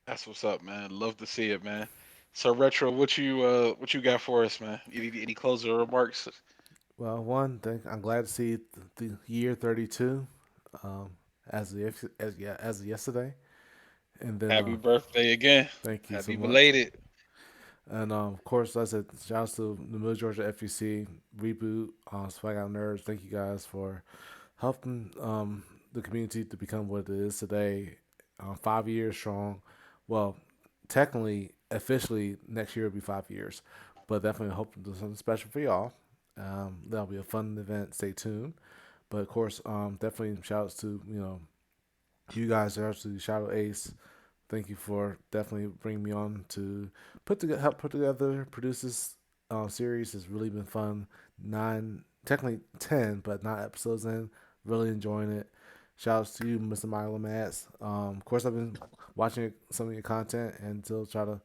that's what's up, man. Love to see it, man. So Retro, what you got for us, man? Any closing remarks? Well, one thing I'm glad to see the year 32, um, as of yesterday, and then Happy birthday again. thank you so Happy much. belated. And of course, like I said, shout out to the Middle Georgia FEC Reboot, Swag Out Nerds. Thank you guys for helping the community to become what it is today. 5 years strong. Well, technically, officially, next year will be 5 years, but definitely hope to do something special for y'all. That'll be a fun event. Stay tuned. But of course, definitely shout outs to you guys are actually Shadow Ace. Thank you for definitely bringing me on to help put together, produce this series. It's really been fun. Technically 10, but 9 episodes in. Really enjoying it. Shouts to you, Mr. MiloMadds. Of course, I've been watching some of your content and still try to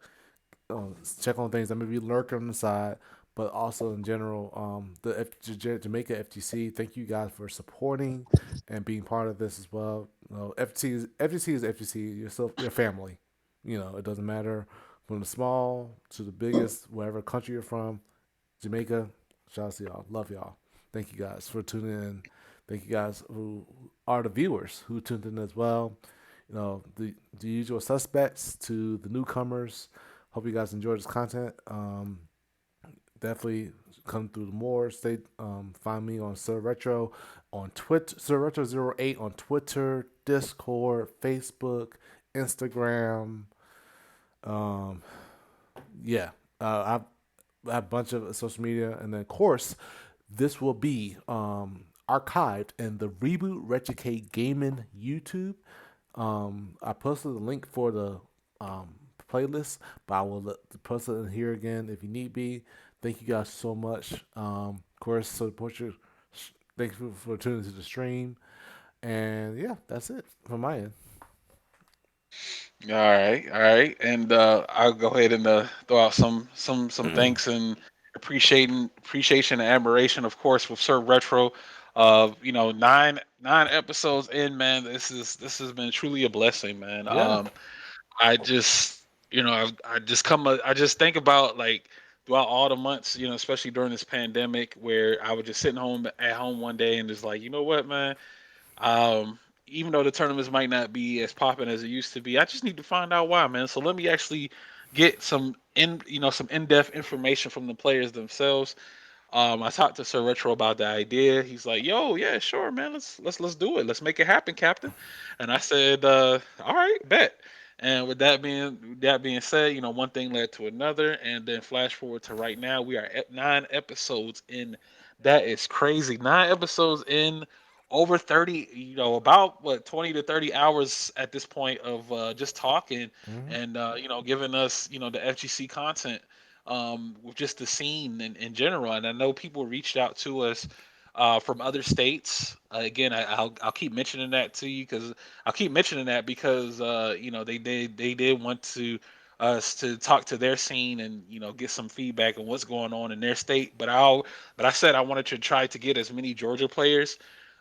check on things that maybe lurk on the side, but also in general, Jamaica FTC. Thank you guys for supporting and being part of this as well. FTC is FTC. You're still your family. It doesn't matter from the small to the biggest, wherever country you're from. Jamaica, shout out to y'all. Love y'all. Thank you guys for tuning in. Thank you guys who are the viewers who tuned in as well. The usual suspects to the newcomers. Hope you guys enjoy this content. Definitely come through more. Find me on SirRetro on Twitter, SirRetro08 on Twitter, Discord, Facebook, Instagram. Um, yeah, I have a bunch of social media, and then of course, this will be archived in the Reboot Retrocade Gaming YouTube. I posted the link for the playlist, but I will post it in here again if you need be. Thank you guys so much. Of course, support your. Thank you for tuning into the stream, and yeah, that's it from my end. All right, and I'll go ahead and throw out some thanks and appreciation and admiration, of course, with Sir Retro. Nine episodes in, man. This has been truly a blessing, man. Yeah, I just I just think about like throughout all the months, especially during this pandemic, where I was just sitting home at home one day and just like, you know what, man. Even though the tournaments might not be as popping as it used to be, I just need to find out why, man. So let me actually get some in-depth information from the players themselves. I talked to SirRetro about the idea. He's like, "Yo, yeah, sure, man. Let's do it. Let's make it happen, Captain." And I said, "All right, bet." And with that being said, one thing led to another, and then flash forward to right now, we are at 9 episodes in. That is crazy. 9 episodes in, over 30. About what 20 to 30 hours at this point of just talking Hmm. and giving us the FGC content with just the scene in general. And I know people reached out to us from other states. Again, I'll keep mentioning that to you because I'll keep mentioning that because they did want to us to talk to their scene and get some feedback on what's going on in their state. But I said I wanted to try to get as many Georgia players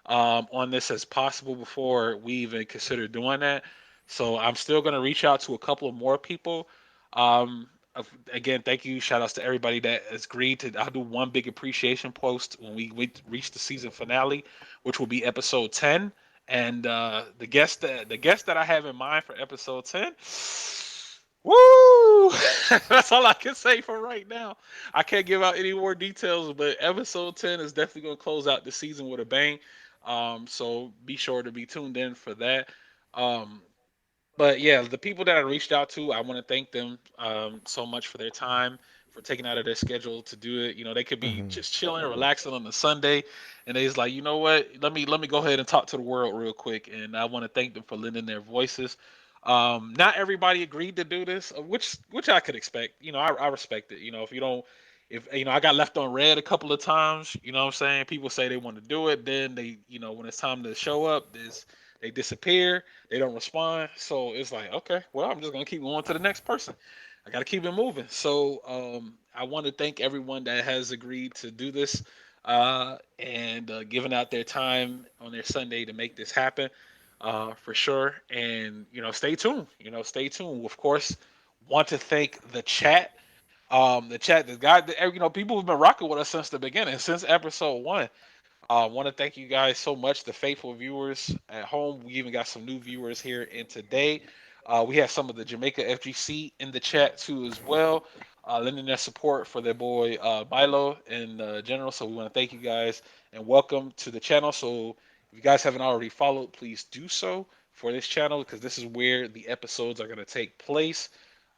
on this as possible before we even consider doing that. So I'm still going to reach out to a couple of more people. Um, Again, thank you. Shout outs to everybody that has agreed to. I'll do one big appreciation post when we reach the season finale, which will be episode 10. And the guest that I have in mind for episode 10, woo! That's all I can say for right now. I can't give out any more details, but episode 10 is definitely going to close out the season with a bang. So be sure to be tuned in for that. Um, but yeah, the people that I reached out to, I want to thank them so much for their time, for taking out of their schedule to do it. They could be Hmm. just chilling, relaxing on a Sunday, and they's like, you know what? Let me go ahead and talk to the world real quick. And I want to thank them for lending their voices. Not everybody agreed to do this, which I could expect. I respect it. If you don't, if I got left on red a couple of times. You know what I'm saying? People say they want to do it, then they, when it's time to show up, they disappear, they don't respond. So it's like, okay, well, I'm just gonna keep going to the next person. I gotta keep it moving. So I want to thank everyone that has agreed to do this and giving out their time on their Sunday to make this happen for sure. And stay tuned. Stay tuned. Of course, want to thank the chat. The chat, the guy, people have been rocking with us since the beginning, since episode 1. I want to thank you guys so much, the faithful viewers at home. We even got some new viewers here in today. We have some of the Jamaica FGC in the chat too as well, lending their support for their boy Milo in general. So we want to thank you guys and welcome to the channel. So if you guys haven't already followed, please do so for this channel because this is where the episodes are going to take place.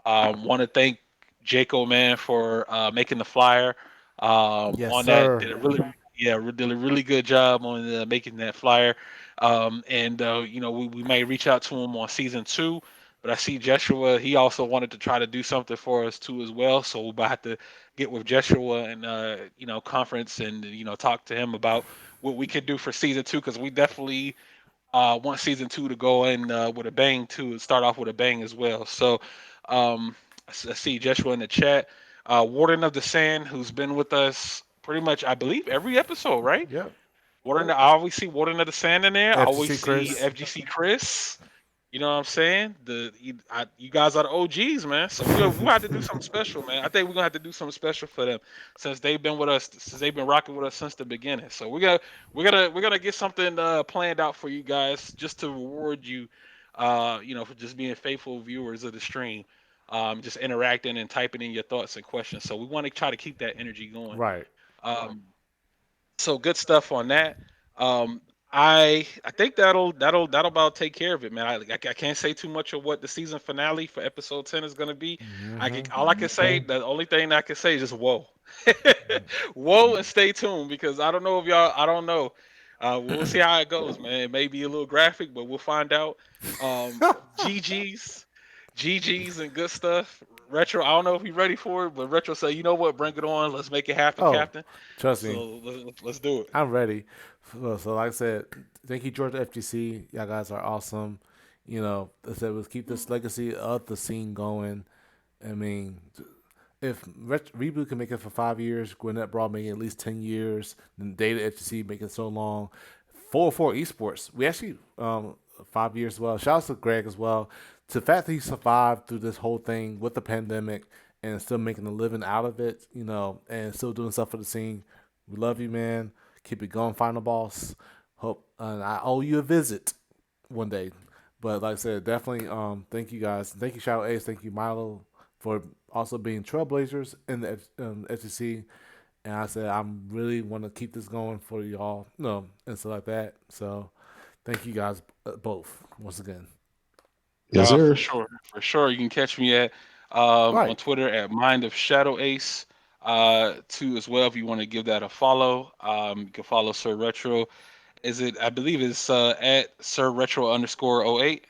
Want to thank Jaco man for making the flyer Yes, on that. sir. Did a really yeah did a really good job on making that flyer. And we might reach out to him on season 2. But I see Joshua. He also wanted to try to do something for us too as well. So we'll have to get with Joshua and conference and talk to him about what we could do for season 2 because we definitely want season 2 to go in with a bang too, and start off with a bang as well. So I see Joshua in the chat. Warden of the Sand, who's been with us pretty much, I believe, every episode, right? Yep. I always see Warden of the Sand in there. I always FTC see Chris. FGC Chris. You know what I'm saying? You guys are the OGs, man. So we have to do something special, man. I think we're gonna have to do something special for them since they've been with us, since they've been rocking with us since the beginning. So we're gonna get something planned out for you guys just to reward you, for just being faithful viewers of the stream, just interacting and typing in your thoughts and questions. So we want to try to keep that energy going. Right. Um, so good stuff on that. Um, I think that'll about take care of it, man. I can't say too much of what the season finale for episode 10 is gonna be. Hmm. All I can say, the only thing that I can say is just whoa, whoa, and stay tuned because I don't know if y'all, I don't know. We'll see how it goes, man. It may be a little graphic, but we'll find out. Um, GG's, GG's, and good stuff. Retro, I don't know if he's ready for it, but Retro say, you know what, bring it on. Let's make it happen, Oh, Captain. trust me, So let's do it. I'm ready. So like I said, thank you, Georgia FGC. Y'all guys are awesome. I said let's keep this legacy of the scene going. I mean, if Reboot can make it for 5 years, Gwinnett Brawl making at least 10 years, then Data FGC making so long. 404 Esports, we actually 5 years as well. Shout out to Greg as well. To the fact that he survived through this whole thing with the pandemic and still making a living out of it, and still doing stuff for the scene. We love you, man. Keep it going, final boss. Hope and I owe you a visit one day. But like I said, definitely thank you guys. Thank you, ShadowAce. Thank you, Milo, for also being trailblazers in the SEC. And I said I'm really want to keep this going for y'all, and stuff like that. So thank you guys both once again. Yes, For sir. sure, for sure. You can catch me at on Right. Twitter at Mind of ShadowAce. Too as well if you want to give that a follow. You can follow SirRetro. Is it? I believe it's at SirRetro underscore '08.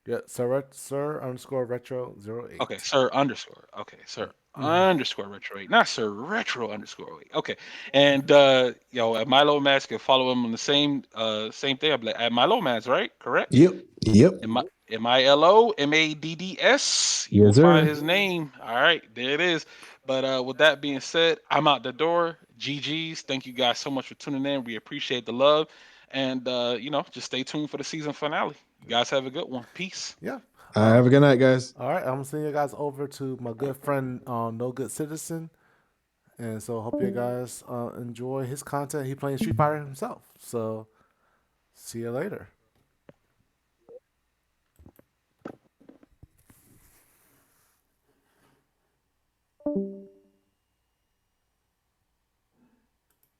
Yeah, sir underscore retro Okay, 08. sir underscore. Okay, sir Mm-hmm. underscore retro 8, not sir retro underscore 8. Okay, and at MiloMadds can follow him on the same thing. I'm like at MiloMadds, right? Correct. Yep. Yep. MiloMadds. You will Yes, find sir. his name. All right, there it is. But with that being said, I'm out the door. GG's. Thank you guys so much for tuning in. We appreciate the love, and just stay tuned for the season finale. You guys have a good one. Peace. Yeah. Have a good night, guys. All right, I'm gonna send you guys over to my good friend, No Good Citizen, and so hope you guys enjoy his content. He playing Street Fighter himself. So see you later.